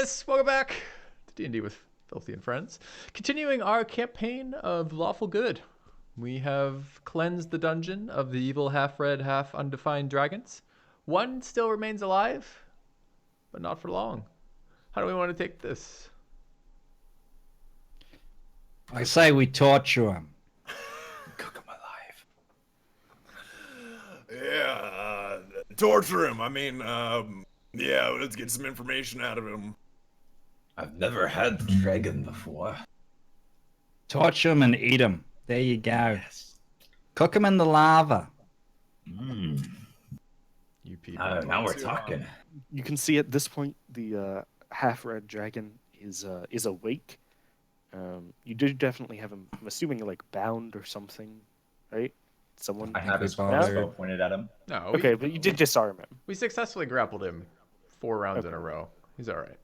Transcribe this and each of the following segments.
guys, welcome back to D&D with Filthy and Friends. Continuing our campaign of lawful good. We have cleansed the dungeon of the evil half-red, half-undefined dragons. One still remains alive, but not for long. How do we want to take this? I say we torture him. Cook him alive. Yeah, torture him. I mean, yeah, let's get some information out of him. I've never had the dragon before. Torture him and eat him. There you go. Yes. Cook him in the lava. Mm. You people. Now we're talking. You can see at this point the half-red dragon is awake. You did definitely have him, I'm assuming, like bound or something, right? Someone. I have his bothered. crossbow pointed at him. No, Okay, but you did disarm him. we successfully grappled him 4 rounds in a row. He's all right.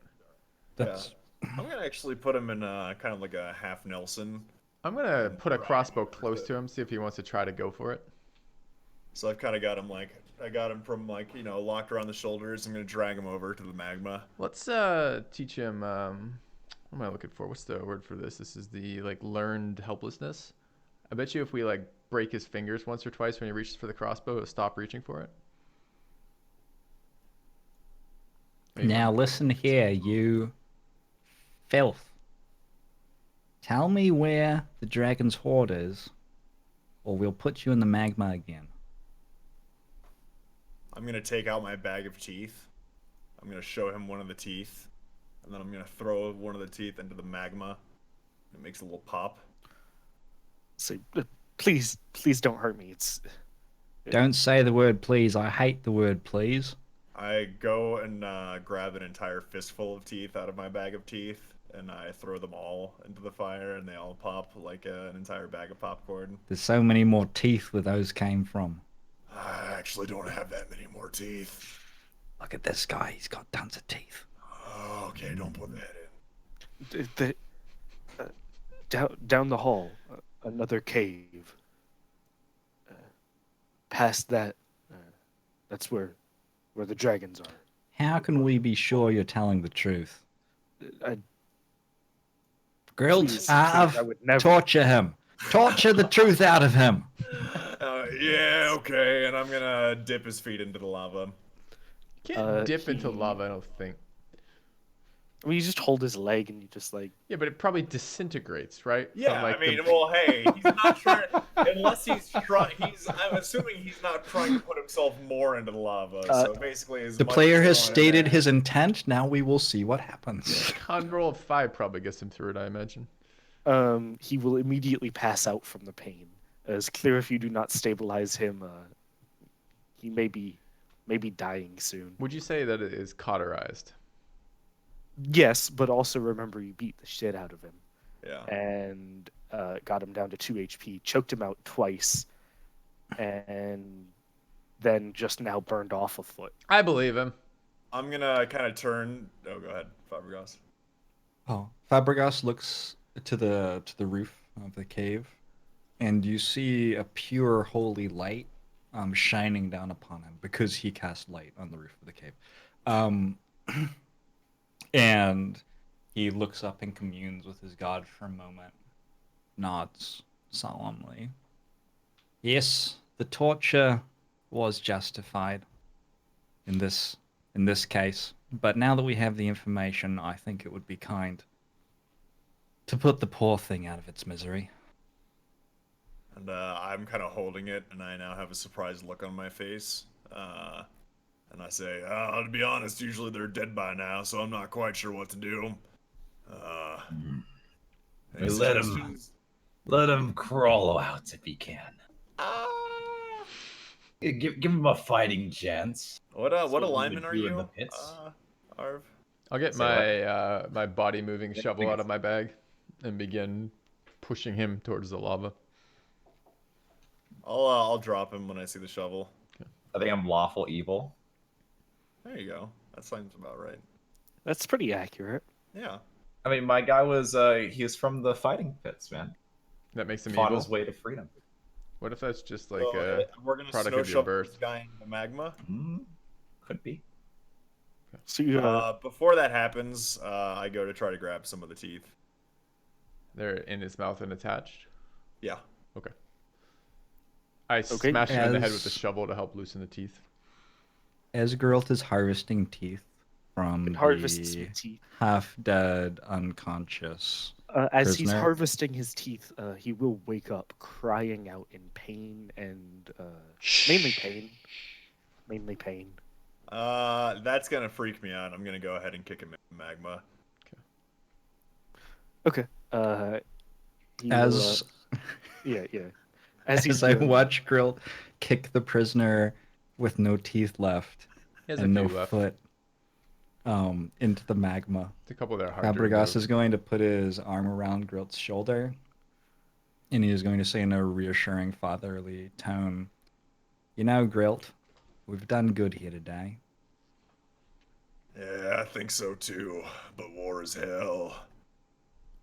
That's I'm gonna actually put him in kind of like a half Nelson. I'm going to put a crossbow close to him, see if he wants to try to go for it. So I've kind of got him I got him from locked around the shoulders. I'm gonna drag him over to the magma. Let's teach him, what am I looking for? What's the word for this? This is the, learned helplessness. I bet you if we, break his fingers once or twice when he reaches for the crossbow, he'll stop reaching for it. now listen here, you filth. Tell me where the dragon's hoard is, or we'll put you in the magma again. I'm gonna take out my bag of teeth. I'm gonna show him one of the teeth, and then I'm gonna throw one of the teeth into the magma. It makes a little pop. So please don't hurt me. Don't say the word please. I hate the word please. I go and grab an entire fistful of teeth out of my bag of teeth, and I throw them all into the fire, and they all pop like an entire bag of popcorn. There's so many more teeth where those came from. I actually don't have that many more teeth. Look at this guy. He's got tons of teeth. Okay, don't put that in. Down the hall, another cave. Past that, that's where the dragons are. How can we be sure you're telling the truth? I Grilled Please, Av, I would never. torture him. Torture the truth out of him. Yeah, okay, and I'm gonna dip his feet into the lava. You can't dip into lava, I don't think. I mean, you just hold his leg and you just Yeah, but it probably disintegrates, right? Yeah, From, I mean, well, hey, he's not trying. Unless he's trying, I'm assuming he's not trying to put himself more into the lava. So basically, as The much player as has you want stated to- his intent. Now we will see what happens. Con roll of 5 probably gets him through it, I imagine. he will immediately pass out from the pain. It's clear if you do not stabilize him, he may be dying soon. Would you say that it is cauterized? Yes, but also remember you beat the shit out of him Yeah. and got him down to 2 HP, choked him out twice, and then just now burned off a foot. I believe him. I'm gonna kind of turn. Oh, go ahead, Fabregas. Oh, Fabregas looks to the roof of the cave, and you see a pure holy light shining down upon him because he cast light on the roof of the cave. And he looks up and communes with his god for a moment, nods solemnly. Yes, the torture was justified in this case, but now that we have the information, I think it would be kind to put the poor thing out of its misery. And I'm kind of holding it, and I now have a surprised look on my face. And I say, to be honest, usually they're dead by now, so I'm not quite sure what to do. Any Let suggestions? him crawl out if he can. Give him a fighting chance. What what we alignment would are do in you, the pits. Arv? I'll get Say my body moving Yeah, shovel I out of my bag and begin pushing him towards the lava. I'll drop him when I see the shovel. I think I'm lawful evil. There you go. That sounds about right. That's pretty accurate. Yeah. I mean, my guy was he was from the fighting pits, man. That makes him Fought evil. his way to freedom. What if that's just like So, a we're gonna product snow of your shovel birth? this guy in the magma. Could be. So you Before that happens, I go to try to grab some of the teeth. They're in his mouth and attached. Yeah. Okay. I Okay, smash him in the head with the as- shovel to help loosen the teeth. As Geralt is harvesting teeth from it harvests the some teeth. half-dead, unconscious As he's prisoner. harvesting his teeth, he will wake up crying out in pain and mainly pain. Mainly pain. That's gonna freak me out. I'm gonna go ahead and kick him in the magma. Okay. He will, As yeah. As he's as I doing watch Geralt kick the prisoner with no teeth left He has a and no few left. foot into the magma. It's a couple that are hard to Fabregas remove. is going to put his arm around Geralt's shoulder, and he is going to say in a reassuring, fatherly tone, "You know, Geralt, we've done good here today." Yeah, I think so too. But war is hell.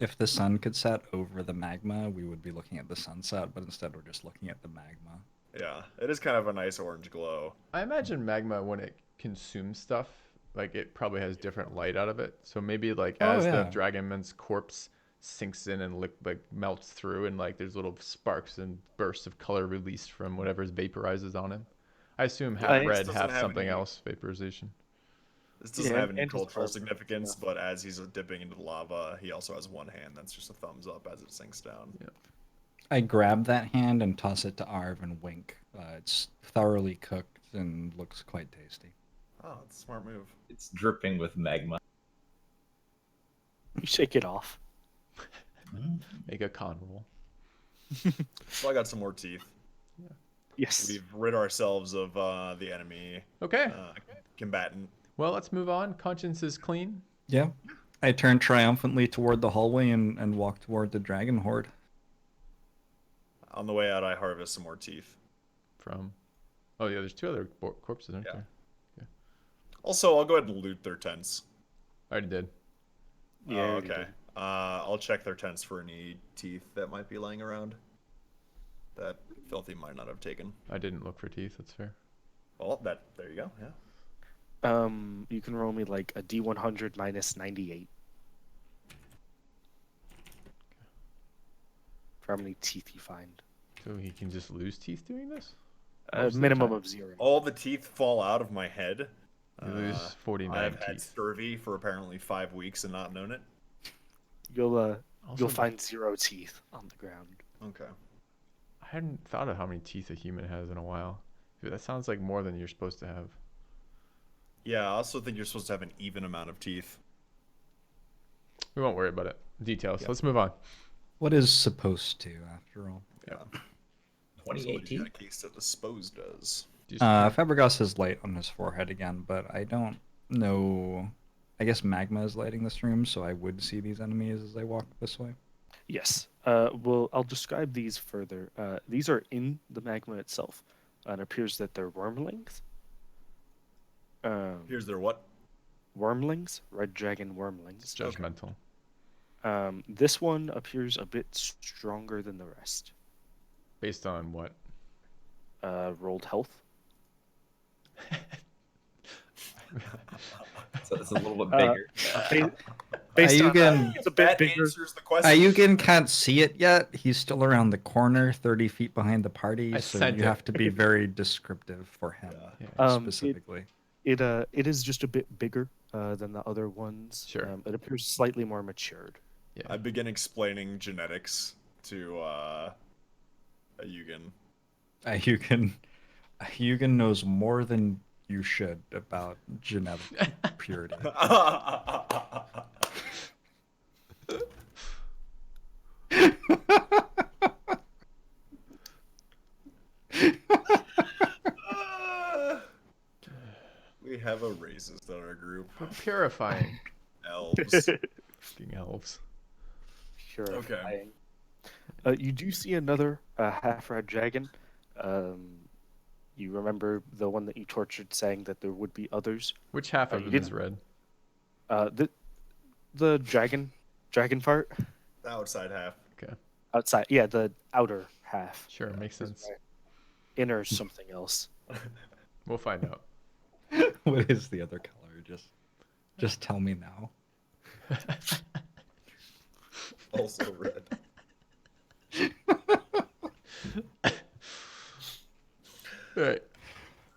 If the sun could set over the magma, we would be looking at the sunset, but instead we're just looking at the magma. Yeah, it is kind of a nice orange glow. I imagine magma, when it consumes stuff, like it probably has different light out of it. So maybe like Oh, as the yeah. dragonman's corpse sinks in and like melts through, and like there's little sparks and bursts of color released from whatever's vaporizes on him. I assume Yeah, half this red, doesn't half have something any- else vaporization. This doesn't Yeah, have any and his cultural arm, significance, but as he's dipping into the lava, he also has one hand that's just a thumbs up as it sinks down. Yeah. I grab that hand and toss it to Arv and wink. It's thoroughly cooked and looks quite tasty. Oh, it's a smart move. It's dripping with magma. You shake it off. Make a con roll. So I got some more teeth. Yes. We've rid ourselves of the enemy Okay. combatant. Well, let's move on. Conscience is clean. Yeah. I turn triumphantly toward the hallway and walk toward the dragon horde. On the way out, I harvest some more teeth. From. Oh yeah, there's two other corpses, aren't Yeah. there? Also, I'll go ahead and loot their tents. I already did. Yeah, Oh, I already okay. did. I'll check their tents for any teeth that might be laying around. That Filthy might not have taken. I didn't look for teeth. That's fair. Well, there you go. Yeah. You can roll me like a D100 minus 98. For how many teeth you find. So he can just lose teeth doing this? A Most of the minimum time. of 0. All the teeth fall out of my head. You lose 49 I've had teeth. scurvy for apparently 5 weeks and not known it. You'll Also, find 0 teeth on the ground. Okay. I hadn't thought of how many teeth a human has in a while. Dude, that sounds like more than you're supposed to have. Yeah, I also think you're supposed to have an even amount of teeth. We won't worry about it. Details. Yeah. Let's move on. What is supposed to, after all? Yeah. 28 Somebody's teeth? got a case that disposed does. Do you Fabregas has light on his forehead again, but I don't know. I guess magma is lighting this room, so I would see these enemies as I walk this way. Yes. Well, I'll describe these further. These are in the magma itself. And it appears that they're wormlings. Here's their what? Wormlings, red dragon wormlings. judgmental. This one appears a bit stronger than the rest. Based on what? Rolled health. So it's a little bit bigger. Based on Ayugan- it's a bit That bigger. answers the question. Ayugan can't see it yet. He's still around the corner, 30 feet behind the party, I so sent you it. have to be very descriptive for him, Yeah. Yeah. specifically. It is just a bit bigger than the other ones. Sure. It appears slightly more matured. Yeah. I begin explaining genetics to Ayugan. Ayugan knows more than you should about genetic purity. We have a racist on our group. We're purifying. Elves. Fucking elves. Purifying. You do see another half-red dragon. You remember the one that you tortured, saying that there would be others. Which half Oh, of you him is didn't- red? The dragon part The outside half. outside. Yeah, the outer half. Sure, makes sense. Inner something else. We'll find out. What is the other color? Just Just tell me now. Also red. Right.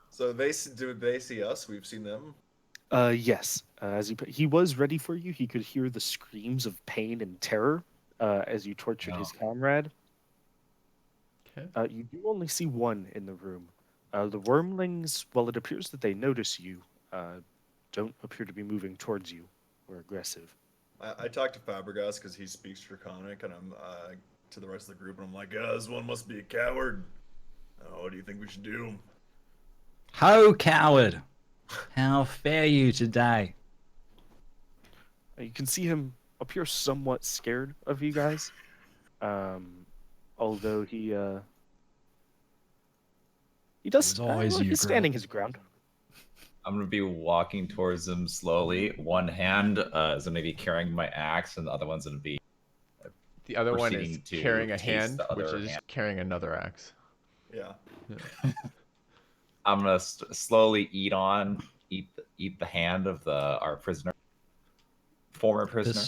So do they see us? We've seen them. Yes. As he was ready for you, he could hear the screams of pain and terror as you tortured his comrade. Okay. You do only see one in the room. The wormlings, well, it appears that they notice you, don't appear to be moving towards you or aggressive. I talked to Fabregas because he speaks Draconic, and I'm to the rest of the group, and I'm like, this one must be a coward. What do you think we should do? Ho, coward! How fare you today? You can see him appear somewhat scared of you guys, although he does. It's always you, he's girl. standing his ground. I'm gonna be walking towards him slowly. One hand is gonna be carrying my axe, and the other one's gonna be The other one is proceeding to carrying a taste hand, the which other is hand. carrying another axe. Yeah. I'm gonna slowly eat the hand of our former prisoner.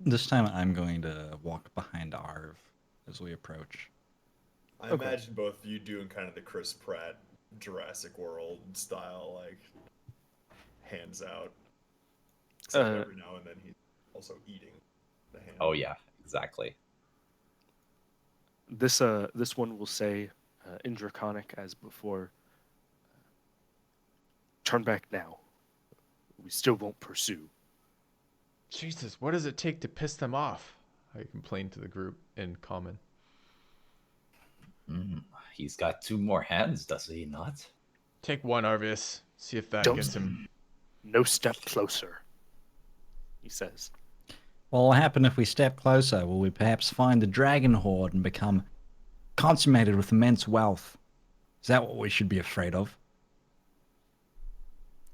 This time I'm going to walk behind Arv as we approach. I Okay. imagine both of you doing kind of the Chris Pratt Jurassic World style, like hands out. Except every now and then he's also eating the hand. Oh yeah, exactly. This one will say in Draconic as before. Turn back now. We still won't pursue. Jesus, what does it take to piss them off? I complained to the group in common. He's got 2 more hands, does he not? Take one, Arvius. See if that Don't- gets him. No step closer, he says. What will happen if we step closer? Will we perhaps find the dragon hoard and become consummated with immense wealth? Is that what we should be afraid of?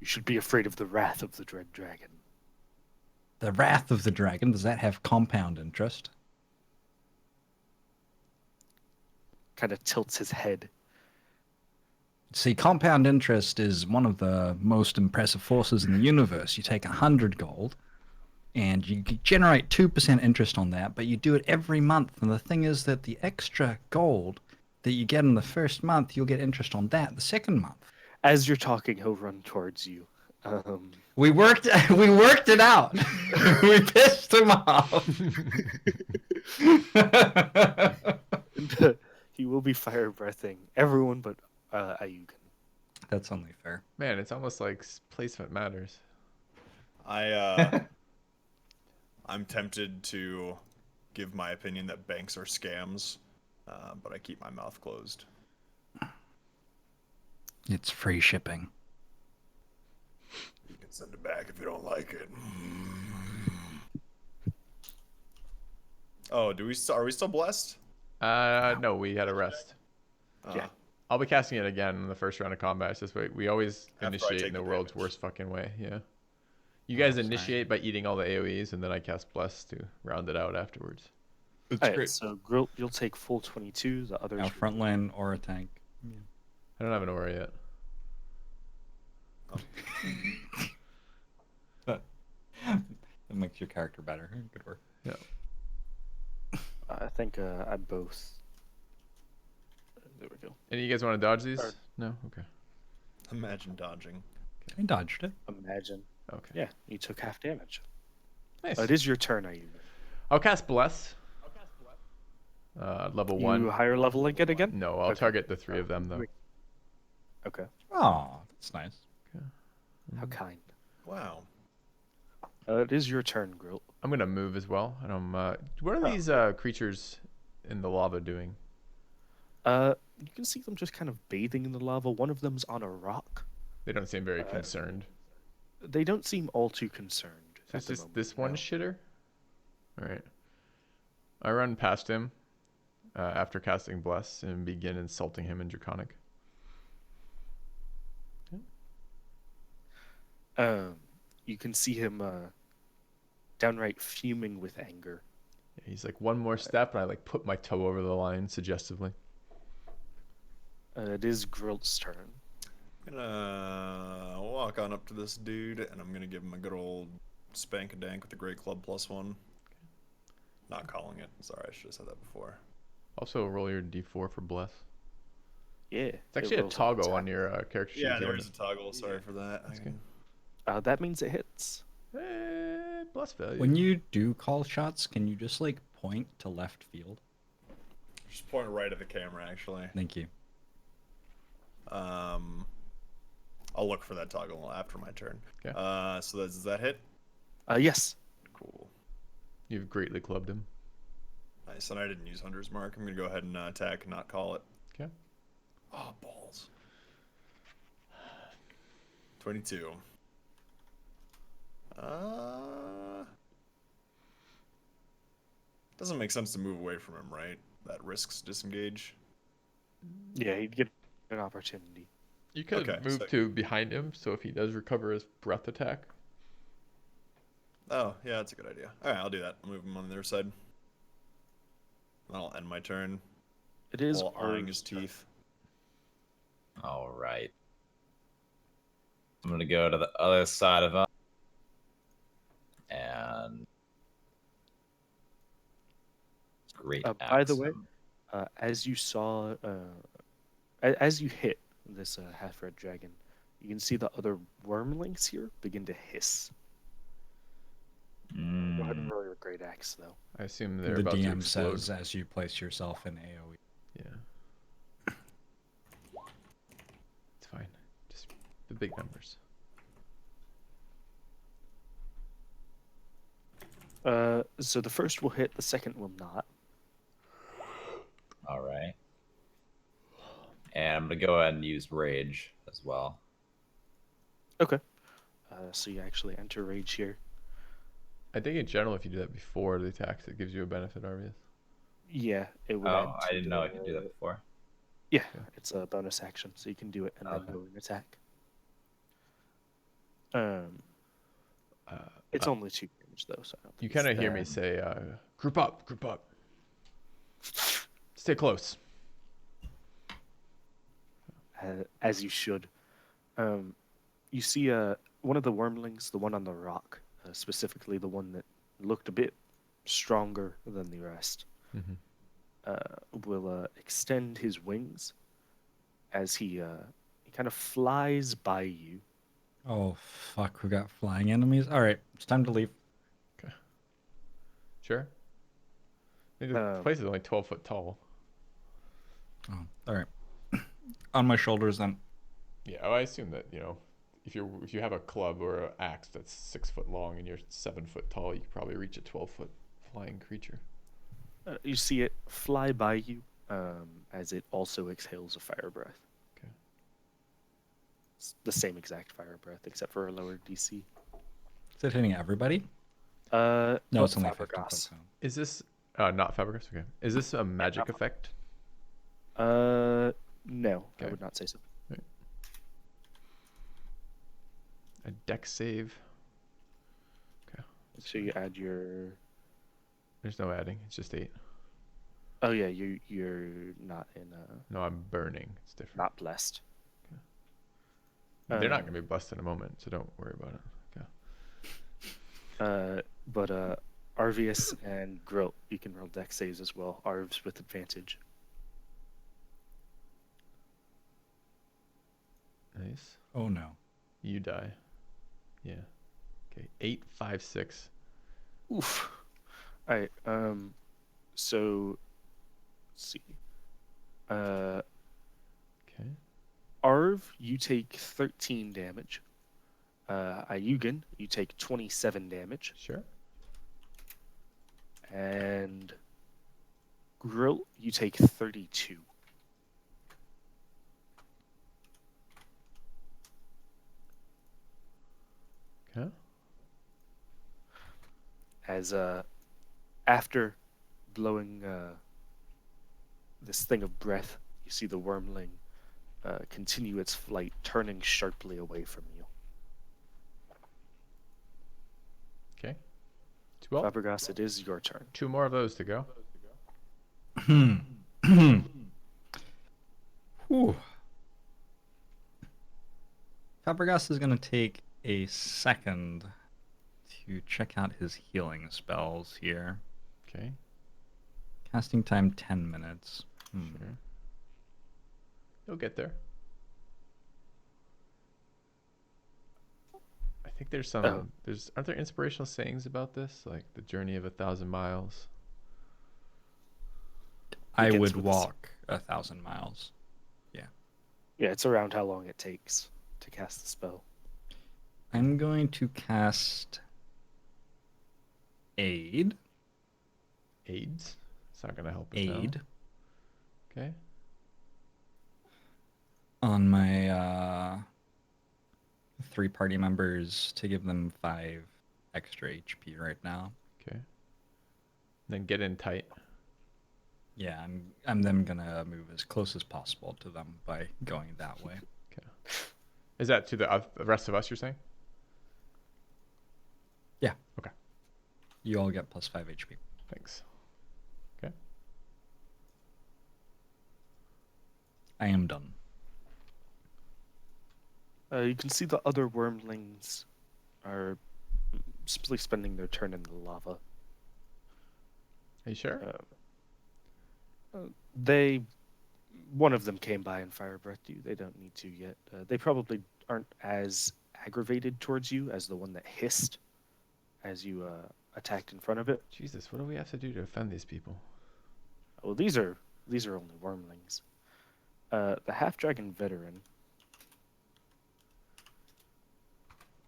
You should be afraid of the wrath of the dread dragon. The wrath of the dragon, does that have compound interest? Kind of tilts his head. See, compound interest is one of the most impressive forces in the universe. You take 100 gold, and you generate 2% interest on that, but you do it every month. And the thing is that the extra gold that you get in the first month, you'll get interest on that the second month. As you're talking, he'll run towards you. We worked it out. We pissed him off. He will be fire breathing everyone but Ayugan. That's only fair. Man, it's almost like placement matters. I'm tempted to give my opinion that banks are scams, but I keep my mouth closed. It's free shipping. You can send it back if you don't like it. Oh, are we still blessed? No, we had a rest. Yeah. I'll be casting it again in the first round of combat. It's this way. We always After I initiate take in the the world's damage. worst fucking way. Yeah. You guys sorry. initiate by eating all the AoEs, and then I cast Bless to round it out afterwards. It's Alright, so Grill, you'll take full 22. The others. Now, front line or a tank. I don't have an aura yet. It makes your character better. Good work. Yeah. I think I both. There we go. And you guys want to dodge these? Or- No? Okay. Imagine dodging. I dodged it. Imagine. Okay. Yeah, you took half damage. Nice. It is your turn, Ayugan. I'll cast Bless. Level 1. You higher leveling it again? No, I'll Okay. target the 3 of them, though. Okay. Oh, that's nice. How kind. Wow. It is your turn, Grill. I'm going to move as well. And what are these creatures in the lava doing? You can see them just kind of bathing in the lava. One of them's on a rock. They don't seem very concerned. They don't seem all too concerned. So at it's the just moment, this one no. shitter? Alright. I run past him after casting Bless and begin insulting him in Draconic. You can see him downright fuming with anger. Yeah, he's like, one more step, and I like put my toe over the line suggestively. It is Grill's turn. Gonna walk on up to this dude, and I'm gonna give him a good old spank a dank with the great club +1. Not calling it. Sorry, I should have said that before. Also, roll your d4 for bless. Yeah. It's actually a toggle on your character sheet. Yeah, if you there want is a toggle. Sorry for that. That's good. That means it hits. Bless value. When you do call shots, can you just like point to left field? Just point right at the camera, actually. Thank you. I'll look for that toggle after my turn. Okay. So does that hit? Yes. Cool. You've greatly clubbed him. Nice. And I didn't use Hunter's Mark. I'm gonna go ahead and attack and not call it. Okay. Oh, balls. 22. Doesn't make sense to move away from him, right? That risks disengage. Yeah, he'd get an opportunity. You could Okay, move so- to behind him, so if he does recover his breath attack. Oh, yeah, that's a good idea. All right, I'll do that. I'll move him on the other side. I'll end my turn. It is While eyeing Arv's his turn. teeth. All right. I'm gonna go to the other side of him, and great. By the axe way, him. as you saw, as you hit this half-red dragon, you can see the other wormlings here begin to hiss. Go ahead and roll your great axe, though. I assume they're The about to DM explode. says as you place yourself in AoE. Yeah. It's fine. Just the big numbers. So the first will hit, the second will not. All right. And I'm gonna go ahead and use rage as well. Okay. So you actually enter rage here. I think in general, if you do that before the attacks, it gives you a benefit, Arvius. Yeah, it would. Oh, add I to didn't know I could do that before. Yeah, it's a bonus action, so you can do it and then Okay. go and attack. Uh, It's only 2 damage though, so I don't You think kind it's of hear that- me say, group up, group up. Stay close. as you should. You see one of the wormlings, the one on the rock, specifically the one that looked a bit stronger than the rest, Mm-hmm. will extend his wings as he kind of flies by you. Oh fuck, we got flying enemies. All right, it's time to leave. Sure. I think the place is only 12 foot tall. Oh, all right. On my shoulders then. Yeah, well, I assume that, if you have a club or an axe that's 6 foot long and you're 7 foot tall, you could probably reach a 12-foot flying creature. You see it fly by you as it also exhales a fire breath. Okay. It's the same exact fire breath, except for a lower DC. Is it hitting everybody? No, No, it's only 50 Fabregas. foot. Is this not Fabregas? Okay. Is this a magic not- effect? No, I Okay. would not say so. A dex save? Okay. So you add your. There's no adding. It's just 8. Oh yeah, you're not in No, I'm burning. It's different. not blessed. They're not going to be blessed in a moment, so don't worry about it. Okay. But Arvius and Grilt, you can roll dex saves as well. Arvs with advantage. Nice. Oh no. You die. Yeah. Okay. 8, 5, 6. Oof. All right. So, let's see. Okay. Arv, you take 13 damage. Ayugan, you take 27 damage. Sure. And Grill, you take 32. Okay. As after blowing this thing of breath, you see the wormling continue its flight, turning sharply away from you. Okay. 12. Fabregas, it is your turn. 2 more of those to go. Whew. Fabregas is going to take a second to check out his healing spells here. Okay. Casting time 10 minutes. Sure. You'll get there. I think there's some. Oh. Aren't there inspirational sayings about this, like the journey of 1,000 miles? I Begins would with a s- walk 1,000 miles. Yeah, it's around how long it takes to cast the spell. I'm going to cast Aid. AIDS. It's not gonna help us now. Aid Okay. on my 3 party members to give them 5 extra HP right now. Okay. Then get in tight. Yeah, I'm then gonna move as close as possible to them by going that way. Is that to the rest of us? You're saying? Yeah. Okay. You all get plus 5 HP. Thanks. Okay. I am done. You can see the other wormlings are simply spending their turn in the lava. Are you sure? One of them came by and fire breathed you. They don't need to yet. They probably aren't as aggravated towards you as the one that hissed as you attacked in front of it. Jesus, what do we have to do to offend these people? Well, these are only wormlings. The half-dragon veteran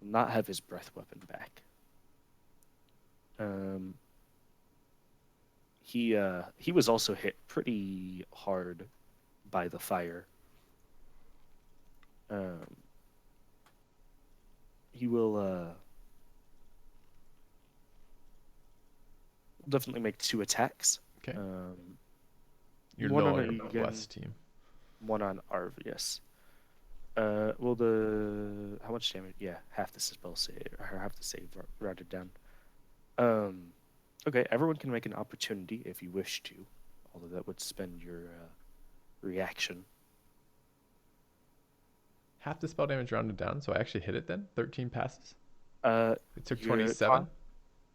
will not have his breath weapon back. He was also hit pretty hard by the fire. He will definitely make 2 attacks. Okay. You're one low on on a your again. bless team. One on Arv, yes. Well, the how much damage? Yeah, half the spell save or half the save routed down. Okay, everyone can make an opportunity if you wish to, although that would spend your reaction. Half the spell damage rounded down, so I actually hit it then. 13 passes. It It took 27.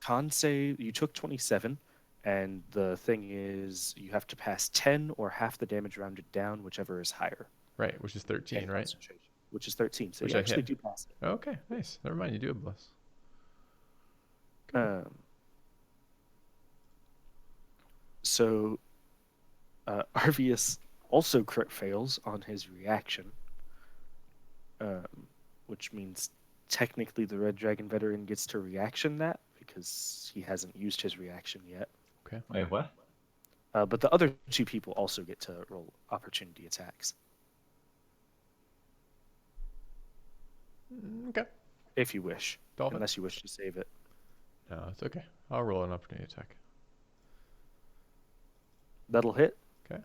Con save, you took 27, and the thing is, you have to pass 10 or half the damage rounded down, whichever is higher. Right, which is 13, And right? concentration, which is 13. So Which you I actually hit. do pass it. Okay, nice. Never mind, you do have bless. So Arvius also crit fails on his reaction, which means technically the Red Dragon veteran gets to reaction that because he hasn't used his reaction yet. Okay. Wait, what? But the other 2 people also get to roll opportunity attacks Okay. if you wish, Dolphin? unless you wish to save it. No, it's okay. I'll roll an opportunity attack. That'll hit. Okay.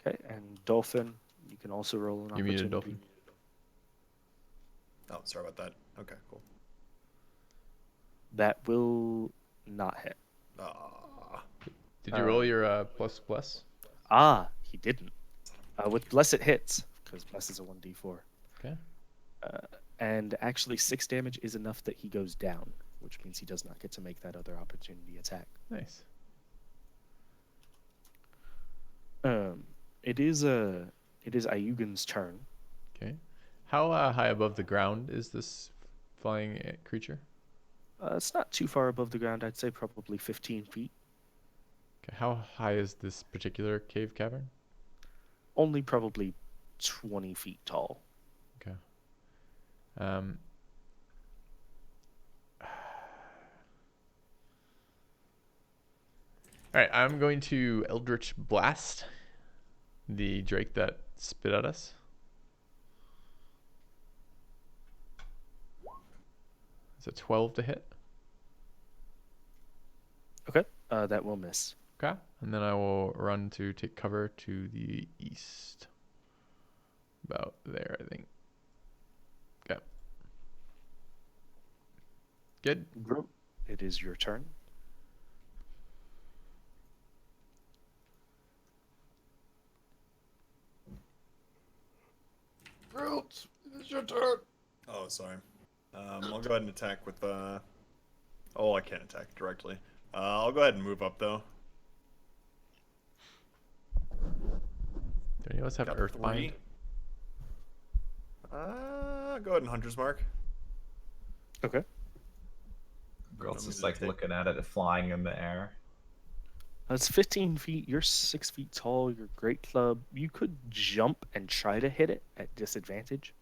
Okay, and Dolphin, you can also roll an You muted opportunity. Dolphin. Oh, sorry about that. Okay, cool. That will not hit. Ah, Did you roll your plus bless? Ah, he didn't. With Bless it hits, because Bless is a 1d4. Okay. And actually 6 damage is enough that he goes down, which means he does not get to make that other opportunity attack. Nice. It is Ayugan's turn. Okay. How high above the ground is this flying creature? It's not too far above the ground. I'd say probably 15 feet. Okay. How high is this particular cave cavern? Only probably 20 feet tall. Okay. All right, I'm going to Eldritch Blast the Drake that spit at us. It's a 12 to hit. Okay, that will miss. Okay, and then I will run to take cover to the east. About there, I think. Okay. Good. Group, it is your turn. Oh, sorry. I'll go ahead and attack with Oh, I can't attack directly. I'll go ahead and move up though. Do any of us have Got Earthbind? 3. Go ahead and Hunter's Mark. Okay. Girl's I'm just gonna like take- looking at it flying in the air. It's 15 feet. You're 6 feet tall. You're a great club. You could jump and try to hit it at disadvantage.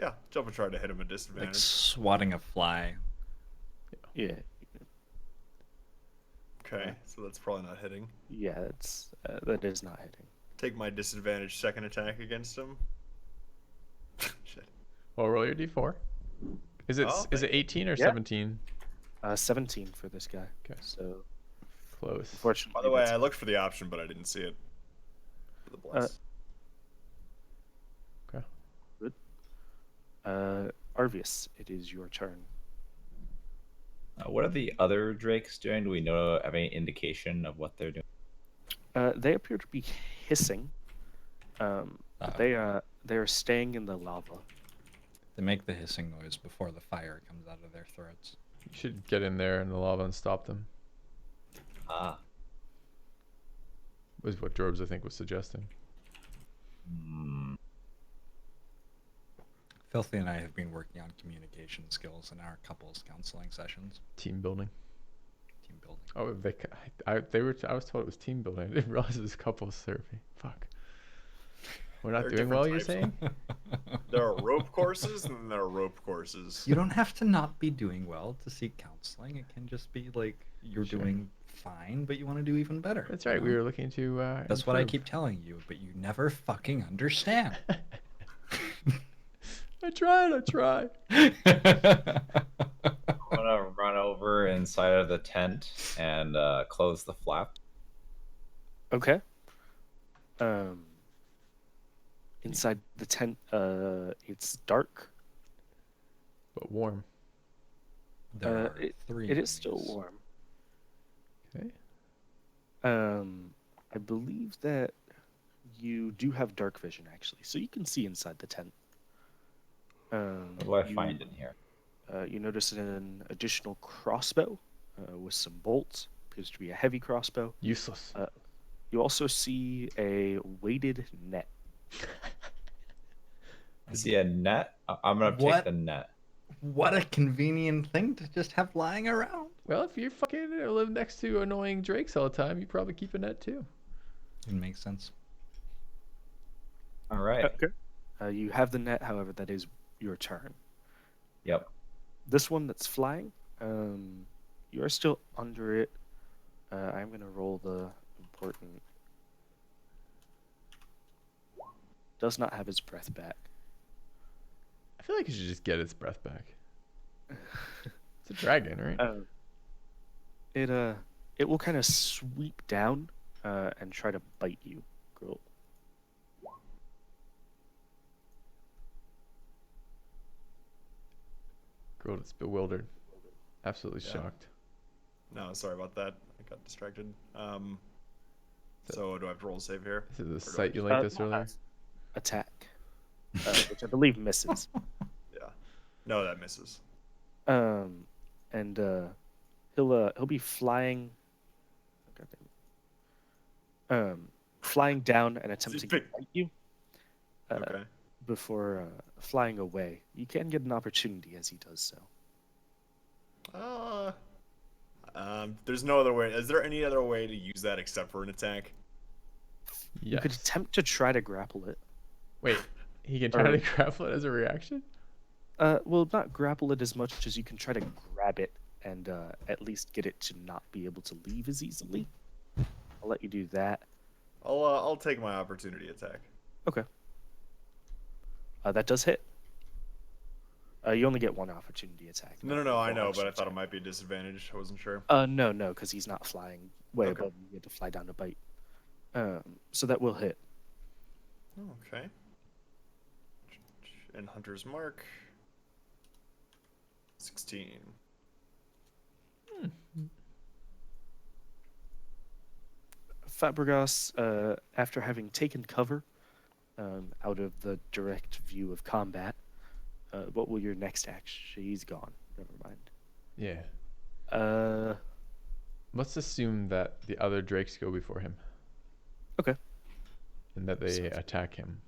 Yeah, jump and try to hit him at Like disadvantage. swatting a fly. Yeah. Okay, so that's probably not hitting. Yeah, that is not hitting. Take my disadvantage second attack against him. Shit. Well, roll your d4. Is it Oh, is it 18 or Yeah. 17? 17 for this guy. Okay. So, Close. unfortunately, By the way, that's- I looked for the option, but I didn't see it. For the bless. Okay. Arvius, it is your turn. What are the other drakes doing? Do we know have any indication of what they're doing? They appear to be hissing. But Uh-oh. they are staying in the lava. They make the hissing noise before the fire comes out of their throats. You should get in there in the lava and stop them. Ah. Was what Jorbs I think was suggesting. Hmm. Filthy and I have been working on communication skills in our couples counseling sessions. Team building. Team building. Oh, I was told it was team building. I didn't realize it was couples therapy. Fuck. We're not There are doing different well, you're types. saying? There are rope courses, and then there are rope courses. You don't have to not be doing well to seek counseling. It can just be like you're Sure. doing fine, but you want to do even better. That's you right. know? We were looking to. That's what I improve. keep telling you, but you never fucking understand. I tried. I'm gonna run over inside of the tent and close the flap. Okay. Inside the tent, it's dark. But warm. There are it- 3. It is still enemies. warm. Okay. I believe that you do have dark vision actually, so you can see inside the tent. What do I find in here? You notice an additional crossbow with some bolts. Appears to be a heavy crossbow. Useless. You also see a weighted net. I see a net. I'm gonna What? take the net. What a convenient thing to just have lying around. Well, if you fucking live next to annoying drakes all the time, you probably keep a net too. It makes sense. All right. Okay. You have the net, however, that is your turn. Yep. This one that's flying, you are still under it. I'm going to roll the important. Does not have its breath back. I feel like you should just get its breath back. It's a dragon, right? It will kind of sweep down and try to bite you, girl. Girl is bewildered. Absolutely Yeah. shocked. No, sorry about that. I got distracted. So do I have to roll a save here? This is the Or do I site you just- linked us earlier. Attack, which I believe misses. Yeah. No, that misses. And he'll be flying. Flying down and attempting to big? bite you. Okay. Before flying away, you can get an opportunity as he does so. There's no other way. Is there any other way to use that except for an attack? You could Yes. attempt to try to grapple it. Wait, he can try Or- to grapple it as a reaction? Well, not grapple it as much as you can try to grab it and at least get it to not be able to leave as easily. I'll let you do that. I'll take my opportunity attack. Okay. That does hit. You only get one opportunity attack. No, I One know, but I action thought it attack. might be a disadvantage. I wasn't sure. No, because he's not flying way Okay. above you. You have to fly down to bite. So that will hit. Okay. And Hunter's Mark. 16. Fabregas, after having taken cover out of the direct view of combat, What will your next action? She's gone. Never mind. Yeah. Let's assume that the other drakes go before him. Okay. And that they Sounds- attack him.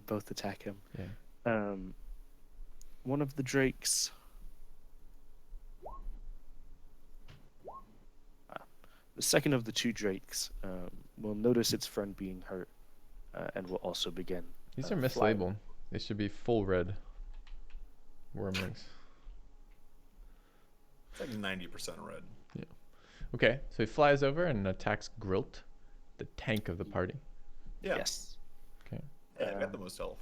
Both attack him. Yeah. One of the drakes. The second of the two drakes will notice its friend being hurt, and will also begin. These are flying. mislabeled. They should be full red wormlings. It's like 90% red. Okay, so he flies over and attacks Grilt, the tank of the party. Yeah. Yes. Okay. Yeah, I got the most health.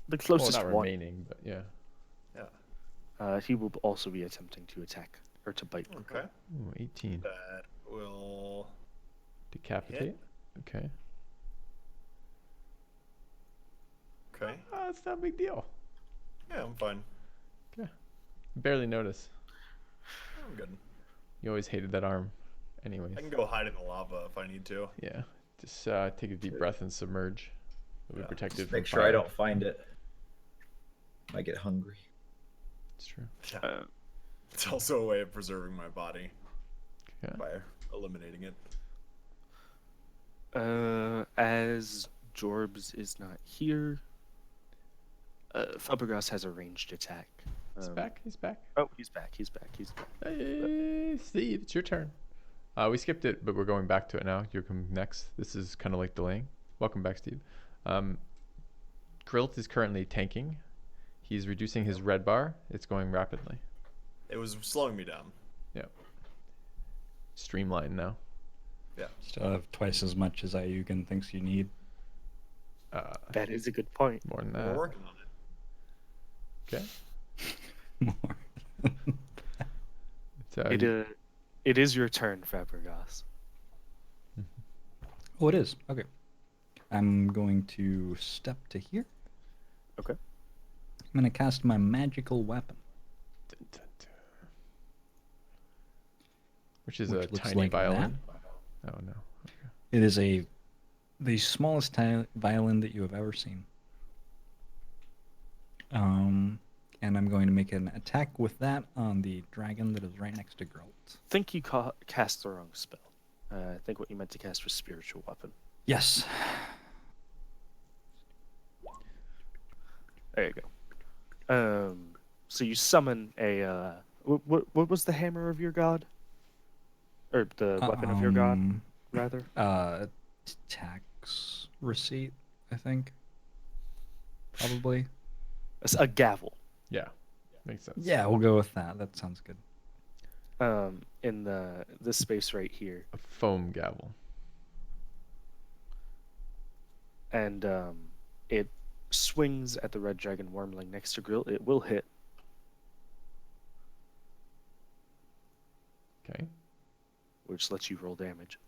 The Well, closest not one. remaining, but yeah. Yeah. He will also be attempting to attack or to bite. Okay. Ooh, 18. That will. Decapitate. Okay. Okay. Oh, it's not a big deal. Yeah, I'm fine. Barely notice. I'm good. You always hated that arm. Anyways. I can go hide in the lava if I need to. Yeah. Just take a deep breath and submerge. You'll be Yeah. protected Just from make sure fire. I don't find it. I get hungry. It's true. Yeah. It's also a way of preserving my body Okay. by eliminating it. As Jorbs is not here, Fabregas has a ranged attack. He's back. He's back. Oh, he's back. He's back. He's back. Hey, Steve, it's your turn. We skipped it, but we're going back to it now. You're coming next. This is kind of like delaying. Welcome back, Steve. Grilt is currently tanking. He's reducing his red bar. It's going rapidly. It was slowing me down. Streamlined now. Still have twice as much as Ayugan thinks you need. That is a good point. More than We're that. working on it. Okay. More. So It is your turn, Fabregas. Oh, it is. Okay. I'm going to step to here. Okay. I'm going to cast my magical weapon. which is which a looks tiny like violin. Oh no. It is the smallest violin that you have ever seen. And I'm going to make an attack with that on the dragon that is right next to Grult. Think you cast the wrong spell. I think what you meant to cast was spiritual weapon. Yes. There you go. So you summon a what was the hammer of your god? Or the weapon of your god, rather? Tax receipt, I think. Probably. It's a gavel. Yeah, makes sense. Yeah, we'll go with that. That sounds good. In this space right here, A foam gavel. and it swings at the red dragon wormling next to Grill. It will hit. Okay. Which lets you roll damage.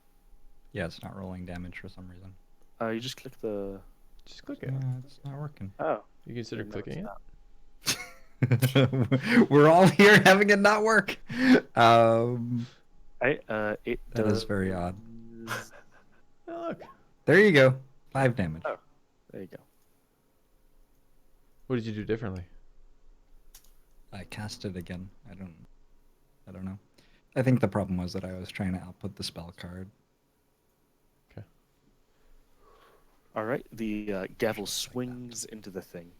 Yeah, it's not rolling damage for some reason. You just click the. Just click it. It's not working. Oh. You consider Didn't notice clicking it? that. We're all here having it not work. It That does. is very odd. Oh, look. There you go. 5 damage. Oh. There you go. What did you do differently? I cast it again. I don't know. I think the problem was that I was trying to output the spell card. All right. The gavel swings into the thing.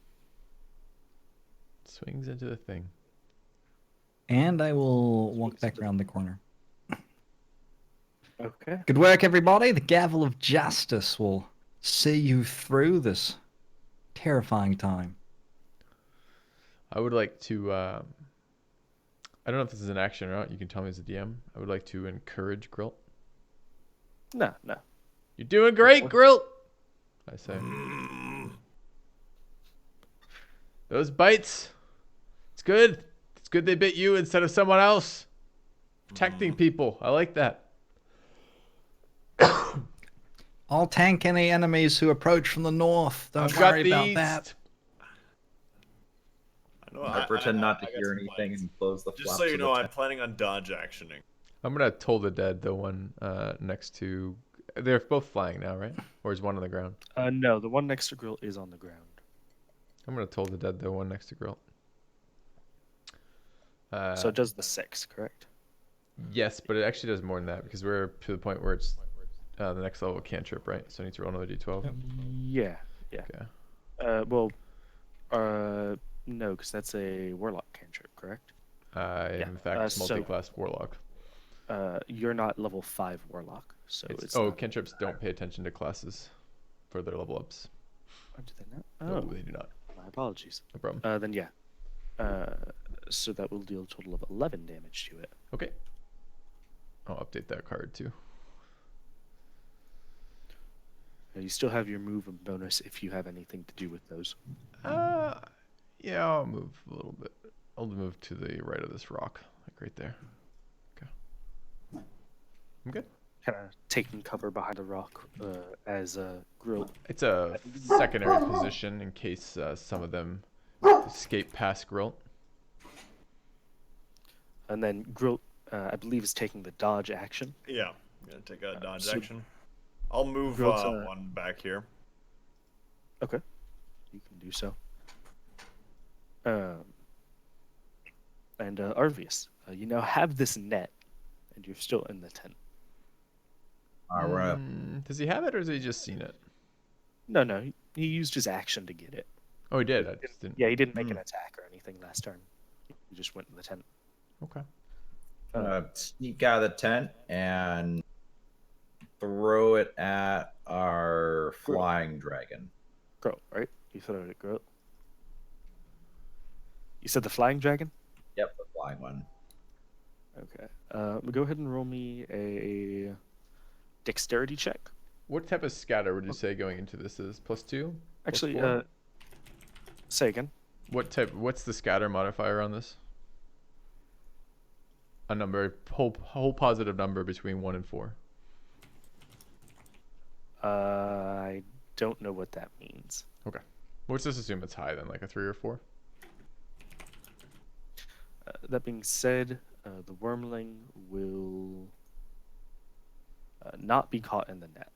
Swings into the thing. And I will walk back around the corner. Okay. Good work, everybody. The gavel of justice will see you through this terrifying time. I would like to. I don't know if this is an action or not. You can tell me as a DM. I would like to encourage Grilt. No. You're doing great, Grilt. I say. Those bites. It's good. It's good they bit you instead of someone else. Protecting people. I like that. I'll tank any enemies who approach from the north. Don't I've got worry the about east. that. I pretend not to I got hear some anything plans. and close the Just flaps so you of know, the I'm tent. planning on dodge actioning. I'm gonna Toll the Dead, the one next to. They're both flying now, right? Or is one on the ground? No, the one next to Grill is on the ground. I'm gonna toll the dead, though, one next to Grill. So it does the 6, correct? Yes, but it actually does more than that because we're to the point where it's the next level cantrip, right? So I need to roll another d12. Yep. Yeah. Yeah. Okay. No, because that's a warlock cantrip, correct? I am, Yeah, in fact, so- multi-class warlock. You're not level 5 warlock, so it's oh, not- cantrips don't pay attention to classes for their level ups. Oh, do they not? No, Oh, they do not. my apologies. No problem. Then yeah. So that will deal a total of 11 damage to it. Okay. I'll update that card too. You still have your move and bonus if you have anything to do with those. Yeah, I'll move a little bit. I'll move to the right of this rock, like right there. Okay. I'm good. Kind of taking cover behind a rock as Grill. It's a secondary position in case some of them escape past Grill. And then Grill, I believe, is taking the dodge action. Yeah, I'm gonna take a dodge so- action. I'll move Grill's, one back here. Okay. You can do so. And Arvius, you now have this net, and you're still in the tent. All right. Does he have it or has he just seen it? No, he used his action to get it. Oh, he did. I just didn't. Yeah, he didn't make an attack or anything last turn. He just went in the tent. Okay. Sneak out of the tent and throw it at our flying dragon. Grow, right? You throw it at Grow. You said the flying dragon? Yep, the flying one. Okay. Go ahead and roll me a dexterity check. What type of scatter would you say going into this is? +2? Actually, +4? say again. What's the scatter modifier on this? A number, whole positive number between 1 and 4. I don't know what that means. Okay. Let's just assume it's high then, like a 3 or 4. That being said, the wormling will not be caught in the net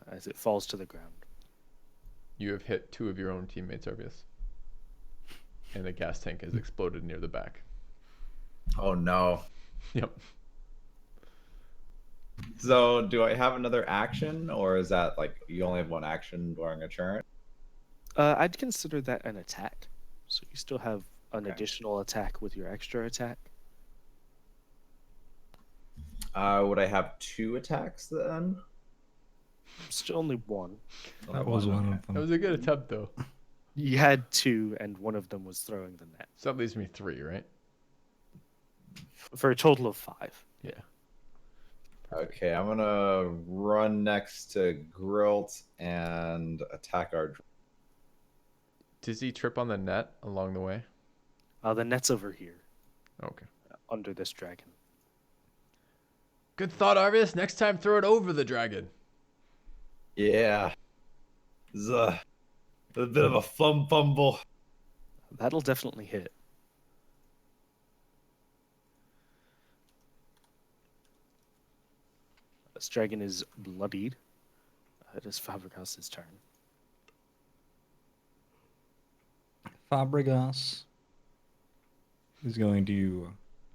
as it falls to the ground. You have hit 2 of your own teammates, Arvius. And the gas tank has exploded near the back. Oh no. Yep. So do I have another action, or is that like you only have one action during a turn? I'd consider that an attack. So you still have an Okay. additional attack with your extra attack. Would I have 2 attacks then? Still only one. That was one Okay. of them. That was a good attempt, though. You had 2, and one of them was throwing the net. So that leaves me 3, right? For a total of 5. Yeah. Okay, I'm gonna run next to Grilt and attack our. Does he trip on the net along the way? The net's over here, Okay. under this dragon. Good thought, Arvius. Next time, throw it over the dragon. Yeah. This is a bit of a fumble. That'll definitely hit. This dragon is bloodied. It is Fabregas's turn. Fabregas is going to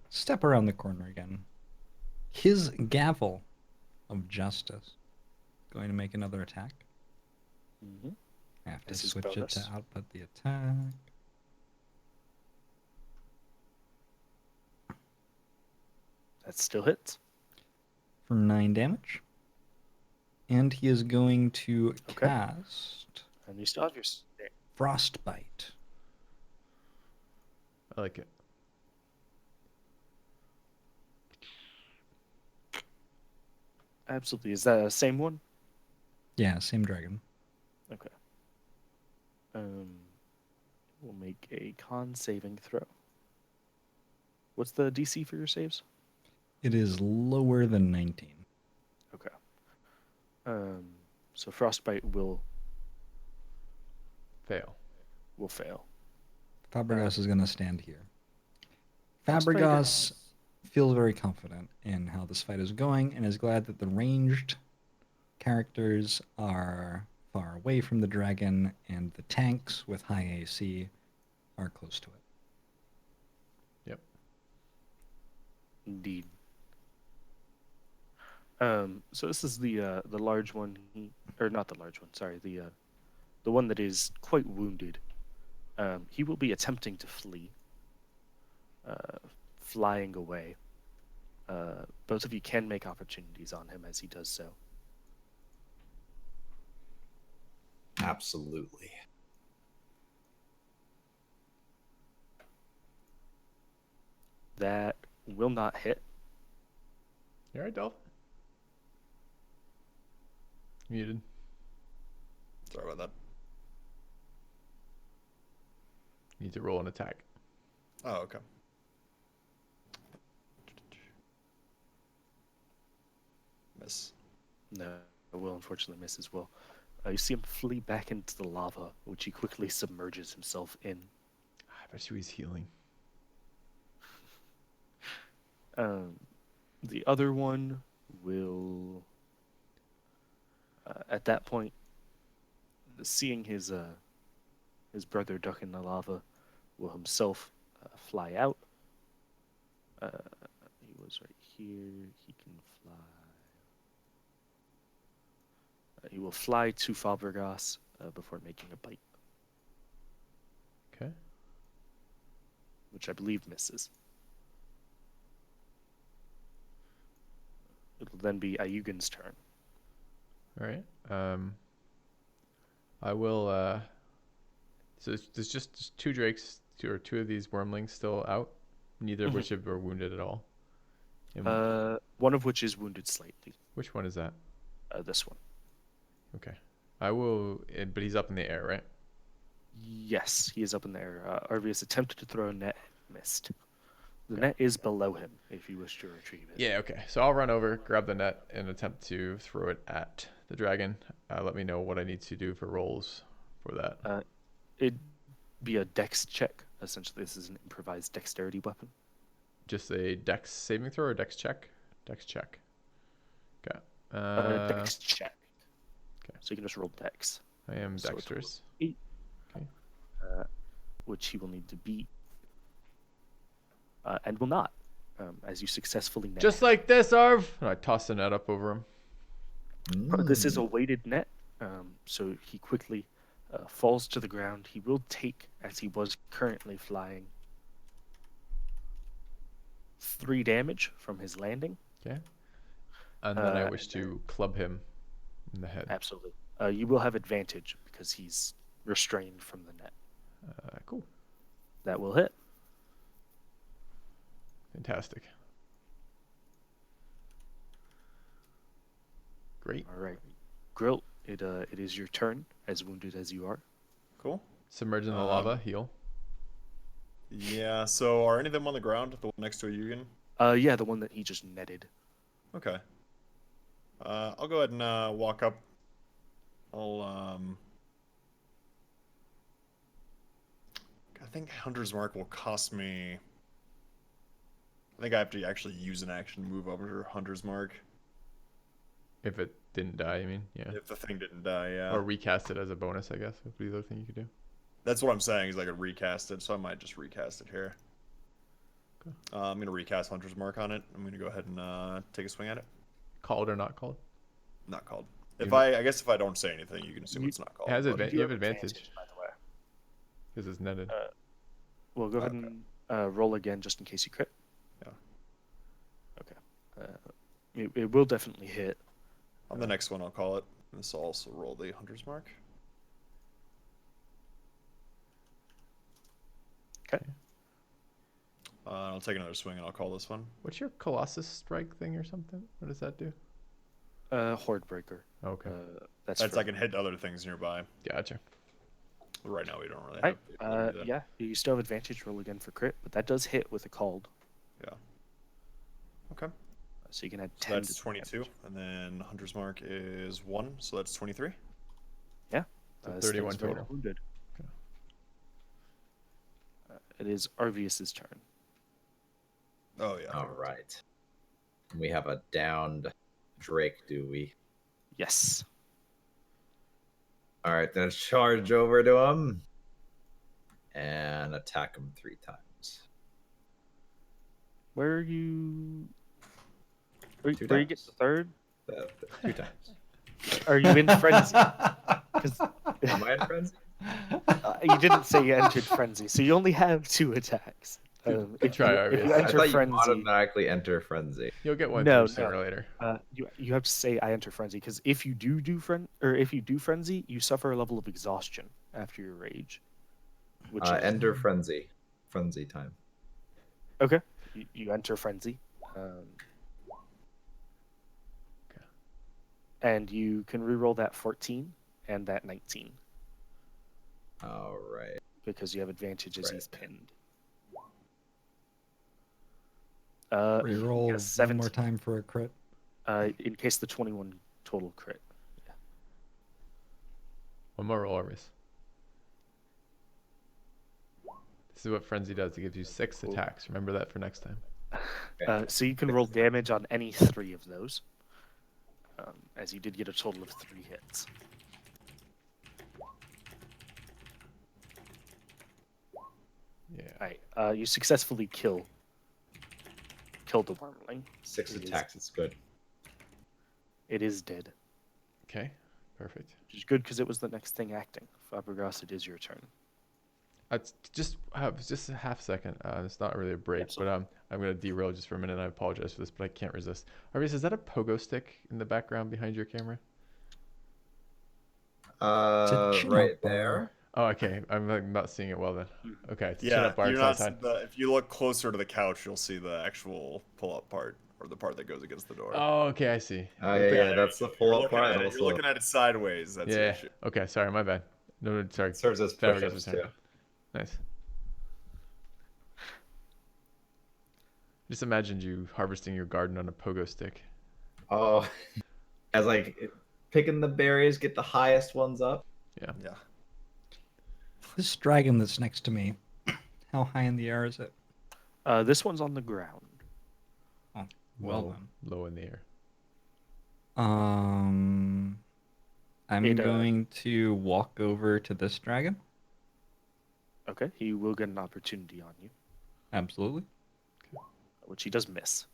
step around the corner again. His gavel of justice going to make another attack. Mm-hmm. I have to This is switch it to bonus. output the attack. That still hits. For 9 damage. And he is going to Okay. cast And you still have your... Frostbite. I like it. Absolutely. Is that the same one? Yeah, same dragon. Okay. We'll make a con saving throw. What's the DC for your saves? It is lower than 19. Okay. So frostbite will Fail. fail. Fabregas is going to stand here. Frostbite Fabregas feels very confident in how this fight is going and is glad that the ranged characters are far away from the dragon, and the tanks with high AC are close to it. Yep. Indeed. So this is the large one, or not the large one. Sorry, the one that is quite wounded. He will be attempting to flee, flying away. Both of you can make opportunities on him as he does so. Absolutely. That will not hit. You alright, Dolph? Muted. Sorry about that. You need to roll an attack. Oh, okay. Miss. No, it will unfortunately miss as well. You see him flee back into the lava, which he quickly submerges himself in. I bet you he's healing. The other one will, at that point, seeing his brother duck in the lava, will himself fly out. He was right here. He can fly. He will fly to Fabregas before making a bite, Okay. which I believe misses. It will then be Ayugin's turn. Alright. I will so there's just two drakes, two of these wormlings still out, neither of which are wounded at all. And One of which is wounded slightly. which one is that? This one. Okay. I will, but he's up in the air, right? Yes, he is up in the air. Arvius attempted to throw a net, missed. The net is below him if you wish to retrieve it. Yeah, okay. So I'll run over, grab the net, and attempt to throw it at the dragon. Let me know what I need to do for rolls for that. It'd be a dex check. Essentially, this is an improvised dexterity weapon. Just a dex saving throw or dex check? Dex check. Okay. Dex check. okay. So you can just roll dex. I am So it's dexterous. 8. Okay. Which he will need to beat. And will not, as you successfully net. Just like this, Arv! And I toss the net up over him. This is a weighted net, so he quickly falls to the ground. He will take, as he was currently flying, 3 damage from his landing. Okay. And then I wish to club him in the head. Absolutely. You will have advantage because he's restrained from the net. Cool. That will hit. Fantastic. Great. All right. Grill, it is your turn, as wounded as you are. Cool. Submerge in the lava, heal. Yeah, so are any of them on the ground? The one next to Yugen? Yeah, the one that he just netted. Okay. I'll go ahead and walk up. I think Hunter's Mark will cost me. I think I have to actually use an action to move over to Hunter's Mark. If it didn't die, I mean, yeah. If the thing didn't die, yeah. Or recast it as a bonus, I guess, would be the other thing you could do. That's what I'm saying, is I could recast it, so I might just recast it here. Okay. I'm going to recast Hunter's Mark on it. I'm going to go ahead and take a swing at it. Called or not called? Not called. I guess if I don't say anything, you can assume it's not called. It has but- you have advantage by the way. because it's netted. Well, go ahead and roll again just in case you crit. Yeah. Okay. It will definitely hit. On the next one, I'll call it. This will also roll the Hunter's Mark. Okay. I'll take another swing and I'll call this one. What's your Colossus strike thing or something? What does that do? Hoard breaker. Okay. That's That's for- I can hit other things nearby. Gotcha. Right now, we don't really Right. have. the ability to do that. Yeah, you still have advantage. Roll again for crit, but that does hit with a called. Yeah. Okay. So you can add So 10. that's to 22, damage. and then Hunter's Mark is 1, so that's 23. Yeah. So Still 31 is very total. wounded. Okay. It is Arvius's turn. Oh yeah. All right. We have a downed Drake, do we? Yes. All right, then charge over to him and attack him 3 times. Where are you? Where 2 you get times. the third? 2 times. Are you in frenzy? Because Am I in frenzy? you didn't say you entered frenzy, so you only have 2 attacks. Good try, if you Arvius. I enter thought you frenzy, automatically enter frenzy. You'll get one No, through sooner no. or later. you have to say I enter frenzy because if you if you do frenzy, you suffer a level of exhaustion after your rage. Which is Enter frenzy. Frenzy time. okay. You enter frenzy, and you can reroll that 14 and that 19 All right. because you have advantage as Right. he's pinned. Reroll yes, 17. one more time for a crit. In case the 21 total crit. One more roll, Arvius. This is what frenzy does. It gives you 6 attacks. Remember that for next time. So you can roll damage on any 3 of those, as you did get a total of 3 hits. Yeah. Alright, you successfully killed the wormling. 6 attacks. It's good. It is dead, Okay. Perfect. which is good because it was the next thing acting. Fabregas, it is your turn. Just a half second. It's not really a break, Absolutely. but I'm gonna derail just for a minute. And I apologize for this, but I can't resist. Arvius, is that a pogo stick in the background behind your camera? chin-up Right bar. there. Oh, okay. I'm like, not seeing it well then. Okay. It's chin Yeah, up bar you're side not. side. If you look closer to the couch, you'll see the actual pull-up part, or the part that goes against the door. Oh, okay. I see. Oh Okay. yeah, that's the You're pull-up looking part. at it. Also You're looking at it sideways. That's the Yeah. issue. Okay. Sorry. My bad. No, sorry. serves as Fabregas' push-ups return. too. Nice. Just imagined you harvesting your garden on a pogo stick. Oh, as like picking the berries, get the highest ones up. Yeah. Yeah. This dragon that's next to me, how high in the air is it? This one's on the ground. Oh, well Low, then. low in the air. I'm going to walk over to this dragon. Okay, he will get an opportunity on you, Absolutely. which he does miss.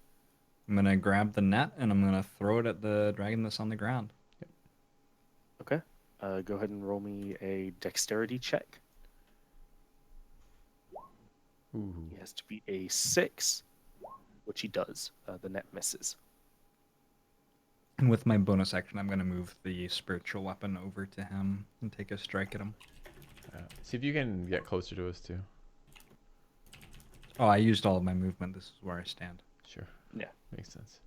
I'm gonna grab the net and I'm gonna throw it at the dragon that's on the ground. Okay, go ahead and roll me a dexterity check. Ooh. He has to be a 6, which he does. The net misses. And with my bonus action, I'm gonna move the spiritual weapon over to him and take a strike at him. See if you can get closer to us too. Oh, I used all of my movement. This is where I stand. Sure. Yeah. Makes sense.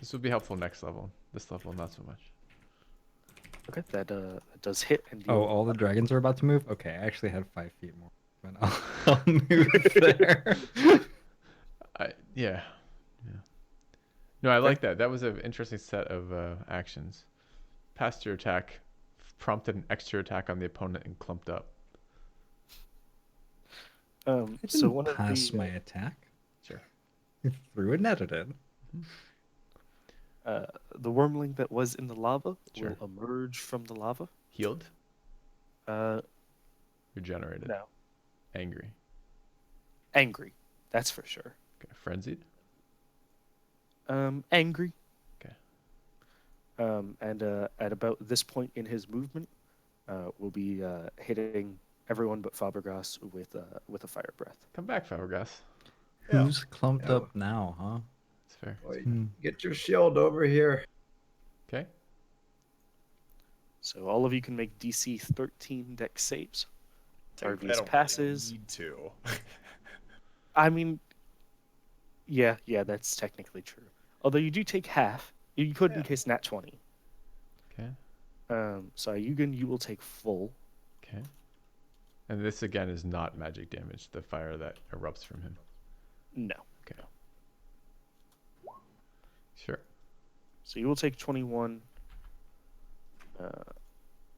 This would be helpful next level. This level, not so much. Okay, that does hit and deal. Oh, all the dragons are about to move? Okay, I actually had 5 feet more. But I'll move there. Yeah. No, I like that. That was an interesting set of actions. Passed your attack, prompted an extra attack on the opponent, and clumped up. I So didn't one of pass the my attack. Sure. I threw a net at it. the wormling that was in the lava Sure. will emerge from the lava. Healed? No, Regenerated? Angry? angry. That's for sure. Okay. Frenzied? Angry. Okay. And at about this point in his movement, we'll be hitting everyone but Fabregas with a fire breath. Come back, Fabregas. Yeah. Who's clumped Yeah. up now, huh? That's fair. Boy, Hmm. get your shield over here. Okay. So all of you can make DC 13 dex saves. Technically, Arvius I don't passes. Need to. I mean, yeah, that's technically true. Although you do take half. You could in Yeah. case nat 20. Okay. So Yugen, you will take full. Okay. And this again is not magic damage, the fire that erupts from him. No. Okay. Sure. So you will take 21.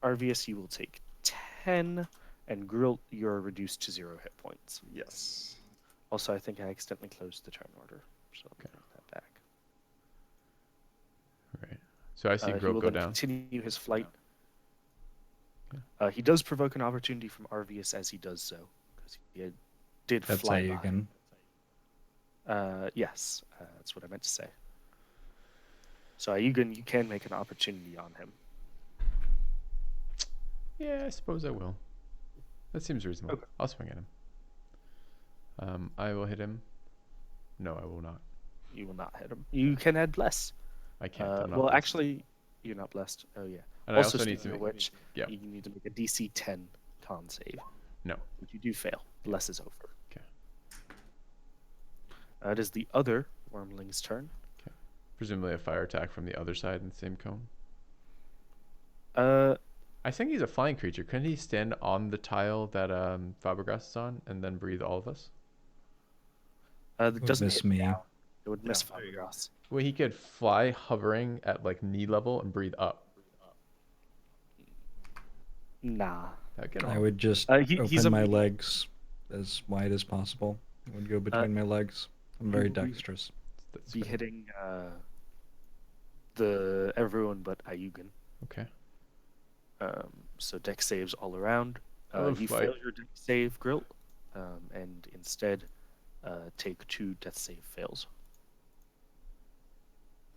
RVS, you will take 10. And Grill, you're reduced to 0 hit points. Yes. Also, I think I accidentally closed the turn order. So I'll Okay. take that back. Right. So I see He Grill will go then down. continue his flight. He does provoke an opportunity from Arvius as he does so, because he did That's fly how you by. can. Yes, that's what I meant to say. So you can make an opportunity on him. Yeah, I suppose I will. That seems reasonable. Okay. I'll swing at him. I will hit him. No, I will not. You will not hit him. You can add bless. I can't. I'm not Well, blessed. actually, you're not blessed. Oh yeah. And I also need to speaking of make. which, Yeah. you need to make a DC 10 con save. No. If you do fail, bless is over. Okay. It is the other wormling's turn. Presumably a fire attack from the other side in the same cone. Uh, I think he's a flying creature. Couldn't he stand on the tile that Fabregas is on and then breathe all of us? that Would doesn't miss hit me. down. It would miss there you go. Fabregas. Well, he could fly hovering at like knee level and breathe up. Nah. That'd get I him. would just He's open a my medium. legs as wide as possible. It would go between my legs. I'm very will be- dexterous. That's Be fair. hitting everyone but Ayugan. Okay. So dex saves all around. Oh, You fuck. fail your dex save, Grilt, and instead take 2 death save fails.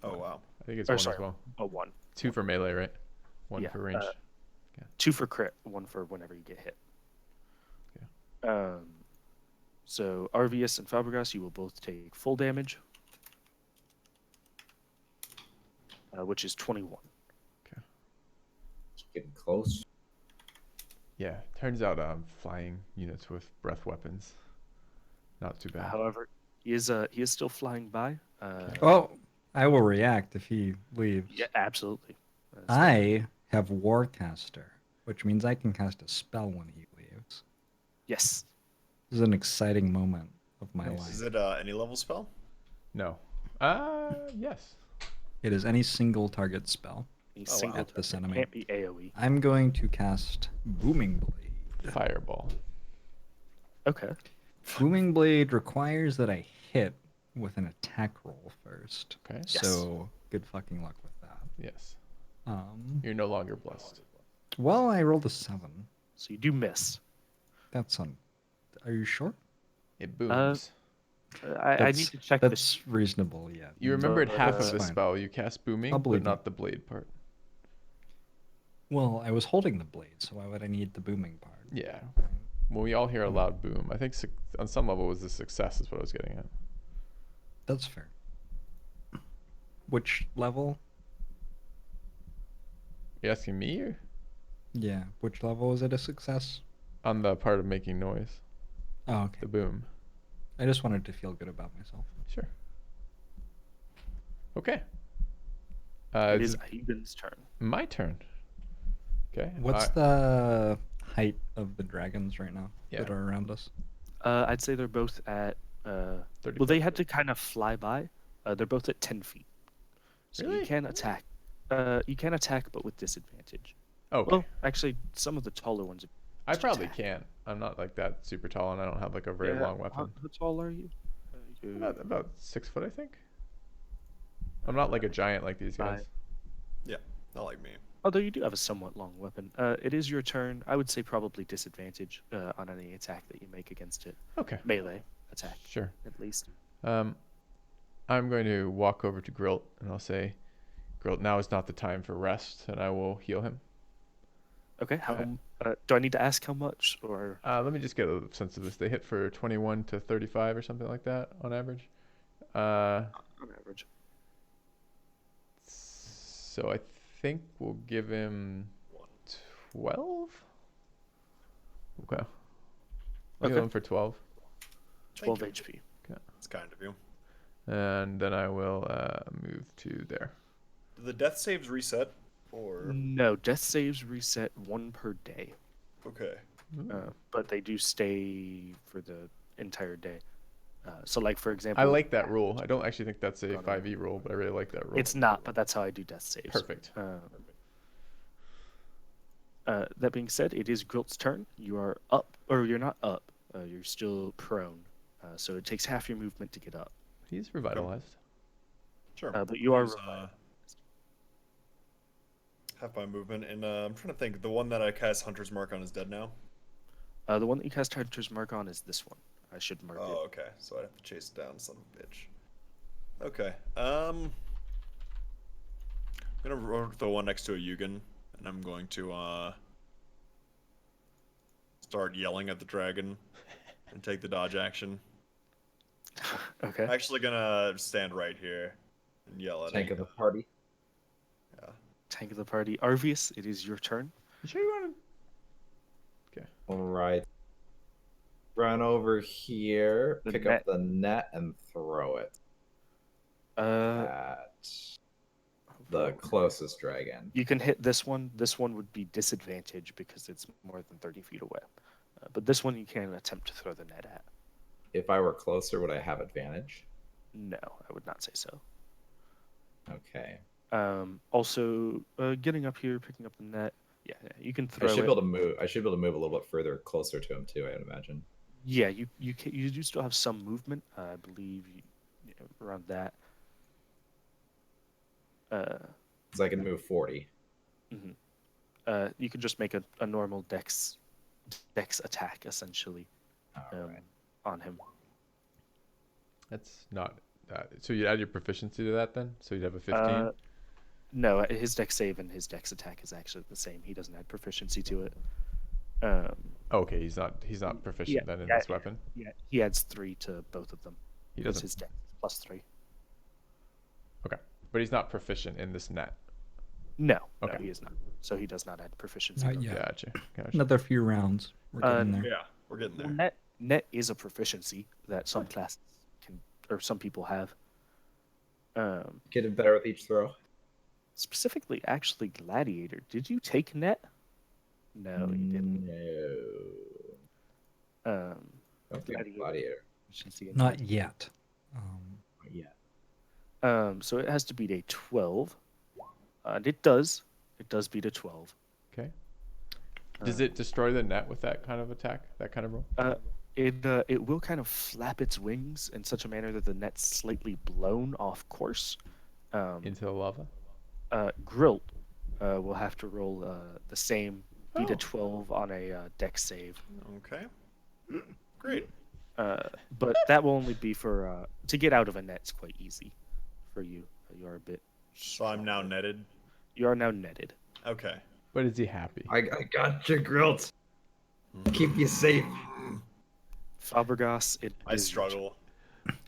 Oh wow. I think it's Or one sorry, as well. a 1. 2 for melee, right? 1 Yeah, for range. 2 for crit, 1 for whenever you get hit. So Arvius and Fabregas, you will both take full damage, which is 21. Getting close. Yeah. Turns out flying units with breath weapons. Not too bad. However, he is still flying by. Oh, I will react if he leaves. Yeah, absolutely. I have Warcaster, which means I can cast a spell when he leaves. Yes. This is an exciting moment of my Nice. life. Is it any level spell? No. Yes. It is any single target spell. A wow. single At this target. enemy. Can't be AoE. I'm going to cast Booming Blade. Fireball. Okay. Booming Blade requires that I hit with an attack roll first. Okay. Yes. So good fucking luck with that. Yes. Um, You're no longer blessed. well, I rolled a 7. So you do miss. That's on. Are you sure? It booms. I need to check this. That's reasonable, yeah. You remembered half of That's the fine. spell. You cast booming, I'll but believe not you. the blade part. Well, I was holding the blade, so why would I need the booming part? Yeah. Well, we all hear a loud boom. I think on some level it was a success is what I was getting at. That's fair. Which level? You asking me or Yeah, which level is it a success? on the part of making noise? Oh, okay. The boom. I just wanted to feel good about myself. Sure. Okay. It This is Ayugan's turn. my turn. Okay. What's the height of the dragons right now Yeah. that are around us? I'd say they're both at. 30 Well, they had to kind of fly by. They're both at 10 feet. So Really? you can attack. You can attack, but with disadvantage. Okay. Well, actually, some of the taller ones. I probably attack. can't. I'm not like that super tall, and I don't have like a very Yeah, long weapon. How tall are you? About 6 foot, I think. I'm not like a giant like these guys. Not like me. Although you do have a somewhat long weapon. It is your turn. I would say probably disadvantage on any attack that you make against it. Okay. Melee attack, Sure. at least. I'm going to walk over to Grilt and I'll say, Grilt, now is not the time for rest, and I will heal him. Okay. Do I need to ask how much or? Let me just get a sense of this. They hit for 21 to 35 or something like that on average. On average. So I think we'll give him 12. Okay. I'll heal Okay. him for 12, 12 you. HP. It's kind of you. and then I will move to there. Do the death saves reset? Or No, death saves reset 1 per day, okay. but they do stay for the entire day. So, like for example, I like that rule. I don't actually think that's a Got it. 5e rule, but I really like that rule. It's not, but that's how I do death saves. Perfect. That being said, it is Grilt's turn. You are up, or you're not up. You're still prone. So it takes half your movement to get up. He's revitalized. Sure. But you are Use, revived. half my movement, and I'm trying to think. The one that I cast Hunter's Mark on is dead now. The one that you cast Hunter's Mark on is this one. I should mark Oh, it. okay. So I have to chase it down, son of a bitch. Okay. I'm gonna throw one next to a Yugen, and I'm going to start yelling at the dragon and take the dodge action. Okay. I'm actually gonna stand right here and yell at Tank him. of the party. Yeah. Tank of the party. Arvius, it is your turn. You sure you want to? Okay. All right. Run over here, The pick net. up the net, and throw it at the closest dragon. You can hit this one. This one would be disadvantage because it's more than 30 feet away. But this one you can attempt to throw the net at. If I were closer, would I have advantage? No, I would not say so. Okay. Also, getting up here, picking up the net. Yeah, you can I throw should it. be able to move. I should be able to move a little bit further, closer to him too. I would imagine. Yeah, you do still have some movement. I believe around that. Because I can move 40. You can just make a normal dex attack essentially All right. on him. That's not that. So you add your proficiency to that then? So you'd have a 15? No, his dex save and his dex attack is actually the same. He doesn't add proficiency to it. Okay, he's not proficient then in this weapon. Yeah, he adds 3 to both of them. He Because doesn't. his dex is +3. Okay, but he's not proficient in this net. No, Okay. he is not. So he does not add proficiency. Not to yet. Gotcha. Another few rounds. We're getting there. Yeah, we're getting there. Well, net is a proficiency that some classes can, or some people have. Getting better with each throw. Specifically, actually, gladiator. Did you take net? No, you didn't. No. I don't think gladiator. Proficiency in Not net. yet. Yeah. So it has to beat a 12. And it does. It does beat a 12. Okay. Does it destroy the net with that kind of attack? That kind of roll? It will kind of flap its wings in such a manner that the net's slightly blown off course. Into the lava? Grilt will have to roll the same, beat Oh. a 12 on a dex save. Okay. Great. But that will only be for to get out of a net's quite easy for you. You are a bit. So I'm now netted. You are now netted. Okay. But is he happy? I got you, Grilt. Keep you safe. Fabregas, I struggle.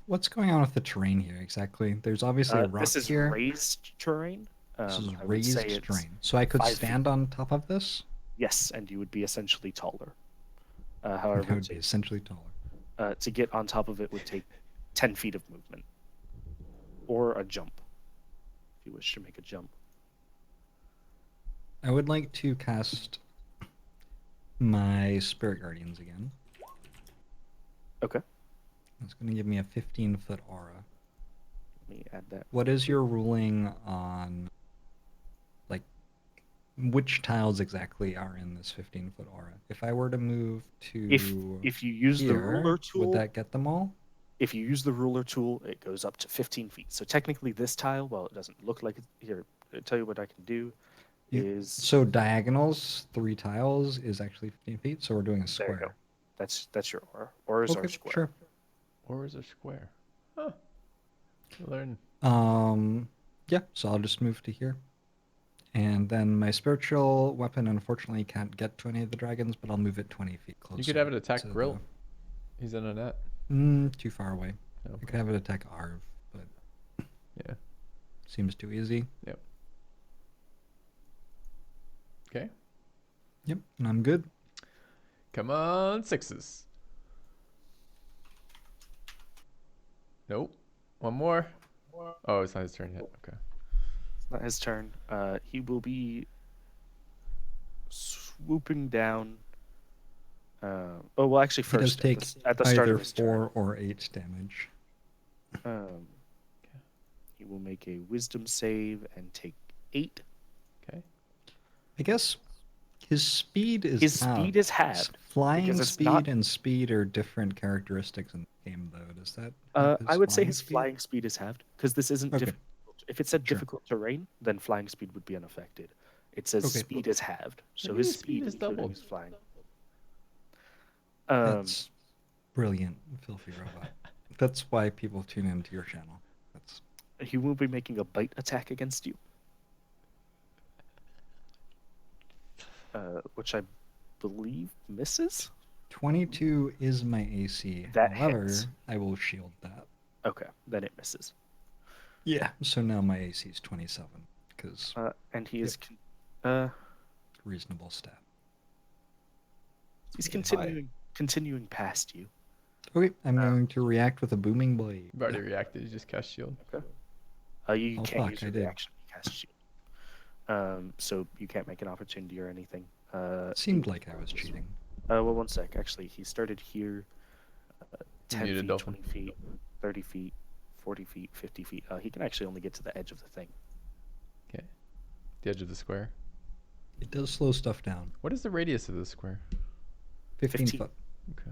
What's going on with the terrain here exactly? There's obviously a rock This is here. raised terrain. This is I would raised say it's terrain. So I could 5 stand on top of this? Yes, and you would be essentially taller. I However, would be essentially taller. to get on top of it would take 10 feet of movement. Or a jump, if you wish to make a jump. I would like to cast my Spirit Guardians again. Okay. It's going to give me a 15-foot aura. Let me add that. What is your ruling on, like, which tiles exactly are in this 15-foot aura? If I were to move to If you use the here, ruler tool, would that get them all? if you use the ruler tool, it goes up to 15 feet. So technically, this tile, while it doesn't look like it, here, I'll tell you what I can do. Is So diagonals, 3 tiles, is actually 15 feet, so we're doing a there you go. square. That's your aura. Auras Okay, are square. sure. Or is it square? Huh. Learn. Yeah, so I'll just move to here. And then my spiritual weapon, unfortunately, can't get to any of the dragons, but I'll move it 20 feet closer. You could have it attack to Grill. He's in a net. Too far away. I Okay. could have it attack Arv, but Yeah. seems too easy. Yep. Okay. Yep, and I'm good. Come on, 6s. Nope. One more. Oh, it's not his turn yet. Okay. It's not his turn. He will be swooping down. Well, actually, He does first take at the start either of his turn, 4 or 8 damage. he will make a Wisdom save and take 8. Okay. I guess his speed is His speed is halved. Flying because it's speed not- and speed are different characteristics in the game, though. Does that? help I would say his speed? flying speed is halved because this isn't Okay. difficult. If it said Sure. difficult terrain, then flying speed would be unaffected. It says Okay. speed is halved, so Maybe his his speed is including doubled. his flying. That's brilliant, filthy robot. That's why people tune into your channel. That's He will be making a bite attack against you, which I believe misses. 22 is my AC. That However, hits. I will shield that. Okay, then it misses. Yeah. So now my AC is 27 because And he is reasonable stat. he's Pretty high. continuing past you. Okay, I'm going to react with a booming blade. You've already reacted. You just cast shield. You Oh, can't fuck, use I your did. reaction to cast shield. So you can't make an opportunity or anything. Seemed like I was cheating. Well, 1 sec. Actually, he started here. 10 Muted feet, dolphin. 20 feet, 30 feet, 40 feet, 50 feet. He can actually only get to the edge of the thing. Okay. The edge of the square. It does slow stuff down. What is the radius of the square? 15 15. foot. Okay.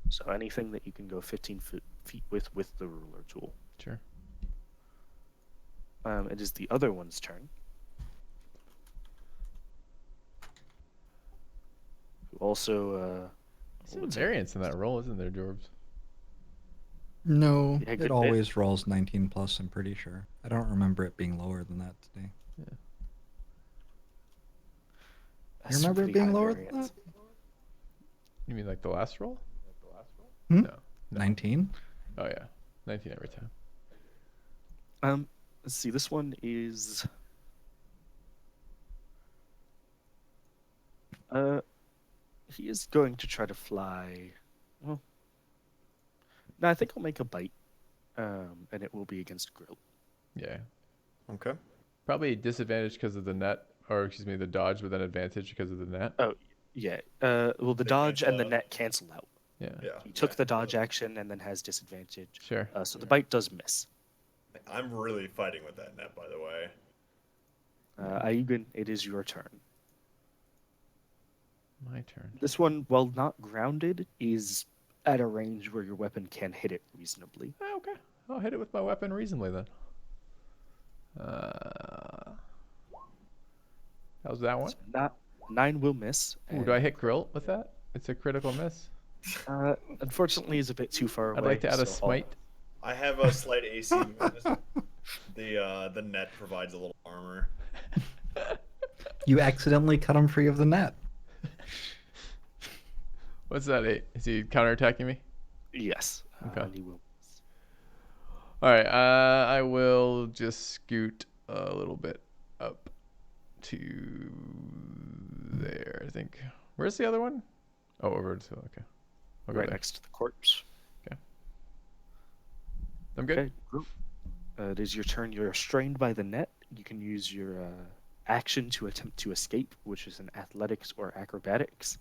So anything that you can go 15 feet with the ruler tool. Sure. It is the other one's turn. Who also Some what's it? variance in that roll, isn't there, Jorbs? No, Yeah, good it bit. always rolls 19 plus, I'm pretty sure. I don't remember it being lower than that today. That's You remember it pretty being high lower variance. than that? You mean like the last roll? Hmm? No. 19? Oh yeah. 19 every time. Let's see. This one is. He is going to try to fly. Well, no, I think I'll make a bite. And it will be against Grill. Yeah. Okay. Probably disadvantage because of the net, or excuse me, the dodge, but then advantage because of the net. Oh, yeah. Well, the They dodge and the cancel out. net cancel out. Yeah. Yeah. He took the dodge action and then has disadvantage. Sure. So the bite does miss. I'm really fighting with that net, by the way. Ayugan, it is your turn. My turn. This one, while not grounded, is at a range where your weapon can hit it reasonably. Oh, okay. I'll hit it with my weapon reasonably then. How's that one? So not 9 will miss. Ooh, do I hit Grill with that? It's a critical miss. Unfortunately, is a bit too far away. I'd like to add a so smite. I have a slight AC bonus. The net provides a little armor. You accidentally cut him free of the net. What's that? 8? Is he counterattacking me? Yes. Okay. And he will. All right. I will just scoot a little bit up to there. I think. Where's the other one? Oh, over to okay. I'll go Right there. next to the corpse. I'm good. Okay. It is your turn. You're restrained by the net. You can use your action to attempt to escape, which is an athletics or acrobatics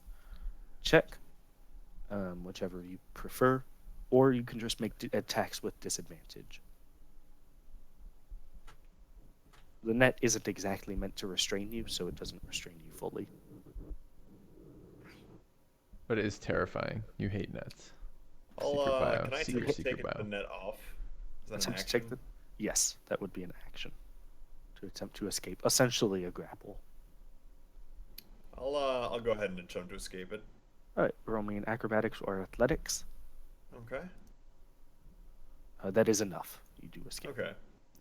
check, whichever you prefer, or you can just make attacks with disadvantage. The net isn't exactly meant to restrain you, so it doesn't restrain you fully. But it is terrifying. You hate nets. I'll, Secret bio. can I Secret take bio. the net off? Is that an Attempt to action? take the. Yes, that would be an action. To attempt to escape, essentially a grapple. I'll go ahead and attempt to escape it. All right, roll me an acrobatics or athletics. Okay. That is enough. You do escape. Okay.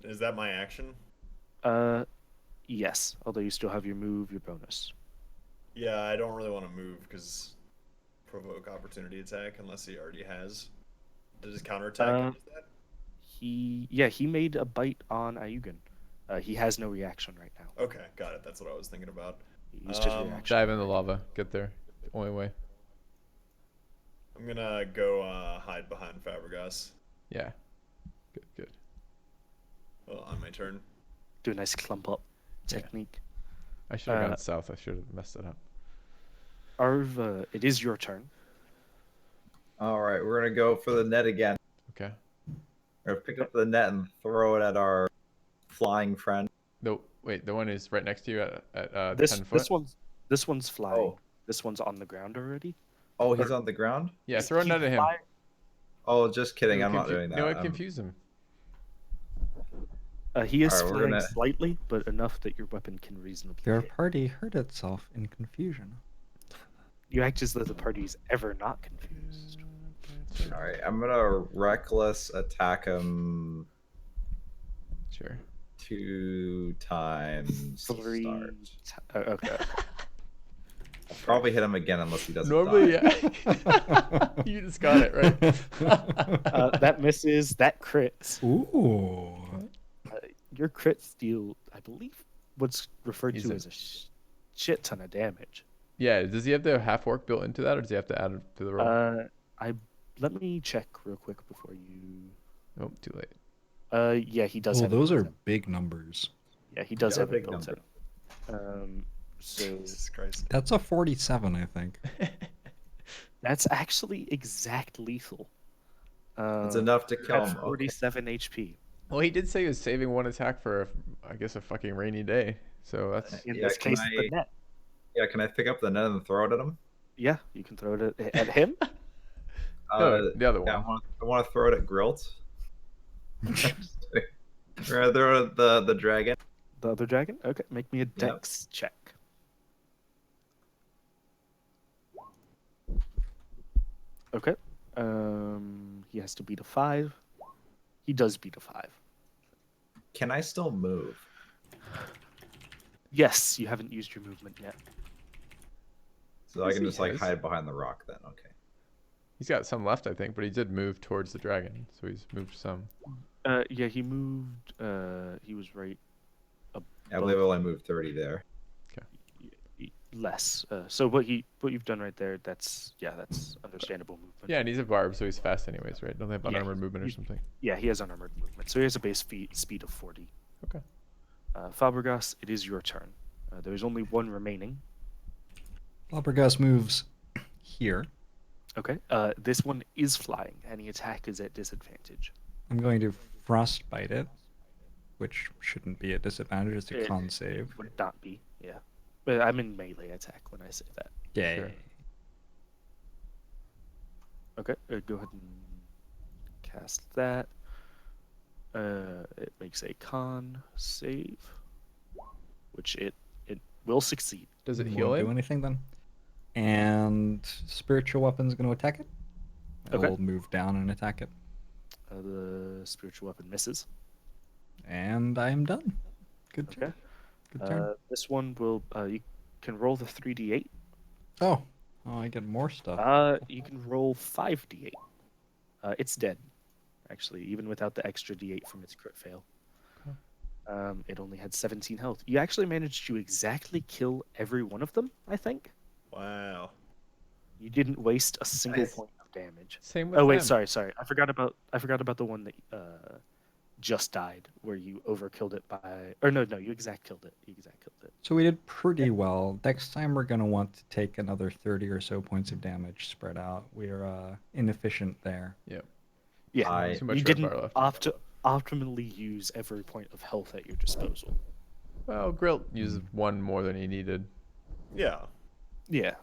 Is that my action? Yes. Although you still have your move, your bonus. Yeah, I don't really want to move because provoke opportunity attack unless he already has. Does his counterattack use that? He made a bite on Ayugan. He has no reaction right now. Okay, got it. That's what I was thinking about. He used his reaction. Dive in the lava. Get there. Only way. I'm gonna go hide behind Fabregas. Yeah. Good. Good. Well, on my turn. Do a nice clump up technique. I should have gone south. I should have messed it up. Arv, it is your turn. All right, we're gonna go for the net again. Okay. We're gonna pick up the net and throw it at our flying friend. No, wait. The one is right next to you at This 10 foot. this one's flying. Oh. This one's on the ground already. Oh, he's on the ground? Yeah, throw a net at him. Oh, just kidding. It'll I'm not confu- doing that. No, it I'm- confuse him. He is Alright, we're flying gonna- slightly, but enough that your weapon can reasonably Your hit. party hurt itself in confusion. You act as though the party's ever not confused. All right, I'm gonna reckless attack him Sure. 2 times to 3 start. okay. I'll probably hit him again unless he doesn't Normally, die. yeah. You just got it, right? That misses. That crits. Ooh. Your crits deal, I believe, what's referred He's to a- as a shit ton of damage. Yeah, does he have the half orc built into that, or does he have to add it to the roll? Let me check real quick before you. Oh, too late. Yeah, he does. Oh, have it those built are in. big numbers. Yeah, he does Yeah, have it big built number. in. So Jesus Christ. That's a 47, I think. that's actually exact lethal. It's enough to kill At him. Okay. 47 HP. Well, he did say he was saving 1 attack for, I guess, a fucking rainy day. So that's In Yeah, this can case, the I- net. Yeah, can I pick up the net and throw it at him? Yeah, you can throw it at him. no, the other Yeah, one. I want to throw it at Grilt. Or throw it at the dragon. The other dragon. Okay, make me a dex check. Okay. He has to beat a 5. He does beat a 5. Can I still move? Yes, you haven't used your movement yet. So I Yes, can he just like has. hide behind the rock then. Okay. He's got some left, I think, but he did move towards the dragon, so he's moved some. Yeah, he moved. He was right I believe I only moved 30 there. less. So what you've done right there, that's understandable movement. Yeah, and he's a barb, so he's fast anyways, right? Don't they have Yeah, unarmored movement or he's- something? Yeah, he has unarmored movement, so he has a base speed of 40. Okay. Fabregas, it is your turn. There is only one remaining. Flabbergas moves here. Okay. This one is flying. Any attack is at disadvantage. I'm going to frostbite it, which shouldn't be a disadvantage. It's a It con save. Would not be. Yeah. But I'm in melee attack when I say that. Yay. Sure. Okay. Go ahead and cast that. It makes a con save, which it will succeed. Does it Won't heal do him? anything then. And spiritual weapon's going to attack it. Okay. I will move down and attack it. The spiritual weapon misses. And I am done. Good Okay. turn. Good turn. This one will. You can roll the 3d8. Oh, I get more stuff. You can roll 5d8. It's dead, actually, even without the extra d8 from its crit fail. It only had 17 health. You actually managed to exactly kill every one of them, I think. Wow. You didn't waste a single Nice. point of damage. Same with Oh wait, them. sorry. I forgot about the one that just died, where you overkilled it by. Or no, you exact killed it. So we did pretty well. Next time we're going to want to take another 30 or so points of damage spread out. We're inefficient there. Yep. Yeah, I- Too much you red didn't bar left. optimally use every point of health at your disposal. Well, Grilt used 1 more than he needed. Yeah. Yeah.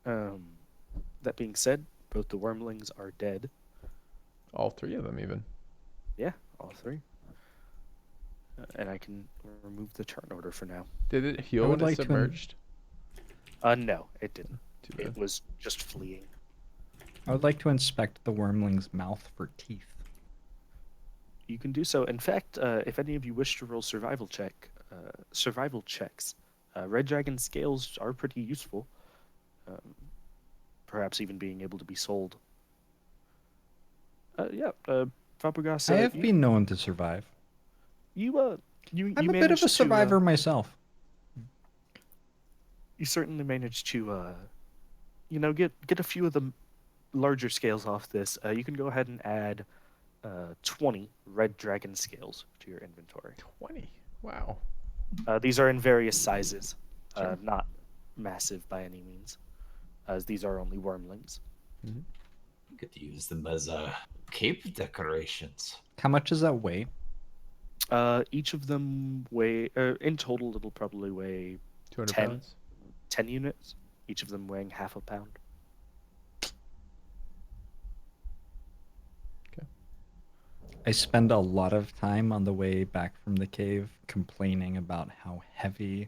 That being said, both the wormlings are dead. All 3 of them, even. Yeah, all 3. And I can remove the turn order for now. Did it heal would when it like to submerged? No, it didn't. Too bad. It was just fleeing. I would like to inspect the wormling's mouth for teeth. You can do so. In fact, if any of you wish to roll survival checks, red dragon scales are pretty useful. Perhaps even being able to be sold. Fabregas, I have been known to survive. you I'm a bit of managed a to, survivor myself. you certainly managed to, get a few of the larger scales off this. You can go ahead and add 20 red dragon scales to your inventory. 20. Wow. These are in various sizes, not massive by any means, as these are only wormlings. You could use them as cape decorations. How much does that weigh? Each of them weigh, in total, it'll probably weigh 200 10. pounds. 10 units, each of them weighing half a pound. I spend a lot of time on the way back from the cave complaining about how heavy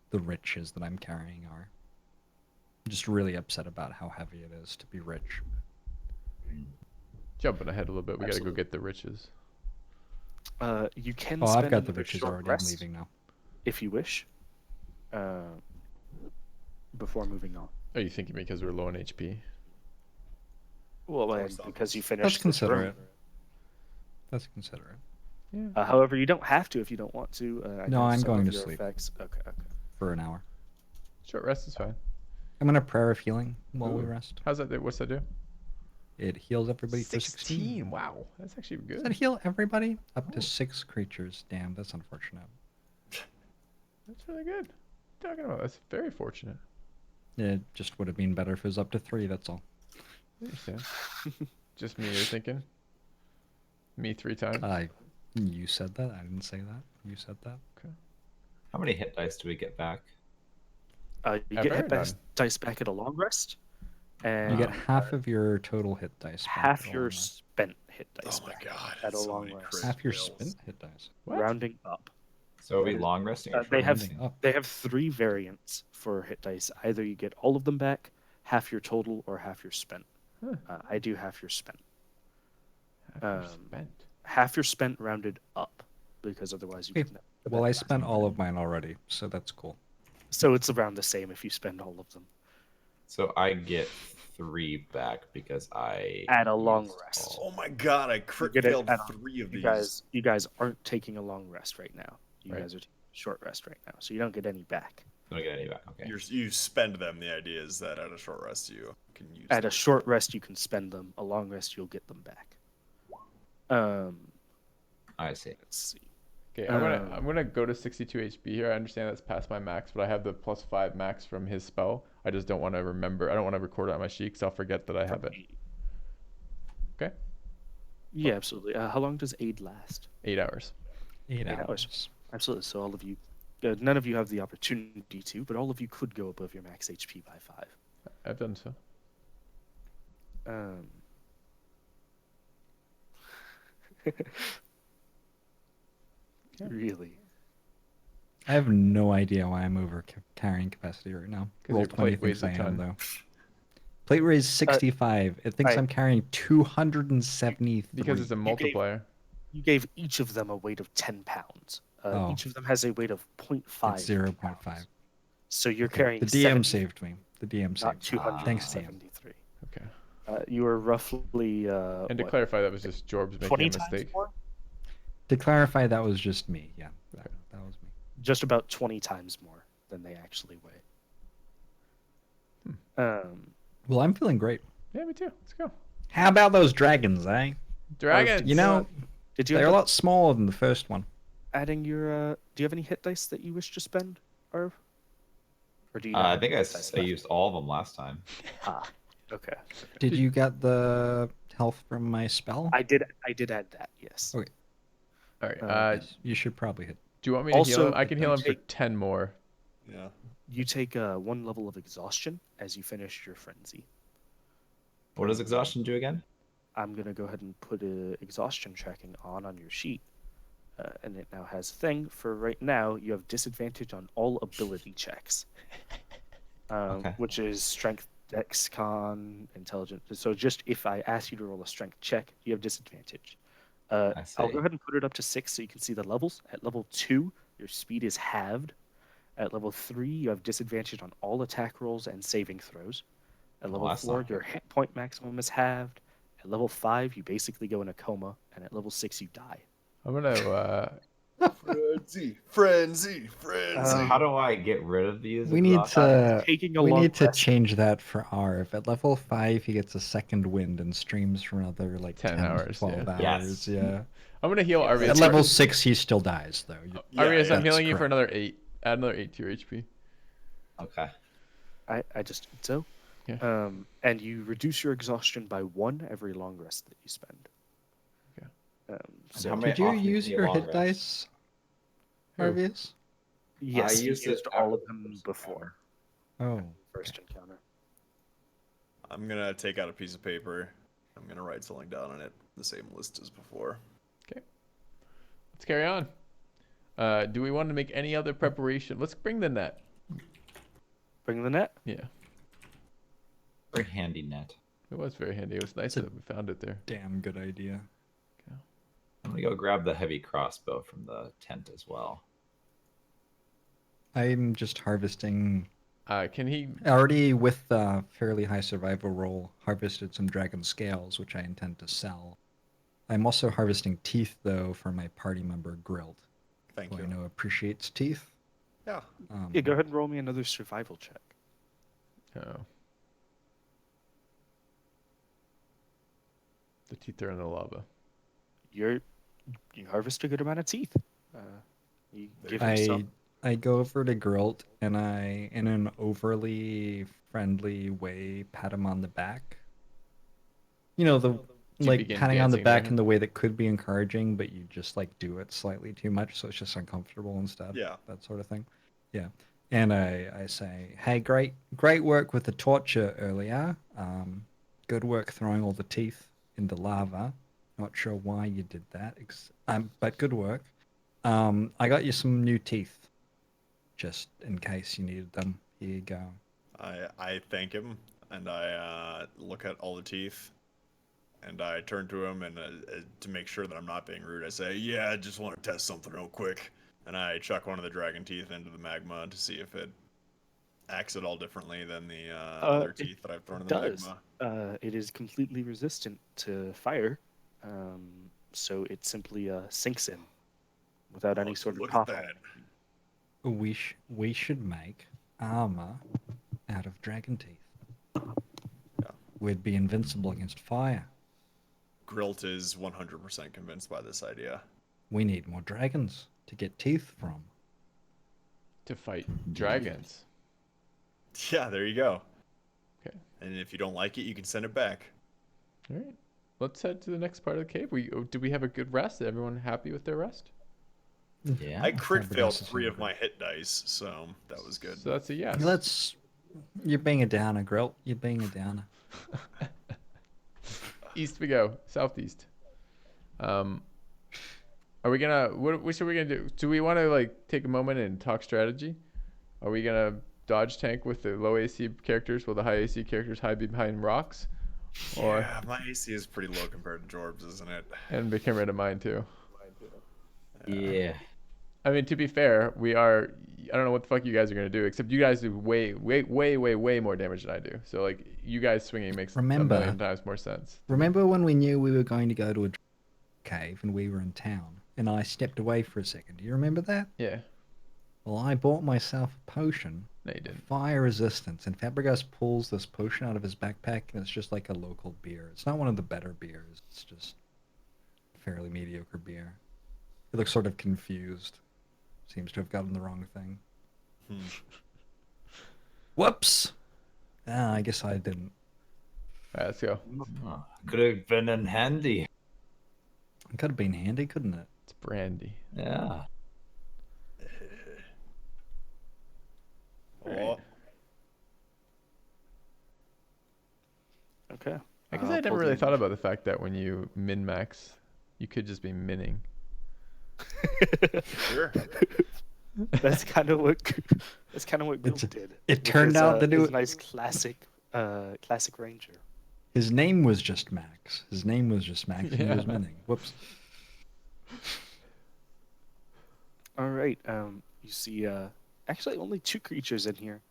the riches that I'm carrying are. I'm just really upset about how heavy it is to be rich. Jumping ahead a little bit, we gotta go Absolutely. get the riches. You can Oh, spend I've got the another riches short already. rest I'm leaving now. if you wish. Before moving on. Are you thinking because we're low on HP? Well, Or and something. because you That's finished this room. considerate. That's considerate. Yeah. However, you don't have to if you don't want to. I No, know I'm some going of to your sleep. Effects. Okay. For an hour. Short rest is fine. I'm gonna prayer of healing while we Ooh. rest. How's that? What's that do? It heals everybody for 16. Wow, that's actually Does good. that heal everybody? Up to Oh. 6 creatures. Damn, that's unfortunate. That's really good. What are you talking about? That's very fortunate. It just would have been better if it was up to 3, that's all. I understand. Just me, you're thinking? Me 3 times? You said that? I didn't say that. You said that. How many hit dice do we get back? You Ever? get hit None. dice back at a long rest, and You get half of your total hit dice back. half at your all rest. spent hit dice Oh my back god. at a so long many rest. crit Half your fails. spent hit dice. What? Rounding up. So are we That is- long resting or they short have resting? Up. they have 3 variants for hit dice. Either you get all of them back, half your total, or half your spent. Huh. I do half your spent. Half your Um, spent. Half your spent rounded up, because otherwise you Okay. get. Well, I spent all of mine already, so that's cool. So it's around the same if you spend all of them. So I get 3 back because I At a long used rest. all. Oh my god, I You crit get it failed at a- 3 of You these. guys aren't taking a long rest right now. You Right. guys are taking a short rest right now, so you don't get any back. Don't get any back. Okay. You spend them. The idea is that at a short rest you can use At them. a short rest, you can spend them. A long rest, you'll get them back. I see. Let's see. Okay, I'm gonna go to 62 HP here. I understand that's past my max, but I have the +5 max from his spell. I just don't want to remember. I don't want to record it on my sheet because I'll forget that I have it. Okay. Yeah, absolutely. How long does aid last? 8 hours. 8 8 hours. hours. Absolutely. So all of you, none of you have the opportunity to, but all of you could go above your max HP by 5. I've done so. Really? I have no idea why I'm over carrying capacity right now. 'Cause Roll your 20 plate weighs thinks a I am, ton. though. Plate weighs 65. It thinks right. I'm carrying 273. Because it's a multiplier. You gave each of them a weight of 10 pounds. Oh. Each of them has a weight of 0.5. It's 0.5. So you're Okay, carrying the DM 70, saved me. The DM not saved me. Thanks, DM. 273. Okay. You were roughly. And to what, clarify, that was just Jorbs making 20 a times mistake. more? To clarify, that was just me. Yeah, that was me. Just about 20 times more than they actually weigh. Well, I'm feeling great. Yeah, me too. Let's go. How about those dragons, eh? Dragons. You know, Did you they're a end up lot smaller than the first one. adding your? Do you have any hit dice that you wish to spend, Arv? Or do you? not I have think hit dice I left? used all of them last time. Okay. Did you get the health from my spell? I did add that. Yes. Okay. All right. Yes, you should probably hit. Do you want me to heal Also, him? I can heal him for take- 10 more. Yeah. You take 1 level of exhaustion as you finish your frenzy. What does exhaustion do again? I'm gonna go ahead and put exhaustion tracking on your sheet, and it now has a thing for right now. You have disadvantage on all ability checks, Okay. which is strength, dex, con, intelligence. So just if I ask you to roll a strength check, you have disadvantage. I I'll see. go ahead and put it up to 6 so you can see the levels. At level 2, your speed is halved. At level 3, you have disadvantage on all attack rolls and saving throws. At level that's 4, not your hit point maximum is halved. At level 5, you basically go in a coma. And at level 6, you die. I'm gonna. Frenzy. How do I get rid of these? We need exhaustion? to. Taking a We long need to rest. change that for Arv. At level 5, he gets a second wind and streams for another like 10 10 hours, 12 yeah. hours. Yeah. I'm gonna heal Arvius. At level 6, he still dies though. Arvius, I'm that's healing you for correct. another 8. Add another 8 to your HP. Okay. I just did so. Yeah. And you reduce your exhaustion by 1 every long rest that you spend. Okay. So how many- Did you often use can you your long hit rest? dice, Who? Arvius? yes, I you used it used all of after the them first before Oh. first encounter. I'm gonna take out a piece of paper. I'm gonna write something down on it. The same list as before. let's carry on. Do we want to make any other preparation? Let's bring the net. Bring the net. Yeah, Very handy net. it was very handy. It was nice a- that we found it there. Damn good idea. I'm gonna go grab the heavy crossbow from the tent as well. I'm just harvesting. Can he? Already with a fairly high survival roll, harvested some dragon scales, which I intend to sell. I'm also harvesting teeth, though, for my party member Grilled, Thank who I you. know appreciates teeth. Yeah. Yeah, go ahead and roll me another survival check. Oh. The teeth are in the lava. You harvest a good amount of teeth. You give him some. I go over to Grilled and I, in an overly friendly way, pat him on the back. You know, the You like begin patting on the dancing back there. in the way that could be encouraging, but you just like do it slightly too much, so it's just uncomfortable and stuff. Yeah. That sort of thing. Yeah. And I say, hey, great work with the torture earlier. Good work throwing all the teeth in the lava. Not sure why you did that, but good work. I got you some new teeth, just in case you needed them. Here you go. I thank him, and I look at all the teeth, and I turn to him, and to make sure that I'm not being rude, I say, "Yeah, I just want to test something real quick." And I chuck one of the dragon teeth into the magma to see if it acts at all differently than the other It teeth that I've thrown in the does. magma. It is completely resistant to fire, so it simply sinks in without any Oh, sort of look pop. at that. We should make armor out of dragon teeth. Yeah. We'd be invincible against fire. Grilt is 100% convinced by this idea. We need more dragons to get teeth from. To fight dragons. Yeah, there you go. Okay. And if you don't like it, you can send it back. All right. Let's head to the next part of the cave. Did we have a good rest? Everyone happy with their rest? Yeah. I crit Fabregas failed is 3 of hungry. my hit dice, so that was good. So that's a yes. You're being a downer, Grill. You're being a downer. East we go. Southeast. Are we gonna? What should we gonna do? Do we want to like take a moment and talk strategy? Are we gonna dodge tank with the low AC characters while the high AC characters hide behind rocks? Or Yeah, my AC is pretty low compared to Jorb's, isn't it? and become rid of mine too. Yeah. I mean, to be fair, we are. I don't know what the fuck you guys are gonna do, except you guys do way more damage than I do. So like, you guys swinging makes Remember- a million times more sense. Remember when we knew we were going to go to a cave and we were in town, and I stepped away for a second? Do you remember that? Yeah. Well, I bought myself a potion, No, you didn't. fire resistance, and Fabregas pulls this potion out of his backpack, and it's just like a local beer. It's not one of the better beers. It's just fairly mediocre beer. He looks sort of confused. Seems to have gotten the wrong thing. Whoops! Ah, I guess I didn't. All right, let's go. Oh, could have been in handy. It could have been handy, couldn't it? It's brandy. Yeah. Oh, Okay. I guess I never really thought about the fact that when you min max, you could just be minning. sure. That's kind of what Gil did. It turned With out that it his was- nice classic ranger. His name was just Max. His name was just Max, and he was Yeah. minning. Whoops. All right. You see, actually, only 2 creatures in here.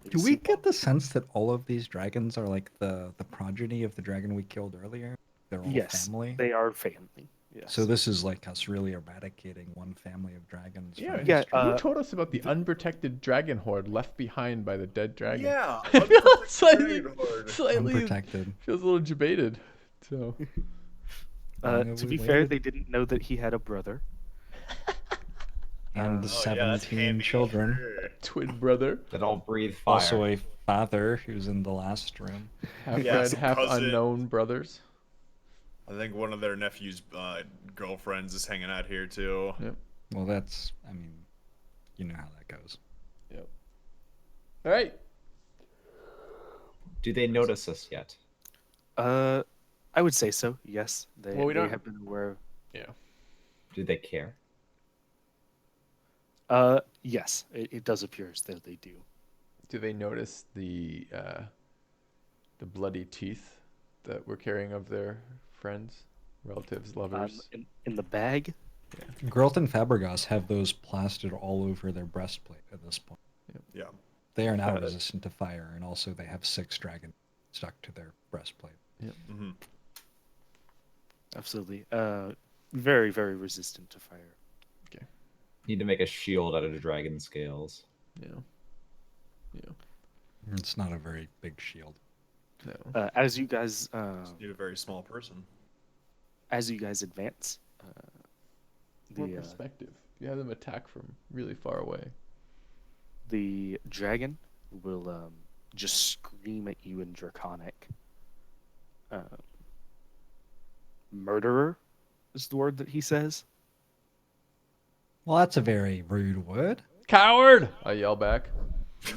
You Do see we get the sense that all of these dragons are like the progeny of the dragon we killed earlier? They're all Yes, family? they are family. Yes. So this is like us really eradicating one family of dragons. Yeah. from Yeah, history. Who told us about the unprotected dragon horde left behind by the dead dragon? Yeah. I feel slightly, Dragon horde. slightly Unprotected. feels a little debated. So Long have to we be fair, waited? they didn't know that he had a brother. And Oh, the Oh, yeah, that's 17 handy. children. Sure. twin brother, That all breathe fire. Also a father who's in the last room. half Yeah, red, some half cousin. unknown brothers. I think one of their nephew's girlfriends is hanging out here too. Well, that's, I mean, you know how that goes. Yep. All right. Do they notice us yet? I would say so. Yes, they, Well, we they don't- have been aware. Do they care? Yes, it does appear as though they do. Do they notice the bloody teeth that we're carrying of their friends, relatives, lovers? In the bag. Growth and Fabregas have those plastered all over their breastplate at this point. Yeah. They are now resistant to fire, and also they have 6 dragon stuck to their breastplate. Mm-hmm. Absolutely. Very, very resistant to fire. Need to make a shield out of the dragon scales. Yeah. It's not a very big shield. No. As you guys Just need a very small person. advance, More perspective. You have them attack from really far away. the dragon will just scream at you in Draconic. Murderer is the word that he says. Well, that's a very rude word. Coward! I yell back.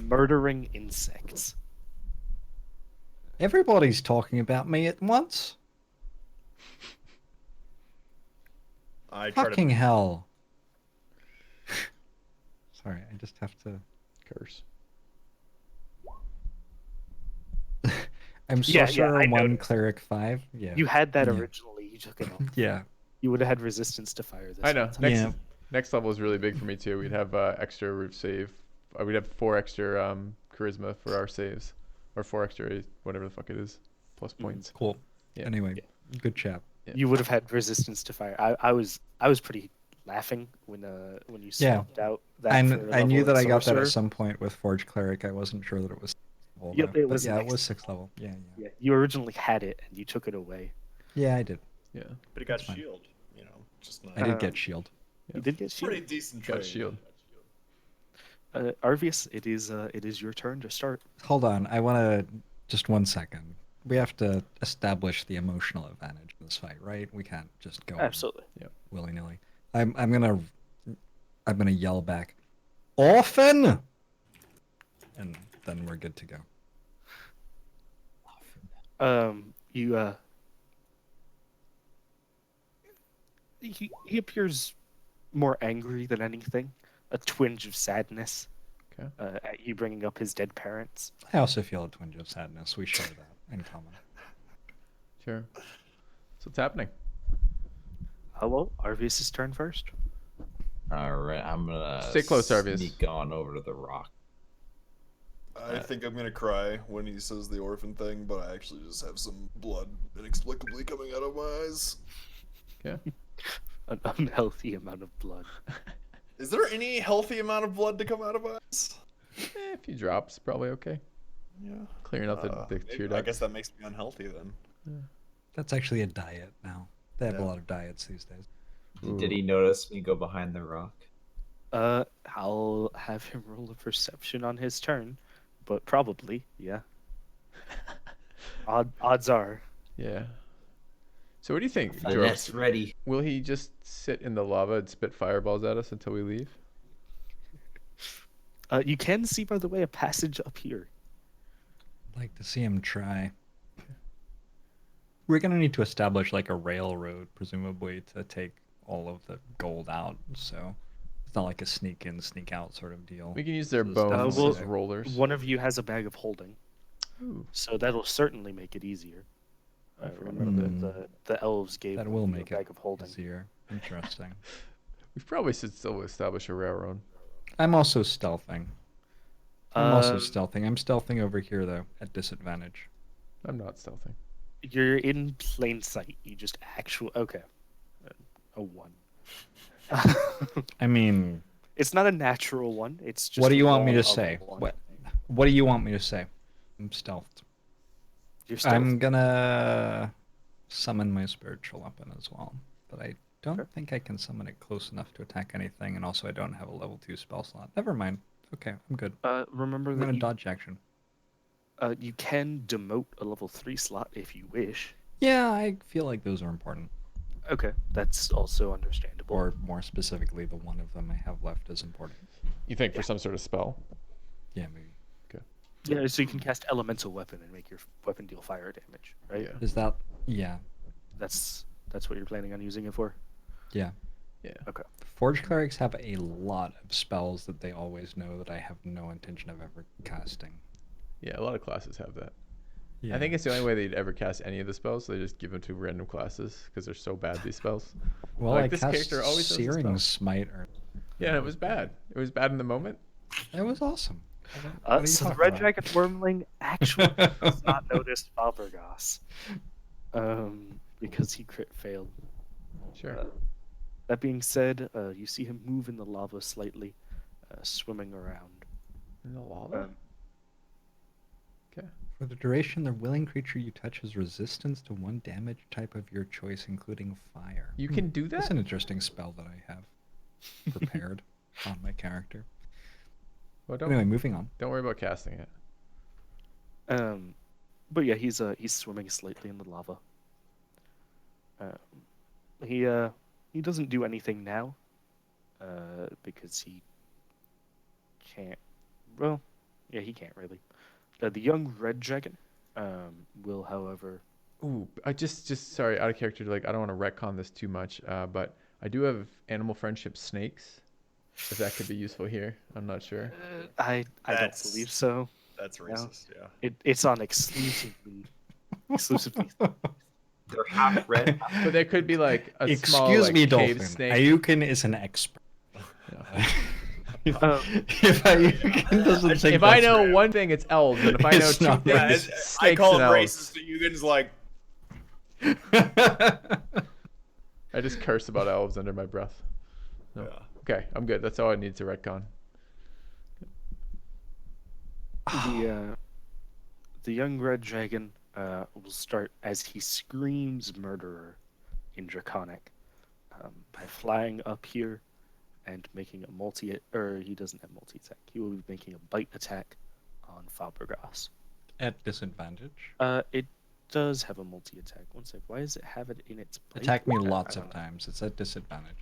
Murdering insects. Everybody's talking about me at once. I try Fucking to. hell. Sorry, I just have to Curse. I'm Yeah, sorcerer I 1, noticed. cleric 5. Yeah. You had that Yeah. originally. You took it off. Yeah. You would have had resistance to fire. This I know. whole time. Next, Yeah. next level is really big for me too. We'd have extra root save. We'd have 4 extra charisma for our saves, or 4 extra whatever the fuck it is, plus points. Cool. Yeah. Anyway, good chat. Yeah. You would have had resistance to fire. I was pretty laughing when you Yeah. swapped out that. I for knew level that I got that sorcerer. at some point with Forge Cleric. I wasn't sure that it was 6th level. Yep, though. it But was yeah, it next. was 6th level. Yeah, yeah. Yeah, you originally had it and you took it away. Yeah, I did. Yeah. But he got That's fine. shield. You know, just not. I did Um, get shield. Yeah. You did get shield. Pretty decent Got trade. shield. Arvius, it is your turn to start. Hold on. I want to just 1 second. We have to establish the emotional advantage in this fight, right? We can't just go Absolutely. willy nilly. I'm gonna yell back, orphan, and then we're good to go. You he appears more angry than anything. A twinge of sadness. Okay. At you bringing up his dead parents. I also feel a twinge of sadness. We share that in common. Sure. So what's happening? Hello, Arvius' turn first. All right, I'm gonna Stay close, Arvius. sneak on over to the rock. I think I'm gonna cry when he says the orphan thing, but I actually just have some blood inexplicably coming out of my eyes. Yeah. An unhealthy amount of blood. Is there any healthy amount of blood to come out of eyes? A few drops, probably okay. Yeah. Clearing out the Maybe- tear I ducts. guess that makes me unhealthy then. That's actually a diet now. They have a Yeah. lot of diets these days. Did he notice me go behind the rock? I'll have him roll a perception on his turn, but probably, yeah. Odds are. Yeah. So what do you think, The Jorah? net's ready. Will he just sit in the lava and spit fireballs at us until we leave? You can see, by the way, a passage up here. I'd like to see him try. We're gonna need to establish like a railroad, presumably, to take all of the gold out. So it's not like a sneak in, sneak out sort of deal. We can use their So bones well, as rollers. One of you has a bag of holding, Ooh, so that'll certainly make it easier. I forgot Remember about that the elves gave That one will of you make a it bag of holding. easier. Interesting. we probably should still establish a railroad. I'm also stealthing. I'm also Um, stealthing. I'm stealthing over here though, at disadvantage. I'm not stealthing. You're in plain sight. You just okay. A 1. I mean, It's not a natural one. It's just. what do a you want me roll to of a say? 1. What do you want me to say? I'm stealthed. You're stealth. I'm gonna summon my spiritual weapon as well, but I don't Okay. think I can summon it close enough to attack anything, and also I don't have a level 2 spell slot. Never mind. Okay, I'm good. Remember I'm that gonna dodge action. you can demote a level 3 slot if you wish. Yeah, I feel like those are important. Okay, that's also understandable. Or more specifically, the one of them I have left is important. You think for some sort of spell? Yeah, maybe. Yeah, so you can cast elemental weapon and make your weapon deal fire damage, right? Yeah. Is that? Yeah, That's what you're planning on using it for. yeah. Yeah. Okay. Forge clerics have a lot of spells that they always know that I have no intention of ever casting. Yeah, a lot of classes have that. Yeah. I think it's the only way they'd ever cast any of the spells. So they just give them to random classes because they're so bad, these spells. well, like, I this cast character always does this Searing spell. Smite. Or Yeah, it was bad. It was bad in the moment. it was awesome. What are you So the talking red about? dragon wormling actually does not notice Fabregas, because he crit failed. Sure. That being said, you see him move in the lava slightly, swimming around. In the lava? Um, Okay. For the duration, the willing creature you touch has resistance to one damage type of your choice, including fire. You can do That's that? an interesting spell that I have prepared on my character. Well, don't, Anyway, moving on. don't worry about casting it. But yeah, he's swimming slightly in the lava. He doesn't do anything now, because he can't. Well, yeah, he can't really. The young red dragon will, however. Ooh, I just sorry, out of character. Like, I don't want to retcon this too much, but I do have animal friendship snakes. If that could be useful here, I'm not sure. I don't That's- believe so. That's racist. Yeah. It's on exclusively. They're half red. But there could be like a small Excuse like, me, cave Dolphin. snake. Ayukin is an expert. Yeah. if Ayukin doesn't think If I that's know rare. one thing, it's elves, and if I know It's two not things, Yeah, snakes I call and him elves. racist, and Eugen's like, I just curse about elves under my breath. No. yeah. Okay, I'm good. That's all I need to retcon. The young red dragon will start as he screams murderer in Draconic, by flying up here and making a he doesn't have multi-attack. He will be making a bite attack on Fabregas. At disadvantage. It does have a multi-attack. One sec. Why does it have it in its bite? Attack me I lots don't of know. times. It's at disadvantage.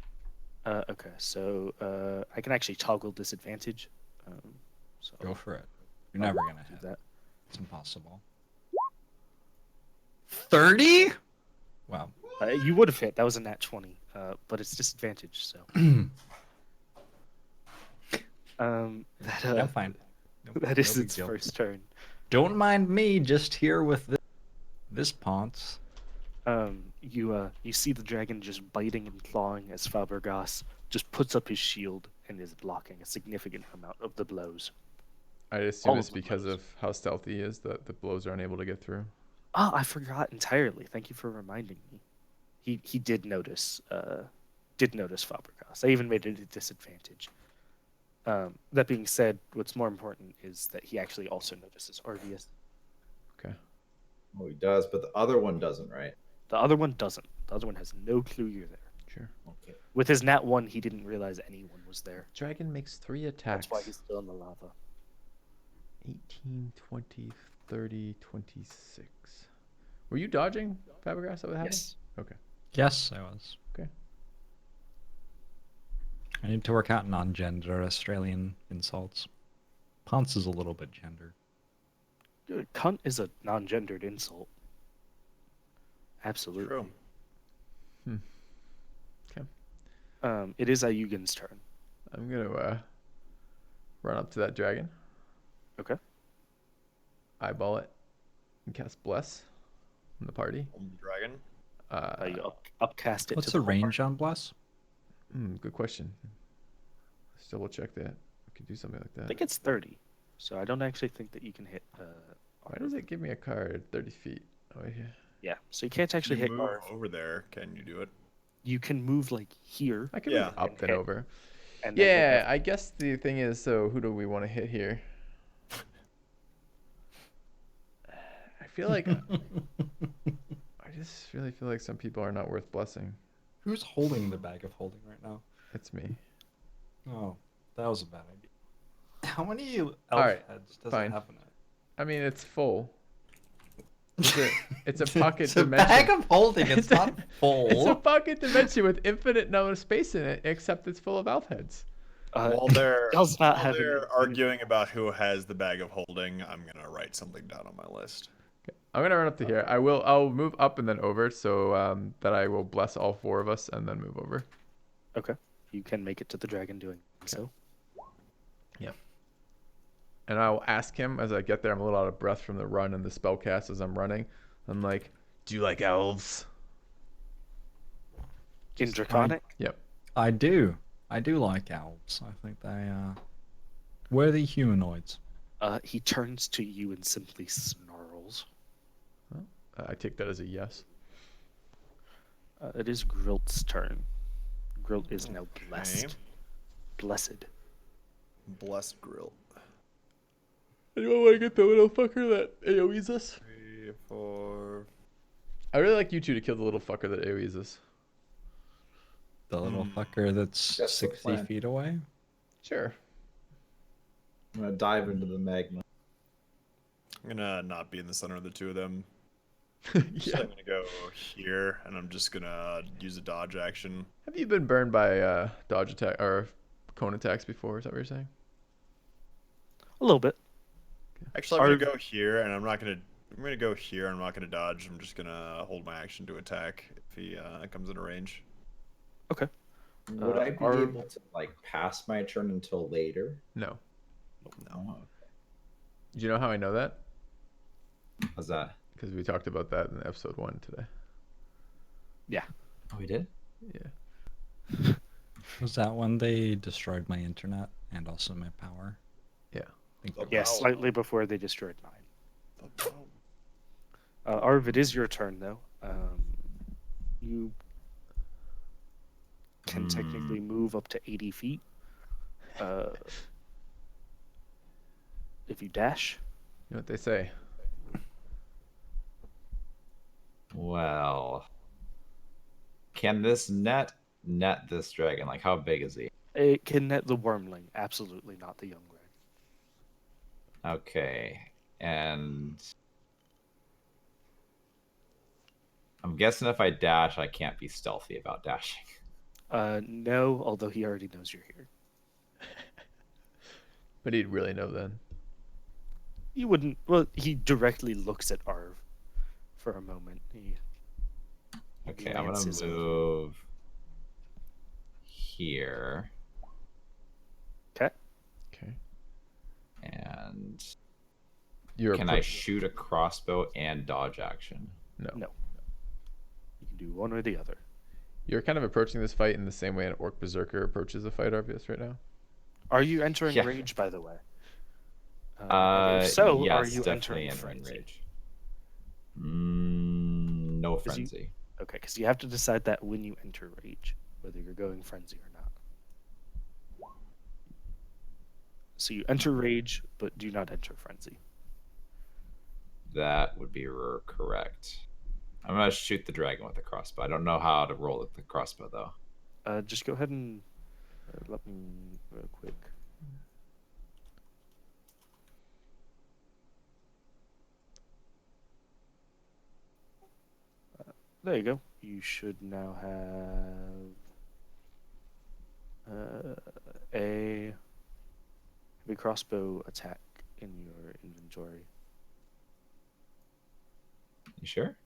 Okay, so I can actually toggle disadvantage. So Go for it. You're never gonna do hit. that. It's impossible. 30? Wow. You would have hit. That was a nat 20, but it's disadvantage. So I'm fine. that is No big its deal. first turn. Don't mind me, just here with this Ponce. You see the dragon just biting and clawing as Fabregas just puts up his shield and is blocking a significant amount of the blows. I assume All it's of the because blows. of how stealthy he is that the blows are unable to get through. Ah, I forgot entirely. Thank you for reminding me. He did notice Fabregas. I even made it a disadvantage. That being said, what's more important is that he actually also notices Arvius. Okay. Oh, he does, but the other one doesn't, right? The other one doesn't. The other one has no clue you're there. Sure. Okay. With his nat 1, he didn't realize anyone was there. Dragon makes 3 attacks. That's why he's still in the lava. 18, 20, 30, 26. Were you dodging, Fabregas? Is that what happened? Yes. Okay. Yes, I was. Okay. I need to work out non-gender Australian insults. Ponce is a little bit gendered. Cunt is a non-gendered insult. Absolutely. True. Okay. It is Ayugin's turn. I'm going to run up to that dragon, Okay. eyeball it, and cast Bless on the party. On the dragon. You upcast it. What's to the whole range on Bless? Good question. Let's double check that. We could do something like I that. think it's 30, so I don't actually think that you can hit. Why does it give me a card 30 feet? Oh, yeah. Yeah, so you can't actually You hit move Arv. over there. Can you do it? You can move like here. I can Yeah. move up And and hit. over. And then Yeah, I guess the thing is, so who do we want to hit here? I feel like I just really feel like some people are not worth blessing. Who's holding the bag of holding right now? It's me. Oh, that was a bad idea. How many elf Alright, heads does fine. it have in it? I mean, it's full. It's a pocket It's a dimension. bag of holding. It's not full. It's a pocket dimension with infinite amount of space in it, except it's full of elf heads. While they're, does not while have they're an- arguing about who has the bag of holding, I'm gonna write something down on my list. I'm gonna run up to here. I'll move up and then over, so that I will bless all 4 of us and then move over. Okay. You can make it to the dragon doing so. And I'll ask him as I get there. I'm a little out of breath from the run and the spell cast as I'm running. I'm like, do you like elves? In Draconic? Yep. I do. I do like elves. I think they are worthy humanoids. He turns to you and simply snarls. I take that as a yes. It is Grilt's turn. Grilt is now blessed. Okay. Blessed. Blessed grill. Anyone want to get the little fucker that AoEs us? 3, 4. I really like you two to kill the little fucker that AoEs us. The little fucker that's That's the 60 plan. feet away. Sure. I'm gonna dive into the magma. I'm gonna not be in the center of the two of them. So Yeah. I'm gonna go here, and I'm just gonna use a dodge action. Have you been burned by dodge attack or cone attacks before? Is that what you're saying? A little bit. Actually, I'm gonna go here, and I'm gonna go here. I'm not gonna dodge. I'm just gonna hold my action to attack if he comes into range. Okay. Would I be Arv- able to like pass my turn until later? No. No. Do you know how I know that? How's that? Because we talked about that in episode 1 today. Oh, we did? Yeah. Was that when they destroyed my internet and also my power? Yeah. I think Oh, Yes, wow. slightly before they destroyed mine. Arv, it is your turn, though. You can technically move up to 80 feet. If you dash. You know what they say? Well, can this net this dragon? Like, how big is he? It can net the wormling, absolutely not the young red. Okay, and I'm guessing if I dash, I can't be stealthy about dashing. No, although he already knows you're here. But he'd really know then. You wouldn't. Well, he directly looks at Arv for a moment. He Okay, I'm glances gonna over. move here, Okay. Okay. and You're can I shoot a crossbow and dodge action? No. No. You can do one or the other. You're kind of approaching this fight in the same way an orc berserker approaches a fight, Arvius, right now. Are you entering Yeah. rage, by the way? And if so, yes, are you definitely entering entering frenzy? rage. No 'Cause you- frenzy. Okay, because you have to decide that when you enter rage, whether you're going frenzy or not. So you enter rage, but do not enter frenzy. That would be correct. I'm gonna shoot the dragon with the crossbow. I don't know how to roll with the crossbow though. Just go ahead and let me real quick. There you go. You should now have a heavy crossbow attack in your inventory. You sure?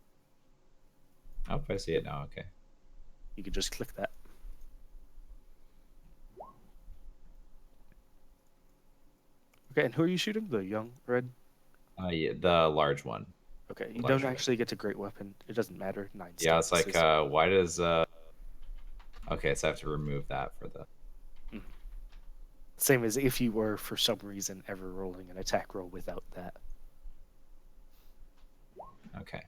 Oh, I see it now. Okay. You could just click that. Okay, and who are you shooting? The young red? Yeah, the large one. Okay, you Large don't red. actually get a great weapon. It doesn't matter. 9 Yeah, it's like statuses. why does Okay, so I have to remove that for the Same as if you were, for some reason, ever rolling an attack roll without that. Okay.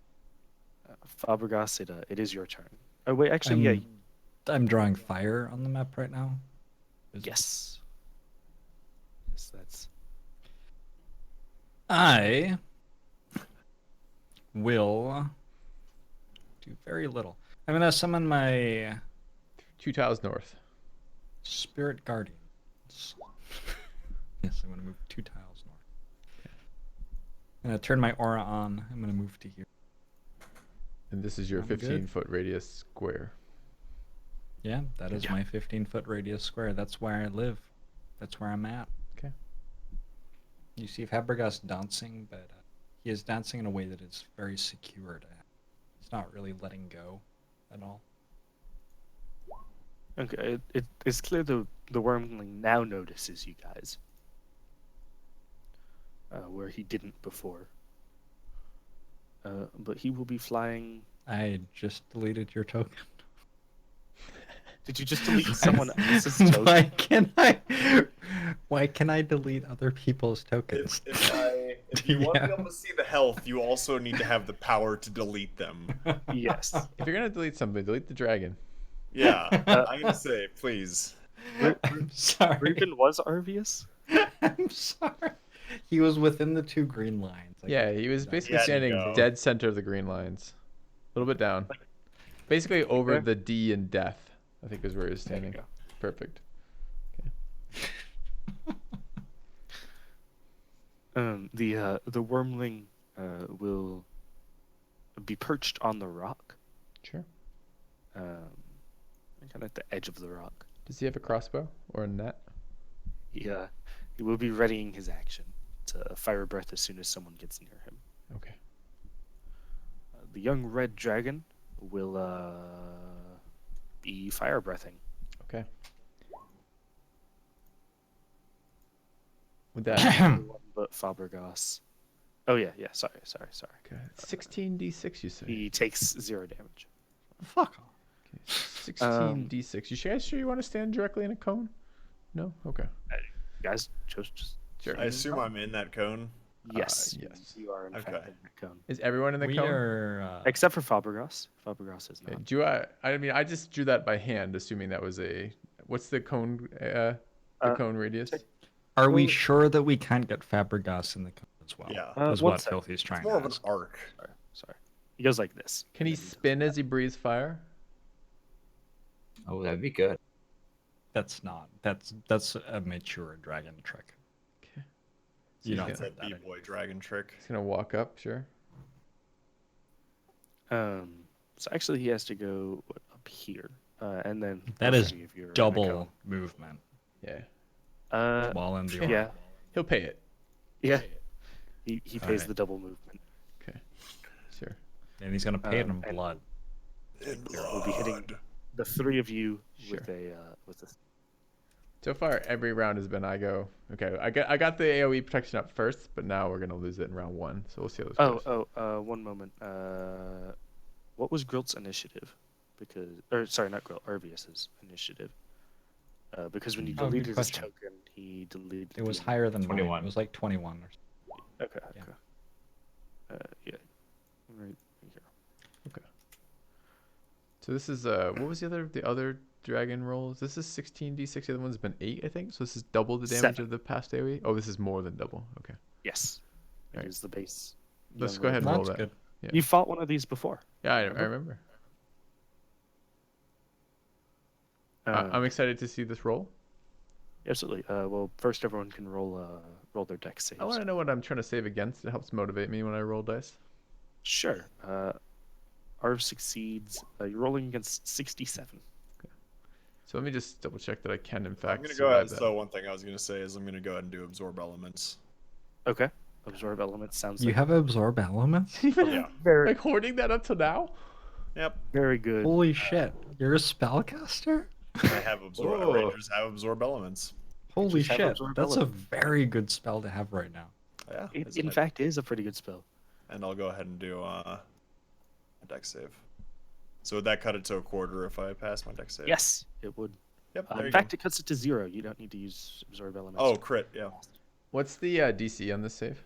Fabregas, it is your turn. Oh, wait, actually, yeah. I'm drawing fire on the map right now. Yes. Yes, that's... I will do very little. I'm gonna summon my 2 tiles north. spirit guardians. Yes, I'm gonna move 2 tiles north. I'm gonna turn my aura on. I'm gonna move to here. And this is your I'm good. 15-foot radius square. Yeah, that is Yeah. my 15-foot radius square. That's where I live. That's where I'm at. Okay. You see Fabregas dancing, but he is dancing in a way that is very secured. He's not really letting go at all. Okay, it's clear the wormling now notices you guys, where he didn't before. But he will be flying. I just deleted your token. Did you just delete someone else's token? Why can I delete other people's tokens? If you want to be able to see the health, you also need to have the power to delete them. Yes. If you're gonna delete something, delete the dragon. Yeah, I'm gonna say, please. I'm sorry. Ruben was Arvius? I'm sorry. He was within the 2 green lines. Yeah, he was basically Yeah, standing go. dead center of the green lines. A little bit down. Basically over Okay. the D in death, I think is where he was There you standing. go. Perfect. The wormling will be perched on the rock, Sure. kind of at the edge of the rock. Does he have a crossbow or a net? He will be readying his action to fire a breath as soon as someone gets near him. Okay. The young red dragon will be fire breathing. Okay. With that, Everyone but Fabregas. Oh yeah. Sorry. okay. 16d6 you say? He takes 0 damage. Fuck off. Okay. 16d6. You guys sure you want to stand directly in a cone? No? Okay. You guys just Sure. I assume I'm in that cone. yes, yes. you are in fact Okay. in the cone, Is everyone in the We cone? are. except for Fabregas. Fabregas is Okay. not. Do I mean, I just drew that by hand, assuming that was a. What's the cone? The cone radius. Are we Well- sure that we can't get Fabregas in the code as well? Yeah. Is one what sec. Filthy's trying It's more to of an ask. arc. Sorry. He goes like this. Can he and then spin as he breathes fire? Oh, that'd be good. That's not. That's a mature dragon trick. Okay. You he's don't gonna- say That that. B-boy dragon trick. He's gonna walk up. Sure. So actually, he has to go up here, and then That both is of you, if you're in the double cone. movement Yeah. while in the Yeah, He'll pay it. yeah. He pays Alright. the double movement. Okay. Sure. and he's gonna pay it in and- blood. In We'll be hitting blood. the 3 of you Sure. with a. So far, every round has been I go. Okay, I got the AOE protection up first, but now we're gonna lose it in round 1. So we'll see how this goes. One moment. What was Grilt's initiative? Sorry, not Grilt. Arvius's initiative. Because when you Oh, good deleted his question. token, he deleted. It was the- higher than 21. mine. It was like 21 or something. Okay. Yeah. Yeah. Right here. So this is what was the other dragon rolls? This is 16d6. The other one's been 8, I think. So this is double the damage 7. of the past AOE. Oh, this is more than double. Okay. Yes. It Alright. is the base. Let's young go ahead and roll That's that. good. You fought one of these before. Yeah, I remember. I'm excited to see this roll. Absolutely. Well, first everyone can roll their dex saves. I want to know what I'm trying to save against. It helps motivate me when I roll dice. Sure. Arv succeeds. You're rolling against 67. So let me just double check that I can in I'm fact gonna go survive ahead. that. So one thing I was gonna say is I'm gonna go ahead and do absorb elements. Okay. Absorb elements sounds You like have absorb elements? Yeah. very, Like hoarding that up to now? Yep. very good. Holy shit! You're a spellcaster? I have absorb. Whoa. Rangers have absorb elements. Holy Just have shit! absorb That's a elements. very good spell to have right now. Yeah. It, isn't in it? fact, is a pretty good spell. And I'll go ahead and do a dex save. So would that cut it to a quarter if I pass my dex save? Yes, it would. Yep. There In you fact, go. it cuts it to 0. You don't need to use absorb elements. Oh, crit. Yeah. What's the DC on this save?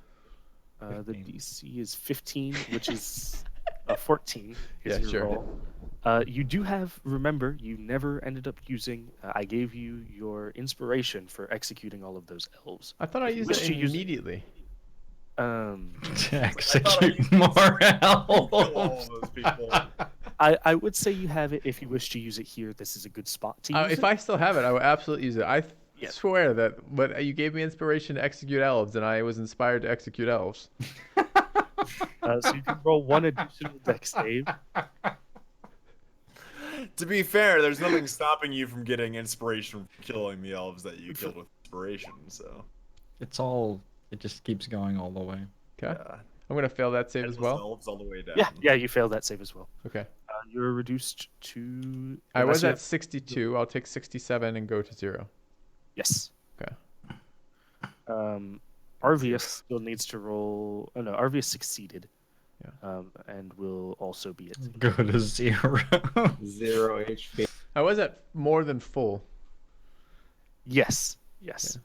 The 15. DC is 15, which is 14. Is Yeah, your sure. roll. You do have. Remember, you never ended up using. I gave you your inspiration for executing all of those elves. I thought I If you used wish it to use it- immediately. To I execute used to more Kill all elves. of those people. I would say you have it if you wish to use it here. This is a good spot to use If it. I still have it, I will absolutely use it. I Yeah. swear that but you gave me inspiration to execute elves, and I was inspired to execute elves. So you can roll one additional dex save. To be fair, there's nothing stopping you from getting inspiration from killing the elves that you killed with inspiration. So It's all. It just keeps going all the way. Okay. yeah. I'm gonna fail that save as Endless well. elves all the way down. Yeah, you failed that save as well. Okay. You're reduced to. I unless was you at have- 62. I'll take 67 and go to 0. Yes. Okay. Arvius still needs to roll. Oh no, Arvius succeeded. Yeah. And will also be at 0. Go to 0. 0 HP. I was at more than full. Yes. Yes.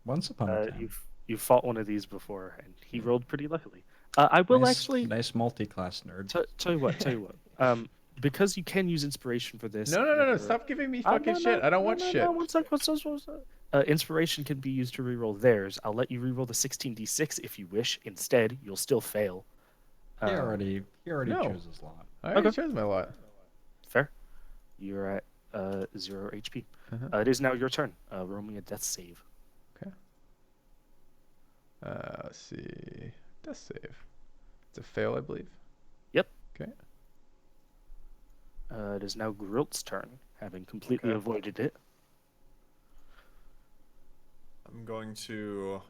Once upon a time. You've fought one of these before, and he rolled pretty luckily. I will nice, actually nice multi-class nerd. tell you what. Because you can use inspiration for this. No. whenever- Stop giving me Ah, fucking no, shit. no, I don't no, want no, shit. No, one sec. Inspiration can be used to reroll theirs. I'll let you reroll the 16d6 if you wish. Instead, you'll still fail. He already no. chose his lot. I already Okay. chose my lot. Fair. You're at 0 HP. Uh-huh. It is now your turn. Roll me a death save. Let's see. Death save. It's a fail, I believe. Yep. Okay. It is now Grilt's turn, having completely Okay. avoided it. I'm going to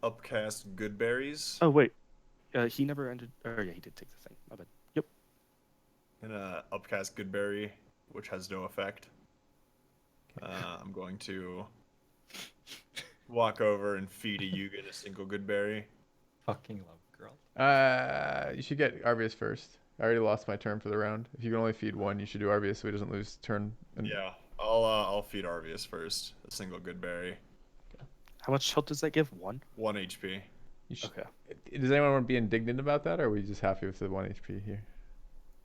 upcast good berries. Oh wait, he never ended. Oh yeah, he did take the thing. My bad. Yep. I'm gonna upcast good berry, which has no effect. I'm going to walk over and feed a Yugen a single good berry. Fucking love girl. You should get Arvius first. I already lost my turn for the round. If you can only feed one, you should do Arvius so he doesn't lose turn. And Yeah, I'll feed Arvius first. A single good berry. How much health does that give? 1. 1 HP. you should, Okay. Does anyone want to be indignant about that, or are we just happy with the 1 HP here?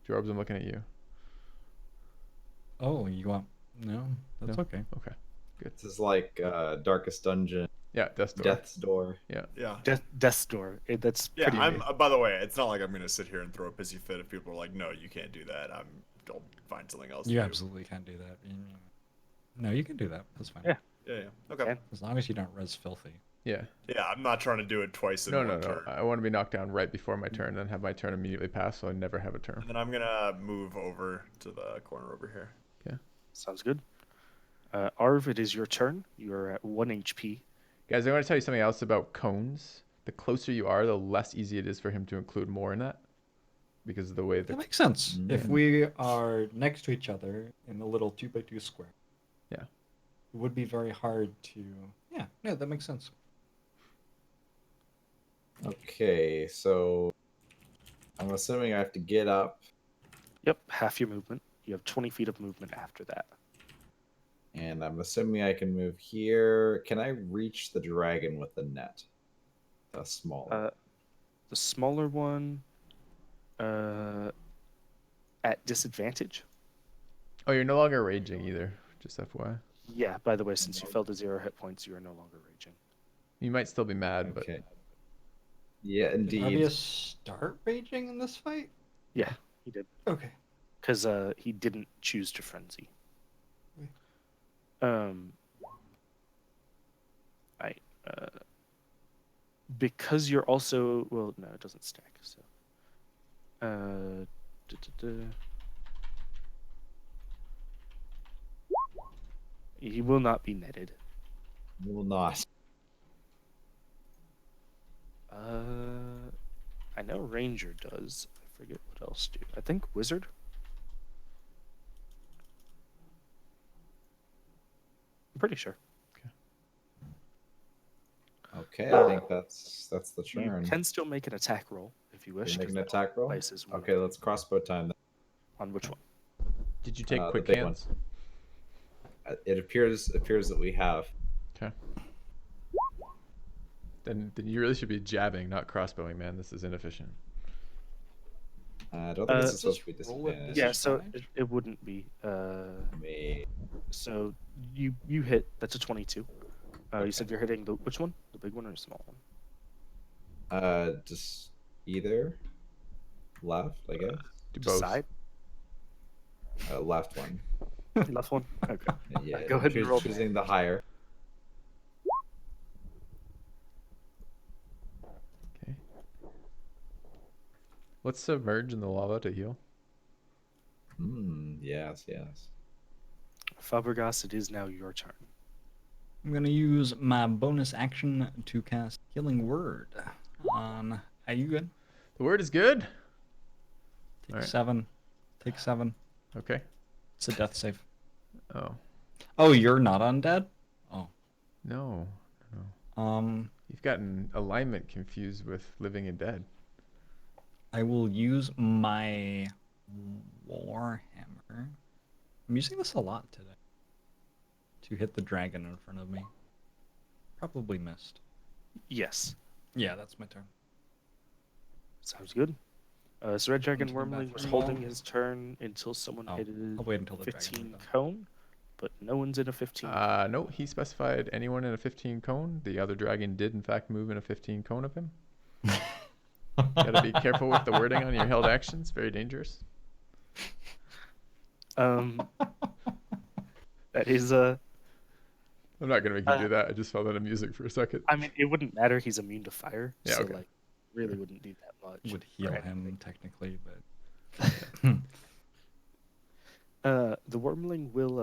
Jorbs, I'm looking at you. Oh, you want... No, that's No? okay. Okay. Good. This is like Darkest Dungeon, Yeah, Death's Door. Death's Door. Yeah. Death's Door. That's Yeah, pretty. I'm. By the way, it's not like I'm gonna sit here and throw a pissy fit if people are like, "No, you can't do that." I'll find something else. You to do. absolutely can't do that. No, you can do that. That's fine. Yeah. Yeah. Okay. Can. As long as you don't res filthy. Yeah. Yeah, I'm not trying to do it twice in No. one turn. I want to be knocked down right before my turn, then have my turn immediately pass, so I never have a turn. And then I'm gonna move over to the corner over here. Sounds good. Arv, it is your turn. You're at 1 HP. Guys, I want to tell you something else about cones. The closer you are, the less easy it is for him to include more in that, because of the way That the makes sense. If Mm. we are next to each other in a little 2x2 square. Yeah. It would be very hard to... Yeah, that makes sense. Okay, so I'm assuming I have to get up, Yep, half your movement. You have 20 feet of movement after that. and I'm assuming I can move here. Can I reach the dragon with the net? The smaller. The smaller one, at disadvantage. Oh, you're no longer raging either. Just FYI. Yeah. By the way, since you fell to 0 hit points, you are no longer raging. You might still be mad, but Okay. Yeah, Did indeed. Arvius start raging in this fight? Yeah, he did. Okay. Because he didn't choose to frenzy. Because you're also no, it doesn't stack. So, he will not be netted. Will not. I know Ranger does. I forget what else do. I think Wizard. I'm pretty sure. Okay, I think that's the You turn. can still make an attack roll if you wish. Make 'cause an that attack roll. places will- Okay, let's crossbow time. Then. On which one? did you take The quick big one. hands? It appears that we have. Okay. Then you really should be jabbing, not crossbowing, man. This is inefficient. I don't think this is supposed Just to be roll it disadvantage. Yeah, so Disadvantage? it wouldn't be. Me. So you hit. That's a 22. You said you're hitting which one? The big one or the small one? Just either left, I guess. Do Just both. side. Left one. Left one. Okay. Yeah. Go ahead and roll. Choosing the higher. Okay. Let's submerge in the lava to heal. Yes. Fabregas, it is now your turn. I'm going to use my bonus action to cast Healing Word on Ayugan. The word is good. Take Alright. 7. Take 7. Okay. It's a death save. Oh. Oh, you're not undead? Oh. No. You've gotten alignment confused with living and dead. I will use my warhammer. I'm using this a lot today. To hit the dragon in front of me. Probably missed. Yes. Yeah, that's my turn. Sounds good. So Red Dragon Into the Wormling was bathroom. holding his turn until someone Oh, hit I'll wait until a the dragon 15 is done. cone, but no one's in a 15. No, he specified anyone in a 15 cone. The other dragon did, in fact, move in a 15 cone of him. Gotta be careful with the wording on your held actions. Very dangerous. That is I'm not gonna make you do that. I just felt that in music for a second. I mean, it wouldn't matter. He's immune to fire, Yeah, so okay. like, really wouldn't do that much. Would heal Right. him technically, but The Wormling will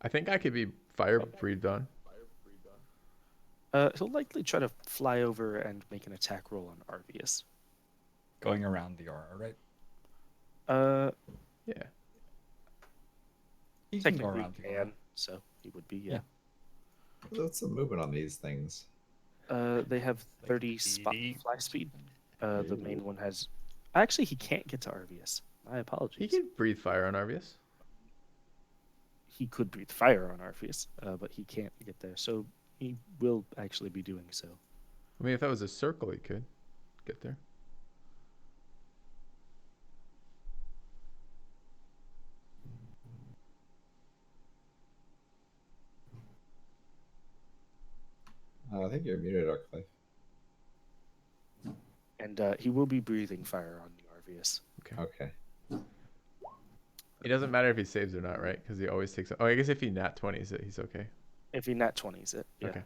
I think I could be fire breathed on. he'll likely try to fly over and make an attack roll on Arvius. going around the aura, right? Yeah. He can go Technically around the aura. can, so he would be, yeah. What's the movement on these things? They have Like 30 spot 80. fly speed. The main one has. Actually, he can't get to Arvius. My apologies. He could breathe fire on Arvius. He could breathe fire on Arvius, but he can't get there. So he will actually be doing so. I mean, if that was a circle, he could get there. I think you're muted, Arclife. And he will be breathing fire on the Arvius. Okay. It doesn't matter if he saves or not, right? Because he always takes. Oh, I guess if he nat 20s it, he's okay. If he nat 20s it, yeah. Okay.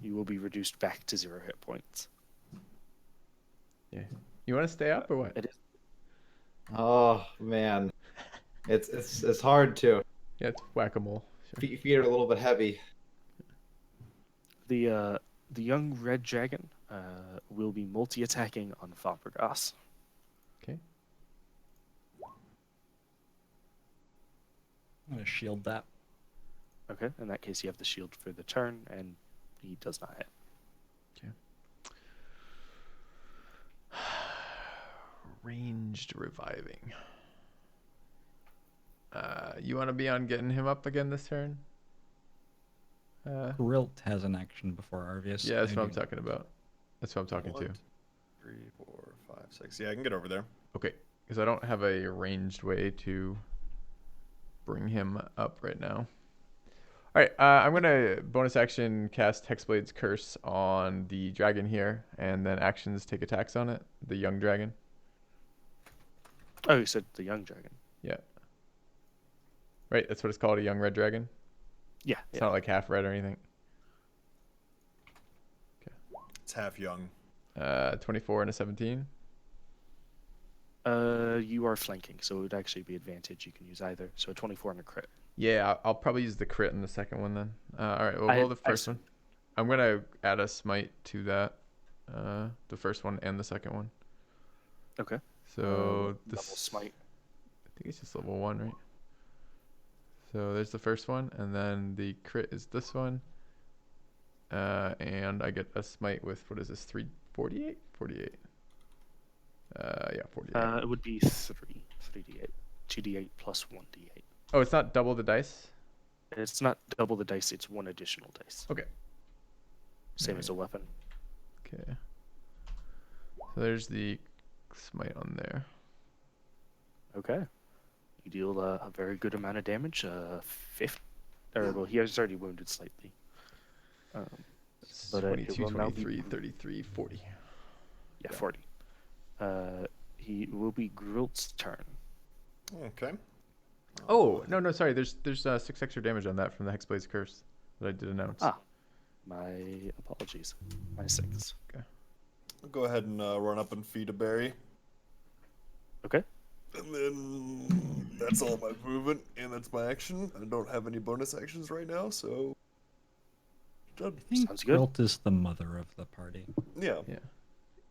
You will be reduced back to 0 hit points. Yeah. You want to stay up or what? It is. Oh man, it's hard to. Yeah, it's whack-a-mole. Sure. Feet are a little bit heavy. The young red dragon will be multi-attacking on Fabregas. Okay. I'm gonna shield that. Okay, in that case, you have the shield for the turn, and he does not hit. Ranged reviving. You want to be on getting him up again this turn? Grilt has an action before Arvius. Yeah, that's I what I'm do- talking about. That's what I'm talking to. 1, 2, 3, 4, 5, 6. Yeah, I can get over there. Okay, because I don't have a ranged way to bring him up right now. All right, I'm gonna bonus action cast Hexblade's Curse on the dragon here, and then actions take attacks on it. The young dragon. Oh, you said the young dragon. Yeah. Right, that's what it's called, a young red dragon. Yeah, It's not like half red or anything. It's half young. 24 and a 17. You are flanking, so it would actually be advantage. You can use either. So a 24 and a crit. Yeah, I'll probably use the crit in the second one then. All right, we'll roll the first one. I'm gonna add a smite to that, the first one and the second one. Okay. So Double this smite. I think it's just level 1, right? So there's the first one, and then the crit is this one. And I get a smite with, what is this, 348? 48. Yeah, 48. It would be 3d8, 2d8 plus 1d8. Oh, it's not double the dice? It's not double the dice. It's one additional dice. Okay. Same as a weapon. Okay. So there's the smite on there. Okay. You deal a very good amount of damage. 50. Or, well, he has already wounded slightly. It's But, it 22, will now be- 23, 33, 40. Yeah, 40. He will be Grilt's turn. Okay. Oh, no, sorry. There's 6 extra damage on that from the Hexblade's Curse that I did announce. Ah. My apologies. My 6. I'll go ahead and run up and feed a berry. Okay. And then that's all my movement, and that's my action. I don't have any bonus actions right now, so done. I think Sounds good. Quilt is the mother of the party. Yeah.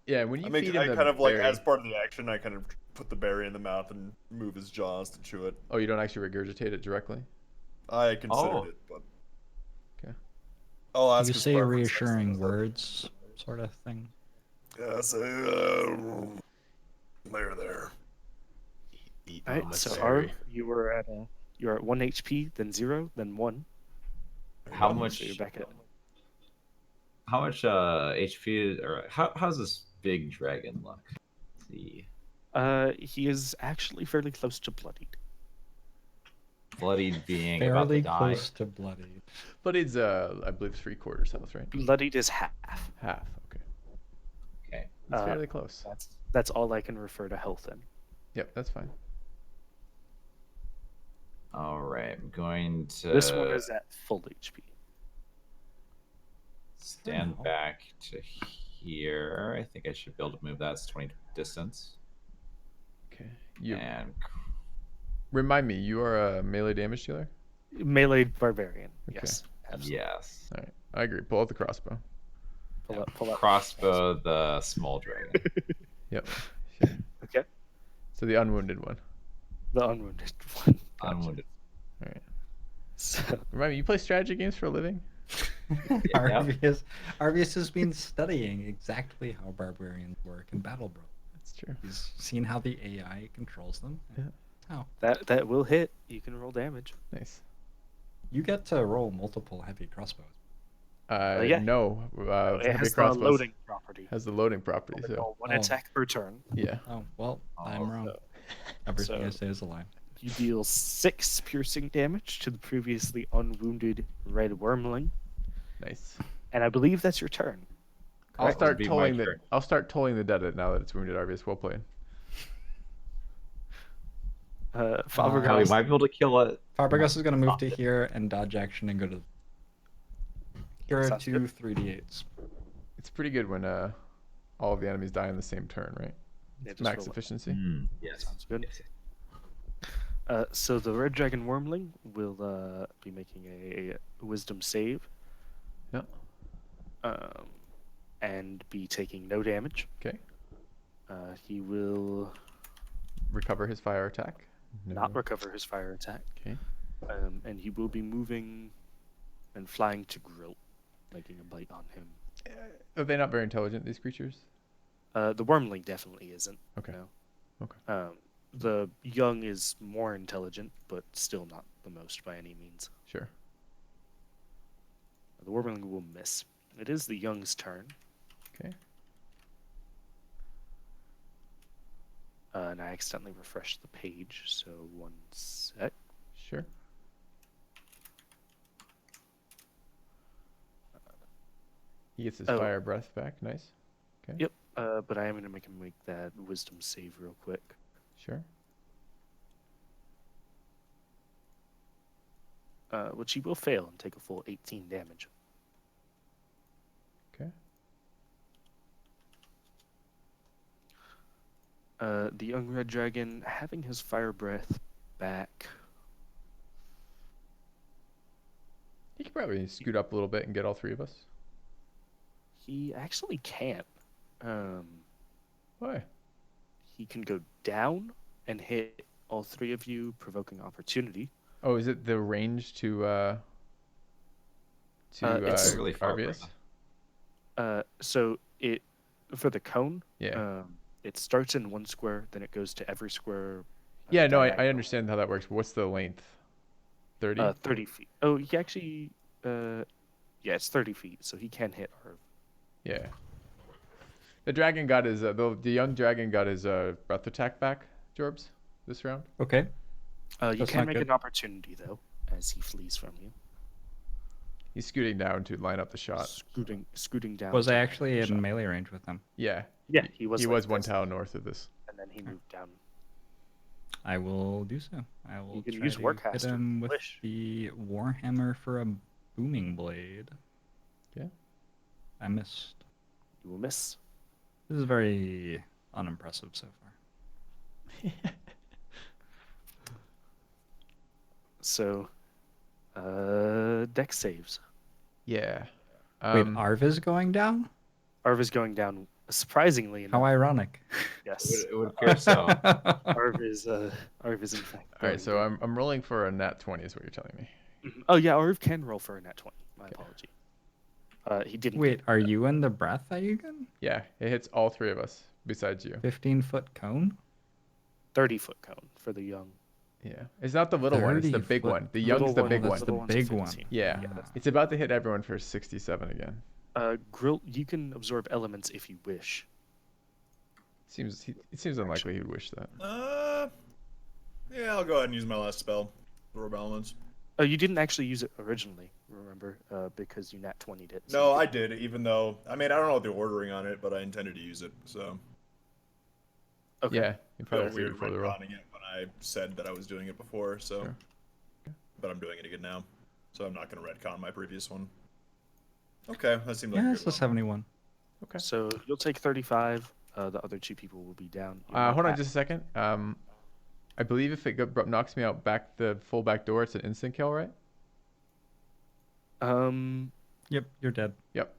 Yeah, when you feed him I the kind of like berry. as part of the action, I kind of put the berry in the mouth and move his jaws to chew it. Oh, you don't actually regurgitate it directly? I considered Oh. it, but Okay. I'll ask You his say preference next reassuring time. words, sort of thing. Yeah, say, there. Eat All right, mama's so berry. Arv, you're at 1 HP, then 0, then 1. How So much? you're back at How much HP? Or how's this big dragon look? Let's see, he is actually fairly close to bloodied. bloodied being about to Fairly die. close to bloody. But it's, I believe, 3/4 health, right? Bloodied is half. Half, okay. Okay. It's fairly close. That's all I can refer to health in. Yep, that's fine. All right. I'm going to This one is at full HP. stand Oh. back to here. I think I should be able to move that. It's 20 distance. Okay. You And remind me, you are a melee damage dealer? Melee barbarian. Okay. Yes. Absolutely. yes, All right. I agree. Pull out the crossbow. Pull up. crossbow the small dragon. Yep. Okay. So the unwounded one. The unwounded one. Unwounded. All right. So, Remind me, you play strategy games for a living? Arvius has been studying exactly how barbarians work in Battle Bro. That's true. He's seen how the AI controls them. and How that will hit. You can roll damage. Nice. you get to roll multiple heavy crossbows. Yeah. No. It heavy has the crossbows loading property. has the loading property. Only So roll one Oh. attack per turn. yeah. Oh well, I'm wrong. so- Everything I so- say is a lie. You deal 6 piercing damage to the previously unwounded red wormling, Nice. and I believe that's your turn. I'll Correct. start Would be my tolling the. turn. I'll start tolling the dead now that it's wounded. Arvius, well played. We Fabregas, might be able to kill it. Fabregas is going to move to here and dodge action and go to. Here are Sounds 2 good. 3d8s. It's pretty good when all of the enemies die in the same turn, right? Yeah, It's just max roll it. efficiency. Yes. Sounds good. Yes. So the red dragon wormling will be making a wisdom save, Yeah. and be taking no damage. Okay. He will Recover his fire attack. not recover his fire attack, Okay. and he will be moving and flying to Grill, making a bite on him. Are they not very intelligent, these creatures? The wormling definitely isn't. Okay. No. Okay. The young is more intelligent, but still not the most by any means. Sure. The wormling will miss. It is the young's turn, Okay. and I accidentally refreshed the page, so 1 sec. Sure. He gets his Oh. fire breath back. Nice. Okay. Yep. But I am going to make him make that wisdom save real quick. Sure. Which he will fail and take a full 18 damage. Okay. The young red dragon, having his fire breath back. He could probably scoot up a little bit and get all three of us. He actually can't. Why? He can go down and hit all 3 of you, provoking opportunity. Oh, is it the range to It's really far from Arvius? So it for the cone. Yeah. It starts in 1 square, then it goes to every square. Yeah, no, I diagonal. understand how that works. But what's the length? 30? 30 feet. Oh, he actually. Yeah, it's 30 feet, so he can hit Arv. Yeah. The dragon got his the young dragon got his breath attack back, Jorbs, this round. Okay. You That's can not make good. an opportunity though, as he flees from you. He's scooting down to line up the shot. Scooting down. Was to I line up actually the in shot. melee range with him? Yeah. Yeah, he was. He like was 1 this, tile north of this. and then he moved down. I will do so. I will can try use to Warcaster hit him if you with wish. the Warhammer for a booming blade. Okay. I missed. You will miss. This is very unimpressive so far. So, deck saves. Yeah. Wait, Arv is going down? Arv is going down surprisingly enough. How ironic. Yes. It would appear so. Arv is in fact All right, going so down. I'm rolling for a nat 20 is what you're telling me. Mhm. Oh yeah, Arv can roll for a nat 20. My apology. He didn't. Wait, are you in the breath, Ayugan? Yeah, it hits all three of us besides you. 15-foot cone? 30-foot cone for the young. Yeah, it's not the little one; it's the 30 big foot. one. The Little young's the one, big the one. That's little the one's a big one. 15. Yeah, Yeah. it's about to hit everyone for 67 again. Grill. You can absorb elements if you wish. It seems unlikely he'd wish that. Yeah, I'll go ahead and use my last spell. Absorb elements. Oh, you didn't actually use it originally, remember? Because you nat 20'd it. No, I did, even though, I mean, I don't know what the ordering on it, but I intended to use it, so. Okay. Yeah, you Felt probably have to do it weird before the roll. retconning it when I said that I was doing it before, so. Sure. But I'm doing it again now, so I'm not going to retcon my previous one. Okay, that seemed like Yeah, a it's good a 71. Okay. So you'll take 35. The other two people will be down. Hold on just a second. I believe if it knocks me out the full back door, it's an instant kill, right? Yep, you're dead. Yep.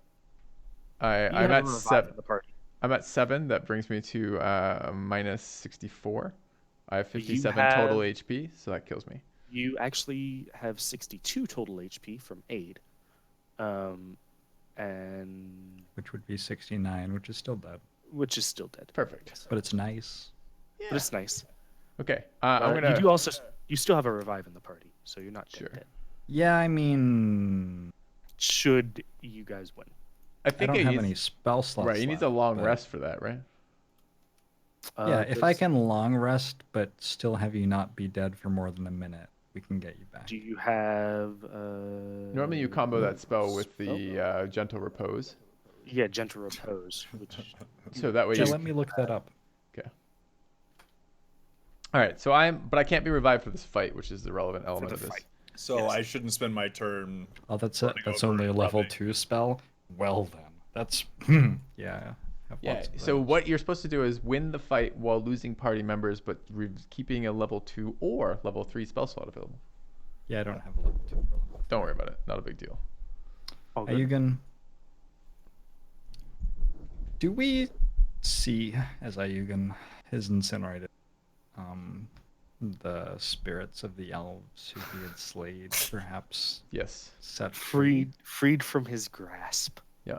you I'm have a at revive in the party. I'm at 7. That brings me to minus 64. I have You 57 total have- HP, so that kills me. You actually have 62 total HP from aid. And Which would be 69, which is still dead. which is still dead. Perfect. But it's nice. But it's nice. Okay. I'm gonna. You still have a revive in the party, so you're not dead. Sure. dead. Yeah, I mean, Should you guys win? I think don't it have needs- any spell slots. Right, he needs a left, long but- rest for that, right? Yeah, if I there's- can long rest but still have you not be dead for more than a minute, we can get you back. Do you have? Normally you combo that spell with spell? the gentle repose, Yeah, gentle repose. Which so that way Yeah, you. let me look that up. All right, so but I can't be revived for this fight, which is the relevant element the of this. fight. So Yes. I shouldn't spend my turn. Oh, that's Running that's over only a and level rubbing. 2 spell. Well then, that's yeah. Have Yeah. lots of So those. what you're supposed to do is win the fight while losing party members, but keeping a level 2 or level 3 spell slot available. Yeah, I don't have a level 2. Don't worry about it. Not a big deal. all good. Ayugan, do we see as Ayugan is incinerated, the spirits of the elves who he had slayed, perhaps Yes. set freed from his grasp. Yeah.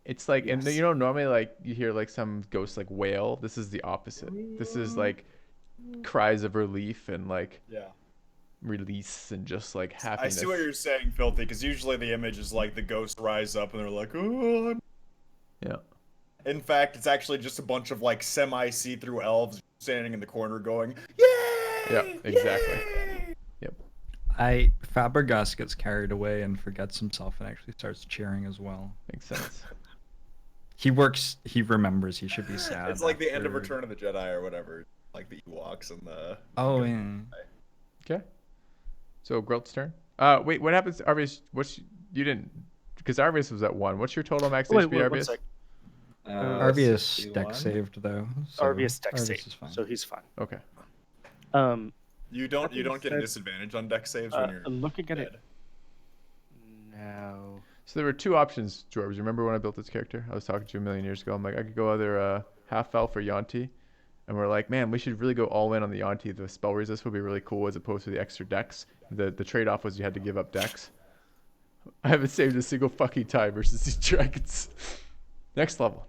It's like, and Yes. you know, normally like you hear like some ghosts like wail. This is the opposite. This is like cries of relief and like Yeah. release and just like I happiness. see what you're saying, Filthy, because usually the image is like the ghosts rise up and they're like, oh, I'm... Yeah. In fact, it's actually just a bunch of like semi-see-through elves standing in the corner going, yay! Yeah, exactly. Yay!" Fabregas gets carried away and forgets himself and actually starts cheering as well. Makes sense. He remembers he should be sad. It's like the end of after- Return of the Jedi or whatever. Like the Ewoks and the... Oh, yeah. Okay. So Grelt's turn. Wait, what happens? Arvius, you didn't, because Arvius was at 1. What's your total max Wait, HP, wait, one Arvius? sec. Arvius deck 61. saved though. So Arvius deck Arvius save, is fine. so he's fine. Okay. You don't being get a said, disadvantage on deck saves when you're Looking at dead. it now. So there were 2 options, George. Remember when I built this character? I was talking to you a million years ago. I'm like, I could go either half elf or Yonti. And we're like, man, we should really go all in on the Yonti. The spell resist would be really cool as opposed to the extra dex. The trade-off was you had to give up dex. I haven't saved a single fucking time versus these dragons. Next level.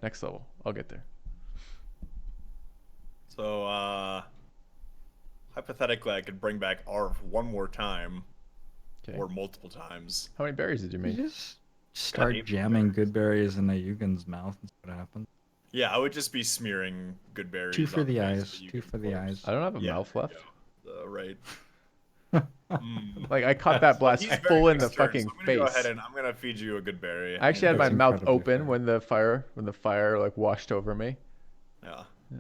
I'll get there. So, hypothetically, I could bring back Arv one more time, Okay. or multiple times. How many berries did you You make? just start eight jamming berries. good berries in Ayugan's mouth and see what happens. Yeah, I would just be smearing good berries. 2 for on the face eyes. of 2 Yugen's for the corpse. eyes. I don't have a Yeah, mouth there you left. go. Right. Like I caught that blast He's very full in the dexterous, fucking so I'm gonna face. Go ahead and I'm gonna feed you a good berry. I actually had my That's mouth incredibly open fair. when the fire like washed over me. Yeah. Yeah.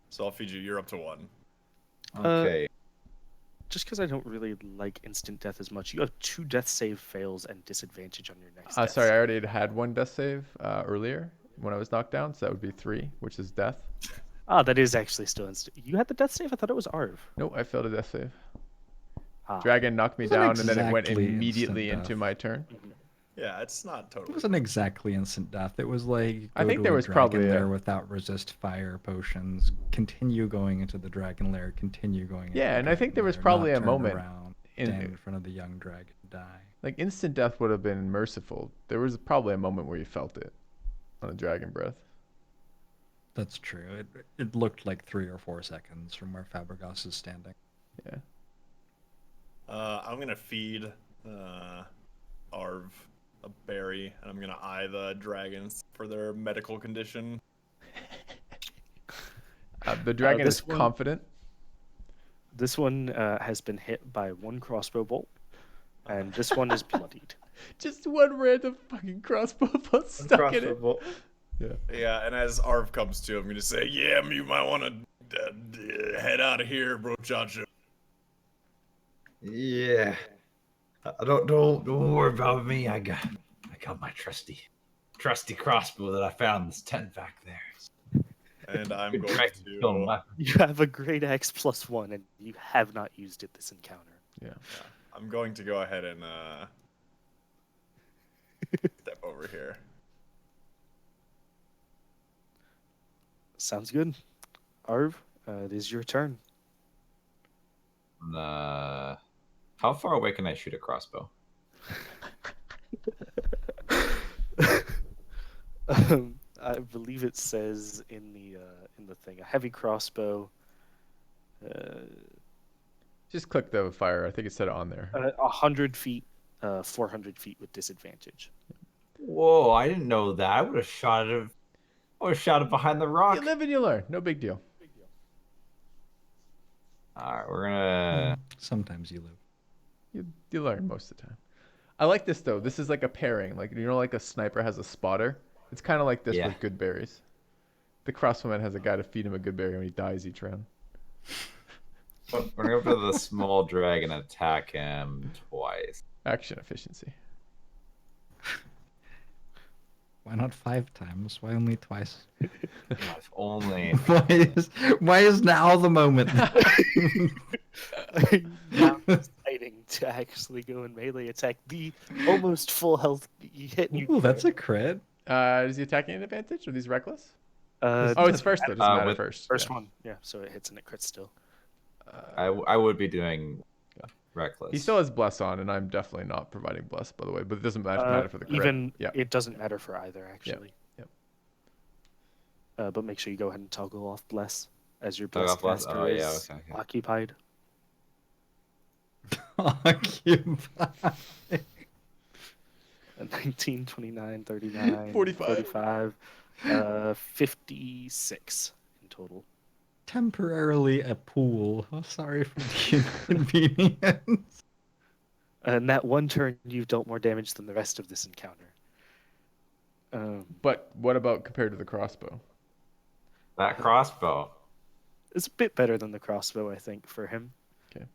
So I'll feed you. You're up to 1. Okay. Just because I don't really like instant death as much, you have 2 death save fails and disadvantage on your next. death Sorry, I save. already had 1 death save earlier when I was knocked down, so that would be 3, which is death. Ah, that is actually still instant. You had the death save. I thought it was Arv. Nope, I failed a death save. Dragon knocked me Wasn't down, and then it went exactly immediately instant into death. my turn. Yeah, it's not It totally. wasn't exactly instant death. It was like I go think to there a was dragon probably lair a- without resist fire potions, continue going into the dragon lair, continue going into Yeah, the and I think dragon there was lair, probably not a turn moment around, in- stand in front of the young dragon, die. Like instant death would have been merciful. There was probably a moment where you felt it on the dragon breath. That's true. It looked like 3 or 4 seconds from where Fabregas is standing. Yeah. I'm gonna feed Arv a berry, and I'm gonna eye the dragons for their medical condition. The dragon this is one- confident. This one has been hit by 1 crossbow bolt, and this one is bloodied. Just one random fucking crossbow bolt stuck in it. Yeah, and as Arv comes to, I'm gonna say, "Yeah, you might want to head out of here, bro, Chacho." Yeah. Don't worry about me. I got my trusty crossbow that I found in this tent back there. And I'm Good going dragon killing to. weapon. You have a great axe +1, and you have not used it this encounter. Yeah. I'm going to go ahead and step over here. Sounds good. Arv, it is your turn. How far away can I shoot a crossbow? I believe it says in the thing a heavy crossbow. Just click the fire. I think it said it on there. 100 feet, 400 feet with disadvantage. Whoa! I didn't know that. I would have shot it. I would have shot it behind the rock. You live and you learn. No big deal. All right, we're gonna. Sometimes you live. You learn most of the time. I like this though. This is like a pairing. Like like a sniper has a spotter. It's kind of like this Yeah. with good berries. The crossbowman has a guy to feed him a good berry when he dies each round. We're gonna go for the small dragon and attack him twice. Action efficiency. Why not 5 times? Why only twice? If only. Why is now the moment? Now it's exciting to actually go and melee attack the almost full health hit. Ooh, that's a crit. Is he attacking an advantage? Are these reckless? Uh, Oh, it's first though. It doesn't matter with first. first Yeah. one. Yeah, so it hits and it crits still. I would be doing reckless. He still has bless on, and I'm definitely not providing bless, by the way. But it doesn't matter for the crit. Even Yeah. it doesn't matter for either actually. Yep. But make sure you go ahead and toggle off bless as your Toggle bless off bless? caster Oh, yeah, is okay. occupied. Occupy. 19, 29, 39, 45. 45, 56 in total. Temporarily a pool. Oh, sorry for the inconvenience. And that one turn, you've dealt more damage than the rest of this encounter. But what about compared to the crossbow? That crossbow. It's a bit better than the crossbow, I think, for him. Okay.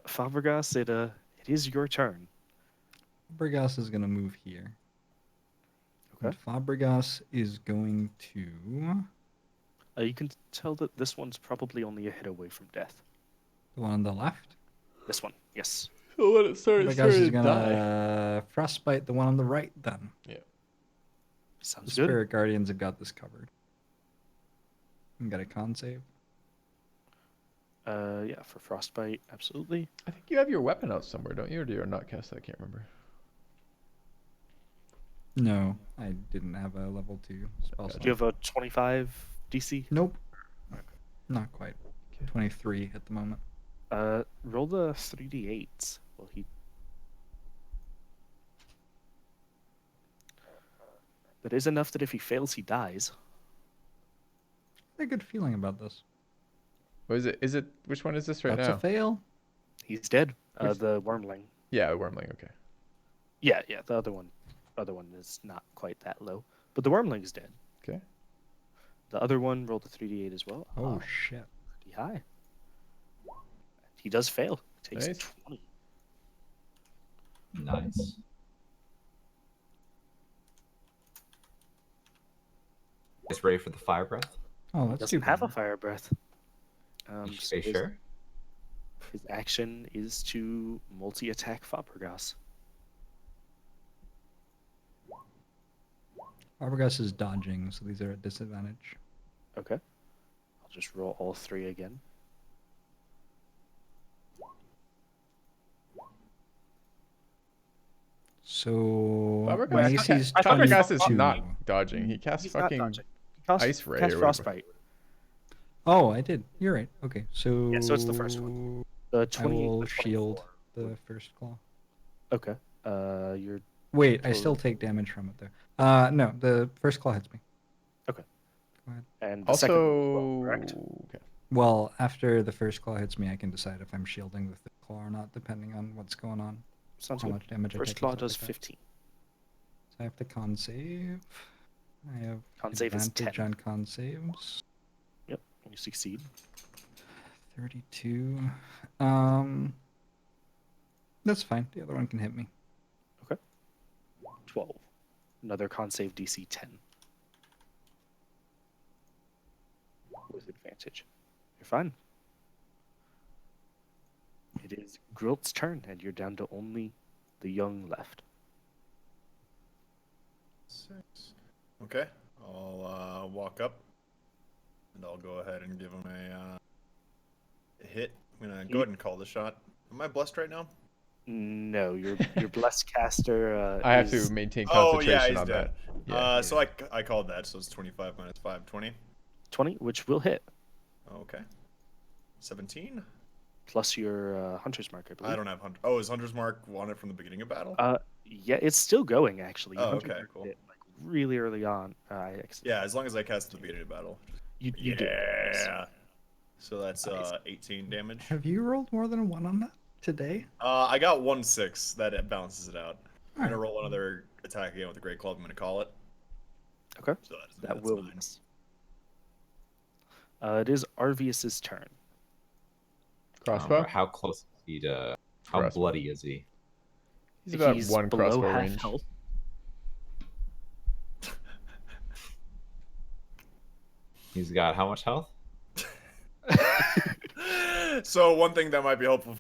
Fabregas, it is your turn. Fabregas is going to move here. Okay. And Fabregas is going to... You can tell that this one's probably only a hit away from death. The one on the left. This one, yes. Oh, when it started, Fabregas started is to going die. to frostbite the one on the right then. The Sounds good. Spirit Guardians have got this covered. And got a con save. Yeah, for frostbite, absolutely. I think you have your weapon out somewhere, don't you? Or do you not cast that? I can't remember. No, I didn't have a level 2 spell Gotcha. Do you slot. have a 25 DC? Nope. Not quite. 23 at the moment. Roll the 3d8s. Well, that is enough that if he fails, he dies. I have a good feeling about this. What is it? Is it which one is this right That's now? a fail. He's dead. Which- The wormling. Yeah, wormling. Okay. Yeah. The other one is not quite that low, but the wormling's dead. Okay. The other one rolled a 3d8 as well. Oh, shit. Pretty high. He does fail. Takes Nice. 20. Nice. It's ready for the fire breath. Oh, that's too Doesn't have a bad. fire breath. So Are you his- sure? His action is to multi-attack Fabregas. Fabregas is dodging, so these are at disadvantage. Okay. I'll just roll all 3 again. So Fabregas, Macy's Fabregas is 22. not dodging. He casts He's not fucking dodging. He casts, ice ray cast or whatever. frostbite. Oh, I did. You're right. Okay, so Yeah, so it's the first one. The I 20. will the shield 24. the first claw. Okay. You're Wait, I Total- still take damage from it though. No, the first claw hits me. okay. Go ahead. And the second one as well, Also, correct? okay. Well, after the first claw hits me, I can decide if I'm shielding with the claw or not, depending on what's going on. Sounds How good. much damage I First take and claw stuff does like that. 15. So I have to con save. I have Con save is advantage 10. on con saves. Yep. You succeed. 32. That's fine. The other one can hit me. 12. Another con save DC 10. With advantage. You're fine. It is Grilt's turn, and you're down to only the young left. 6. Okay, I'll walk up, and I'll go ahead and give him a hit. I'm gonna go ahead and call the shot. Am I blessed right now? No, your blessed caster. I have is... to maintain Oh concentration yeah, he's on dead. that. Yeah. So I called that, so it's 25 minus 5, 20. 20, which will hit, Okay. 17. plus your hunter's mark, I believe. I don't have hunter. Oh, is hunter's mark on it from the beginning of battle? Yeah, it's still going actually. Your Oh, hunter's okay, mark cool. hit, like really early on. Yeah, as long as I cast at the beginning of battle. You did. yes. Yeah. So that's Nice. 18 damage. Have you rolled more than a 1 on that today? I got 1/6. That balances it out. I'm gonna Alright. roll another attack again with the Great Club. I'm gonna call it. Okay. So That that's will 9. miss. It is Arvius's turn. Crossbow. How close is he to? How Crossbow. bloody is he? He's about He's 1 below crossbow half range. health. He's got how much health? So one thing that might be helpful.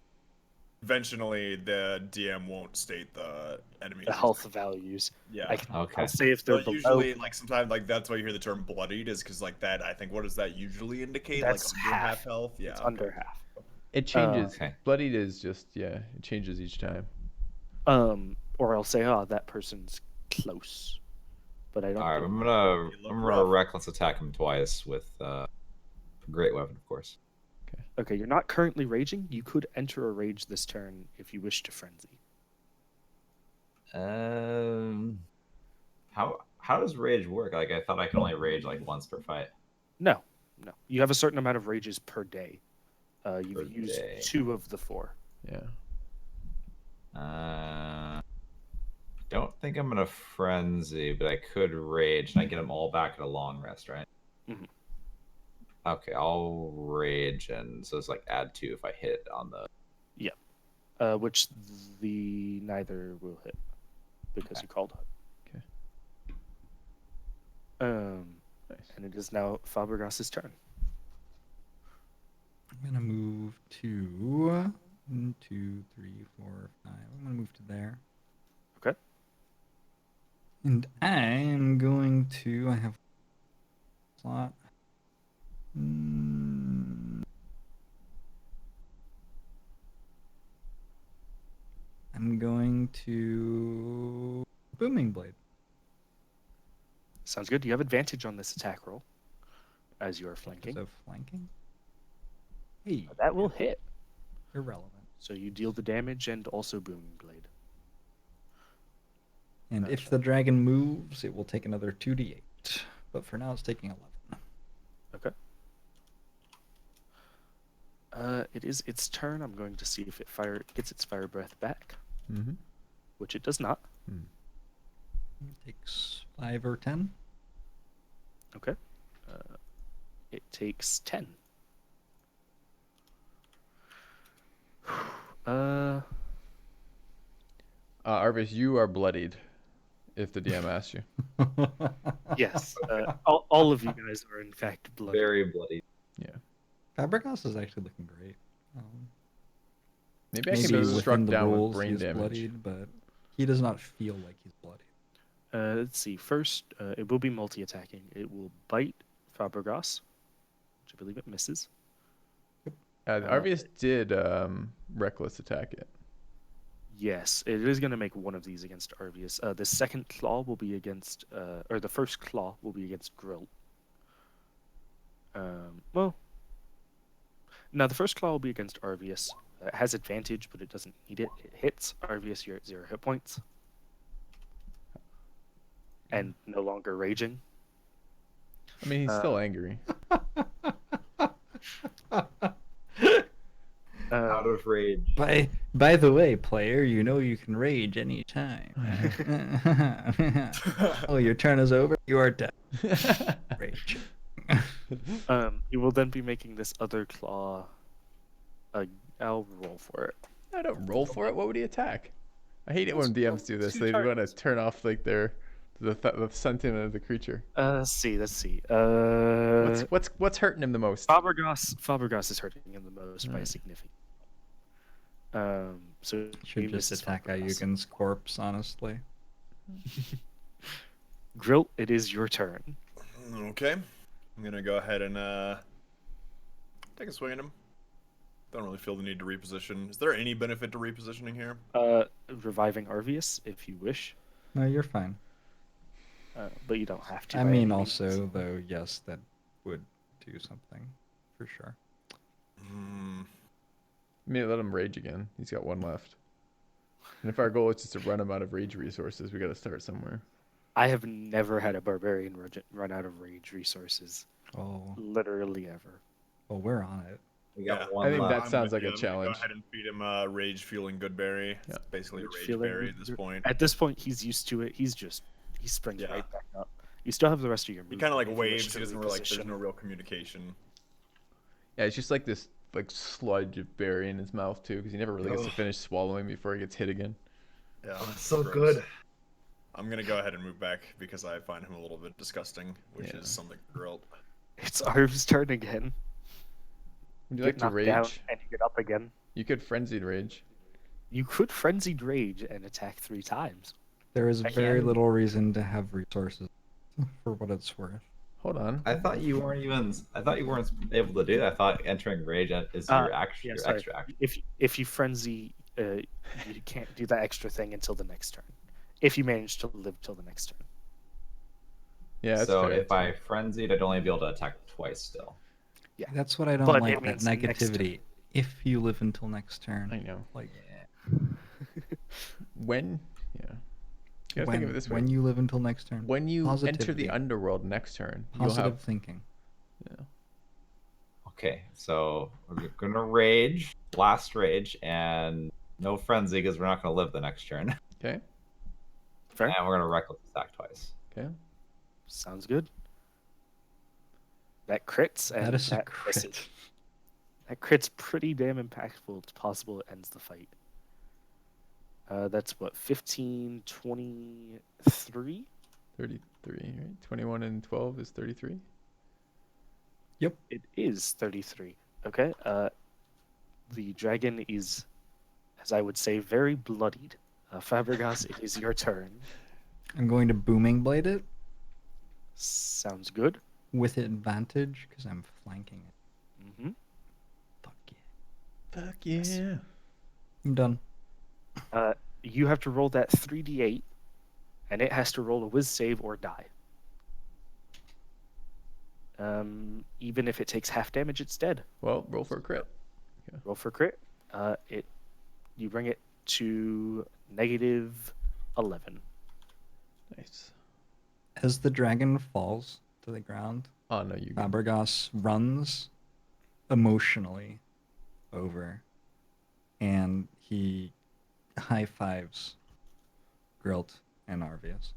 Conventionally, the DM won't state the enemy's The health values. Yeah. Okay. I'll say if they're But below. usually, like sometimes, like that's why you hear the term bloodied, is because like that. I think what does that usually indicate? That's like under half half. health. Yeah. It's okay. under half. It changes. Okay. Bloodied is just it changes each time. Or I'll say, oh, that person's close. But I don't. All right, think- I'm gonna You look I'm gonna rough. reckless attack him twice with great weapon, of course. Okay, you're not currently raging. You could enter a rage this turn if you wish to frenzy. How does rage work? Like I thought I could only rage like once per fight. No. You have a certain amount of rages per day. You've Per used day. 2 of the 4. Yeah. Don't think I'm gonna frenzy, but I could rage and I get them all back at a long rest, right? Mhm. Okay, I'll rage, and so it's like add 2 if I hit on the. Which the neither will hit because you called it. Okay. Nice. And it is now Fabregas's turn. I'm gonna move to 1, 2, 3, 4, 5. I'm gonna move to there. Okay. And I'm going to. I have slot. I'm going to booming blade. Sounds good. You have advantage on this attack roll as you are flanking. So flanking. Hey, That will hit. irrelevant. So you deal the damage and also booming blade. And if the dragon moves, it will take another 2d8. But for now, it's taking 11. Okay. It is its turn. I'm going to see if it gets its fire breath back, Mm-hmm. which it does not. It takes 5 or 10. Okay. It takes 10. Arvis, you are bloodied. If the DM asks you. Yes. All of you guys are in fact bloody. Very bloody. Fabregas is actually looking great. Maybe I Maybe can be within struck the down with rules brain he's damage. bloodied, but he does not feel like he's bloodied. Let's see. First, it will be multi-attacking. It will bite Fabregas, which I believe it misses. Arvius did reckless attack it. Yes, it is going to make one of these against Arvius. The second claw will be against, or the first claw will be against Grill. Well, no, the first claw will be against Arvius. It has advantage, but it doesn't need it. It hits Arvius. You're at 0 hit points, and no longer raging. I mean, he's still angry. Out of rage. By the way, player, you know you can rage anytime. Oh, your turn is over. You are dead. Rage. You will then be making this other claw. I'll roll for it. I don't roll for it. What would he attack? I hate it when Well, DMs do this. 2 They want to targets. turn off like the sentiment of the creature. Let's see. What's hurting him the most? Fabregas is hurting him the most by a Alright. significant. So he Should just misses attack Fabregas. Ayukin's corpse, honestly. Grill, it is your turn. Okay. I'm gonna go ahead and take a swing at him. Don't really feel the need to reposition. Is there any benefit to repositioning here? Reviving Arvius if you wish, No, you're fine. but you don't have to. I by mean, any means. also, though, yes, that would do something. For sure. Hmm. I mean, let him rage again. He's got one left. And if our goal is just to run him out of rage resources, we got to start somewhere. I have never had a barbarian run out of rage resources. Oh, Literally ever. well, we're on it. We got Yeah, one I think left. that sounds like a I'm gonna challenge. Go ahead and feed him rage fueling good berry. Yeah. It's basically a Rage rage fueling berry at good this ber- point. At this point, he's used to it. He springs Yeah. right back up. You still have the rest of your He movement. kind of like if you wish waves. to He doesn't really like. There's reposition. no real communication. Yeah, it's just like this sludge of berry in his mouth too, because he never really gets to Ugh. finish swallowing before he gets hit again. Yeah, Oh, it's so gross. good. I'm gonna go ahead and move back because I find him a little bit disgusting, which Yeah. is something grilled. It's Arv's turn again. Would you Get like to knocked down rage? and you get up again. You could frenzied rage. You could frenzied rage and attack 3 times. There is I very can- little reason to have resources, for what it's worth. Hold on. I thought you weren't able to do that. I thought entering rage is your Yeah, your sorry. extra action. If you frenzy, you can't do that extra thing until the next turn. If you manage to live till the next turn. Yeah, that's So fair. if I frenzied, I'd only be able to attack twice still. Yeah. That's what I don't But it like, that means next turn. negativity. If you live until next I turn. know. Like, When? Yeah. You gotta think of it this way. when you live until next turn. When you enter Positivity. the underworld next turn, you'll Positive have. thinking. Yeah. Okay, so we're gonna rage, blast rage, and no frenzy because we're not gonna live the next turn. Okay. Fair. And we're gonna reckless attack twice. Okay. Sounds good. That crits and That is a that crit. misses. That crit's pretty damn impactful. It's possible it ends the fight. That's what, 15, 23? 33, right? 21 and 12 is 33. It is 33. Okay. The dragon is, as I would say, very bloodied. Fabregas, it is your turn. I'm going to booming blade it Sounds good. with advantage because I'm flanking it. Mm-hmm. Fuck yeah. Fuck yeah. I'm done. You have to roll that 3d8, and it has to roll a whiz save or die. Even if it takes half damage, it's dead. Well, roll for a crit. Roll for crit. You bring it to negative 11. Nice. As the dragon falls to the ground, Oh, no, you. Fabregas runs emotionally over and he high fives Grilt and Arvius.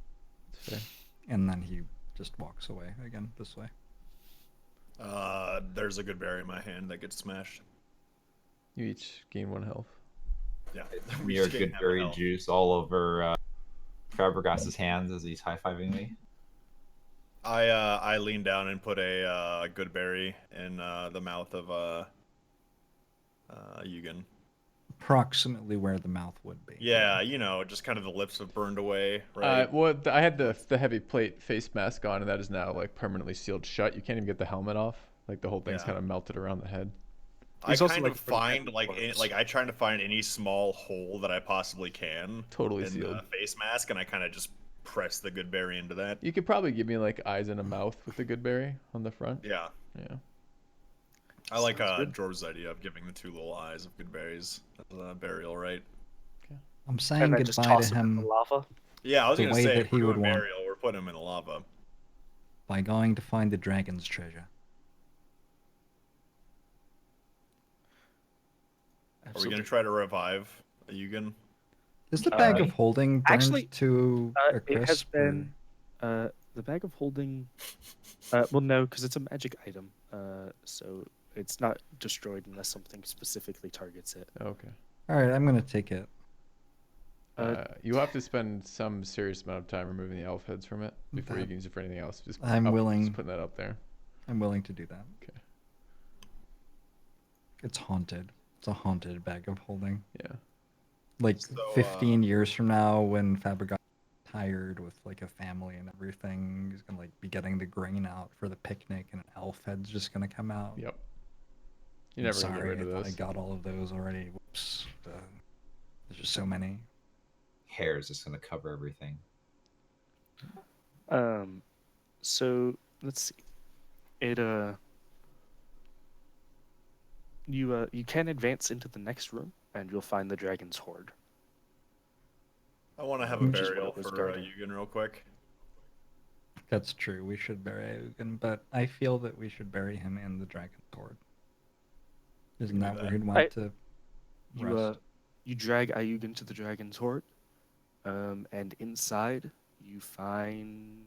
That's fair. And then he just walks away again this way. There's a good berry in my hand that gets smashed. You each gain 1 health. Yeah. We are just gain good half berry health. juice all over Fabregas's hands as he's high fiving me. I lean down and put a good berry in the mouth of Yugen. approximately where the mouth would be. Yeah, you know, just kind of the lips have burned away, right? Well, I had the heavy plate face mask on, and that is now like permanently sealed shut. You can't even get the helmet off. Like the whole thing's Yeah. kind of melted around the head. I He's also, kind like, of putting find heavy like clothes. like I try to find any small hole that I possibly can Totally in sealed. the face mask, and I kind of just press the good berry into that. You could probably give me like eyes and a mouth with the good berry on the front. Yeah, Yeah. I like Sounds good. George's idea of giving the two little eyes of good berries as a burial, right? I'm saying And then just goodbye toss to him in the him lava. Yeah, I was The gonna way say that if we're he would doing want. burial, we're putting him in lava. by going to find the dragon's treasure. Are we Absolutely. gonna try to revive Yugen? Is the bag of holding burned actually, to a It has crisp? or- been the bag of holding. Well, no, because it's a magic item. So it's not destroyed unless something specifically targets it. Okay. All right, I'm gonna take it. You have to spend some serious amount of time removing the elf heads from it before you That- can use it for anything else. Just I'm willing. Just putting that up there. I'm willing to do that. Okay. It's haunted. It's a haunted bag of holding. Yeah. Like So, 15 years from now, when Fabregas tired with like a family and everything, he's gonna like be getting the grain out for the picnic, and an elf head's just gonna come out. Yep. I'm You're never gonna sorry, get rid of I thought I those. got all of those already. Whoops. There's just so many. Hair is just gonna cover everything. So let's see. It you can advance into the next room and you'll find the dragon's hoard. I want to have a Which is what burial it was for guarding. Yugen real quick. That's true. We should bury Eugen, but I feel that we should bury him in the dragon's hoard. Isn't do that where that. he'd want to You rest? you drag Ayugan to the dragon's hoard, and inside you find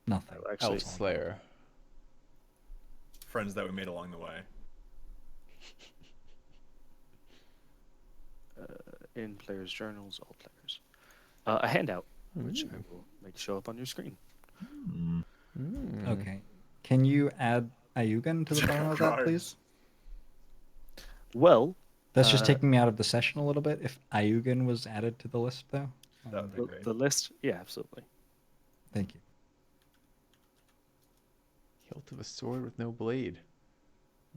Nothing. actually Elf Slayer. Friends that we made along the way. in players' journals, all players, a handout which I Ooh. will make show up on your screen. Mm. Okay. Can you add Ayugan to the bottom of that, Cards. please? Well, That's just Uh, taking me out of the session a little bit. If Ayugan was added to the list, though. That would be the, great. the list, yeah, absolutely. Thank you. Hilt of a sword with no blade.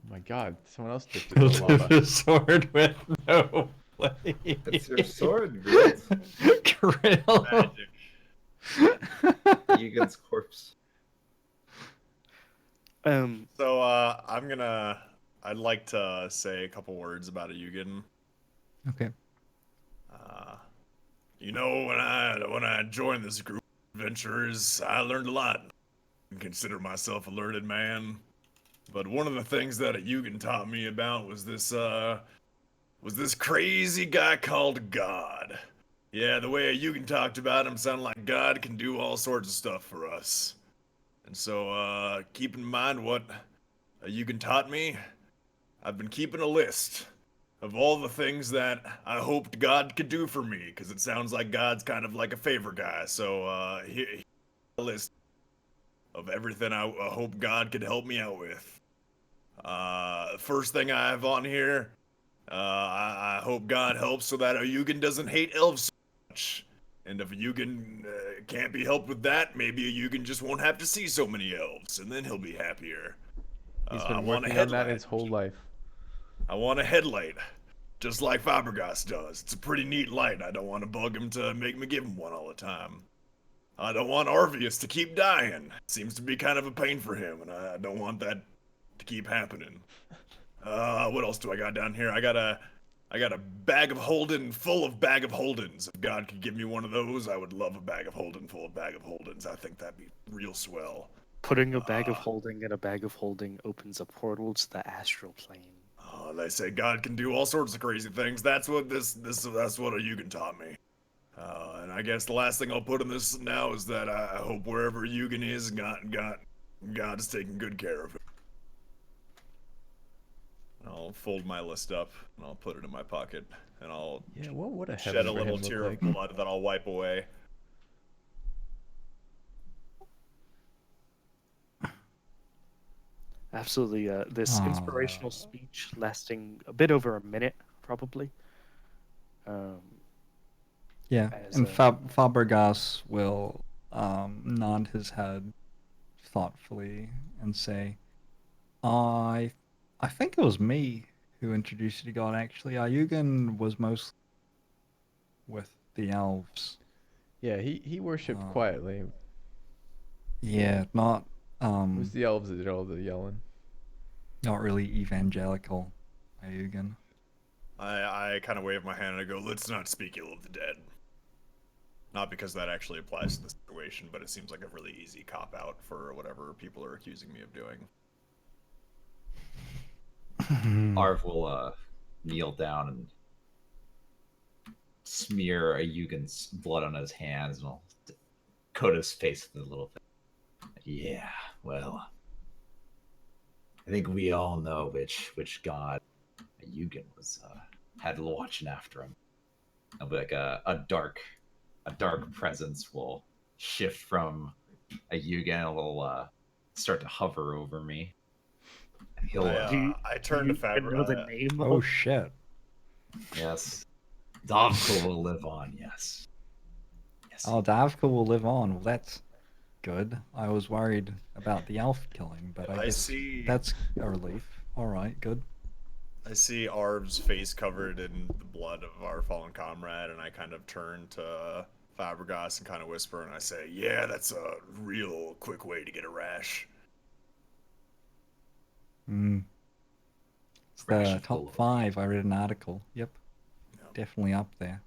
Oh my god, someone else dipped it in the lava. sword with no blade. It's your sword, Grit. Grill. Magic. Eugen's corpse. So I'd like to say a couple words about a Yugen. Okay. You know, when I joined this group of adventurers, I learned a lot. I consider myself a learned man. But one of the things that a Yugen taught me about was this crazy guy called God. Yeah, the way a Yugen talked about him sounded like God can do all sorts of stuff for us. And so, keep in mind what a Yugen taught me. I've been keeping a list of all the things that I hoped God could do for me, because it sounds like God's kind of like a favor guy. So, here's a list of everything I hope God could help me out with. First thing I have on here, I hope God helps so that a Yugen doesn't hate elves so much. And if a Yugen can't be helped with that, maybe a Yugen just won't have to see so many elves, and then he'll be happier. He's I been want a working on that headlight. his whole life. I want a headlight, just like Fabregas does. It's a pretty neat light. I don't want to bug him to make me give him one all the time. I don't want Arvius to keep dying. Seems to be kind of a pain for him, and I don't want that to keep happening. What else do I got down here? I got a bag of Holden full of bag of Holdens. If God could give me one of those, I would love a bag of Holden full of bag of Holdens. I think that'd be real swell. Putting a bag of holding in a bag of holding opens a portal to the astral plane. They say God can do all sorts of crazy things. That's what that's what a Yugen taught me. And I guess the last thing I'll put in this now is that I hope wherever Yugen is, God is taking good care of him. I'll fold my list up and I'll put it in my pocket and I'll Yeah, what would a shed heaven a for little him look tear like? of blood that I'll wipe away. Absolutely. This Aw. inspirational speech lasting a bit over a minute probably. Yeah, As and a- Fabregas will nod his head thoughtfully and say, I think it was me who introduced you to God, actually. Ayugan was most with the elves. Yeah, he worshipped Oh. quietly. Yeah, not It was the elves that did all the yelling. not really evangelical Ayugan. I kind of wave my hand and I go, let's not speak ill of the dead. Not because that actually applies to the situation, but it seems like a really easy cop out for whatever people are accusing me of doing. Arv will kneel down and smear Ayugan's blood on his hands and will coat his face with a little bit. Yeah, well, I think we all know which god Ayugan was had watching after him. It'll be like a dark presence will shift from Ayugan and will start to hover over me. And he'll I turn to even know the Fabregas. name Oh of? shit. yes, Davko will live on. Yes. Yes. Oh, Davka will live on. Well, that's good. I was worried about the elf killing, but I guess see. that's a relief. All right, good. I see Arv's face covered in the blood of our fallen comrade, and I kind of turn to Fabregas and kind of whisper, and I say, "Yeah, that's a real quick way to get a rash." It's Rash the of top glory. 5. I read an article. Yep. Yeah. Definitely up there.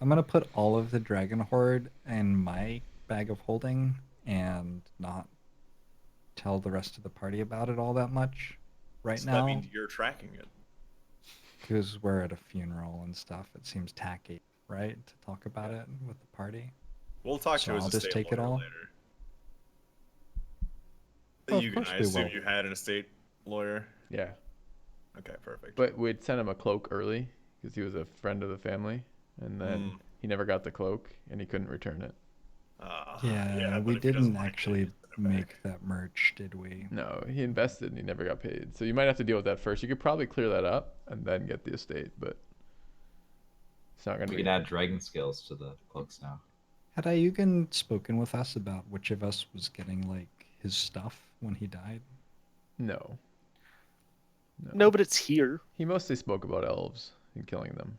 I'm gonna put all of the dragon horde in my bag of holding and not tell the rest of the party about it all that much right So now, that means you're tracking it. because we're at a funeral and stuff. It seems tacky, right, to talk about it with the party. We'll talk So to his I'll just estate take it lawyer all? later. Oh, of You, course I we assume will. you had an estate lawyer. Yeah, Okay, perfect. but we'd sent him a cloak early because he was a friend of the family, and then he never got the cloak and he couldn't return it. Yeah, but we if he doesn't didn't like it, actually he's send it back. make that merch, did we? No, he invested and he never got paid. So you might have to deal with that first. You could probably clear that up and then get the estate, but it's not gonna We be. can add dragon skills to the cloaks now. Had Ayugan spoken with us about which of us was getting, like, his stuff when he died? No. No, but it's here. He mostly spoke about elves and killing them.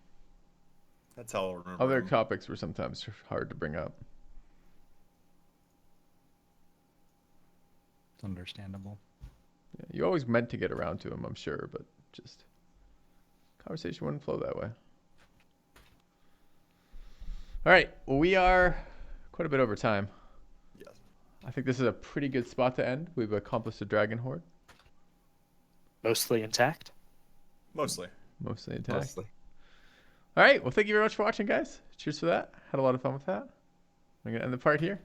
That's how I'll remember. Other him. topics were sometimes hard to bring up. It's understandable. Yeah, you always meant to get around to him, I'm sure, but just conversation wouldn't flow that way. All right, well, we are quite a bit over time. Yes. I think this is a pretty good spot to end. We've accomplished a dragon horde, Mostly intact. Mostly. mostly intact. Mostly. All right, well, thank you very much for watching, guys. Cheers for that. Had a lot of fun with that. I'm gonna end the part here.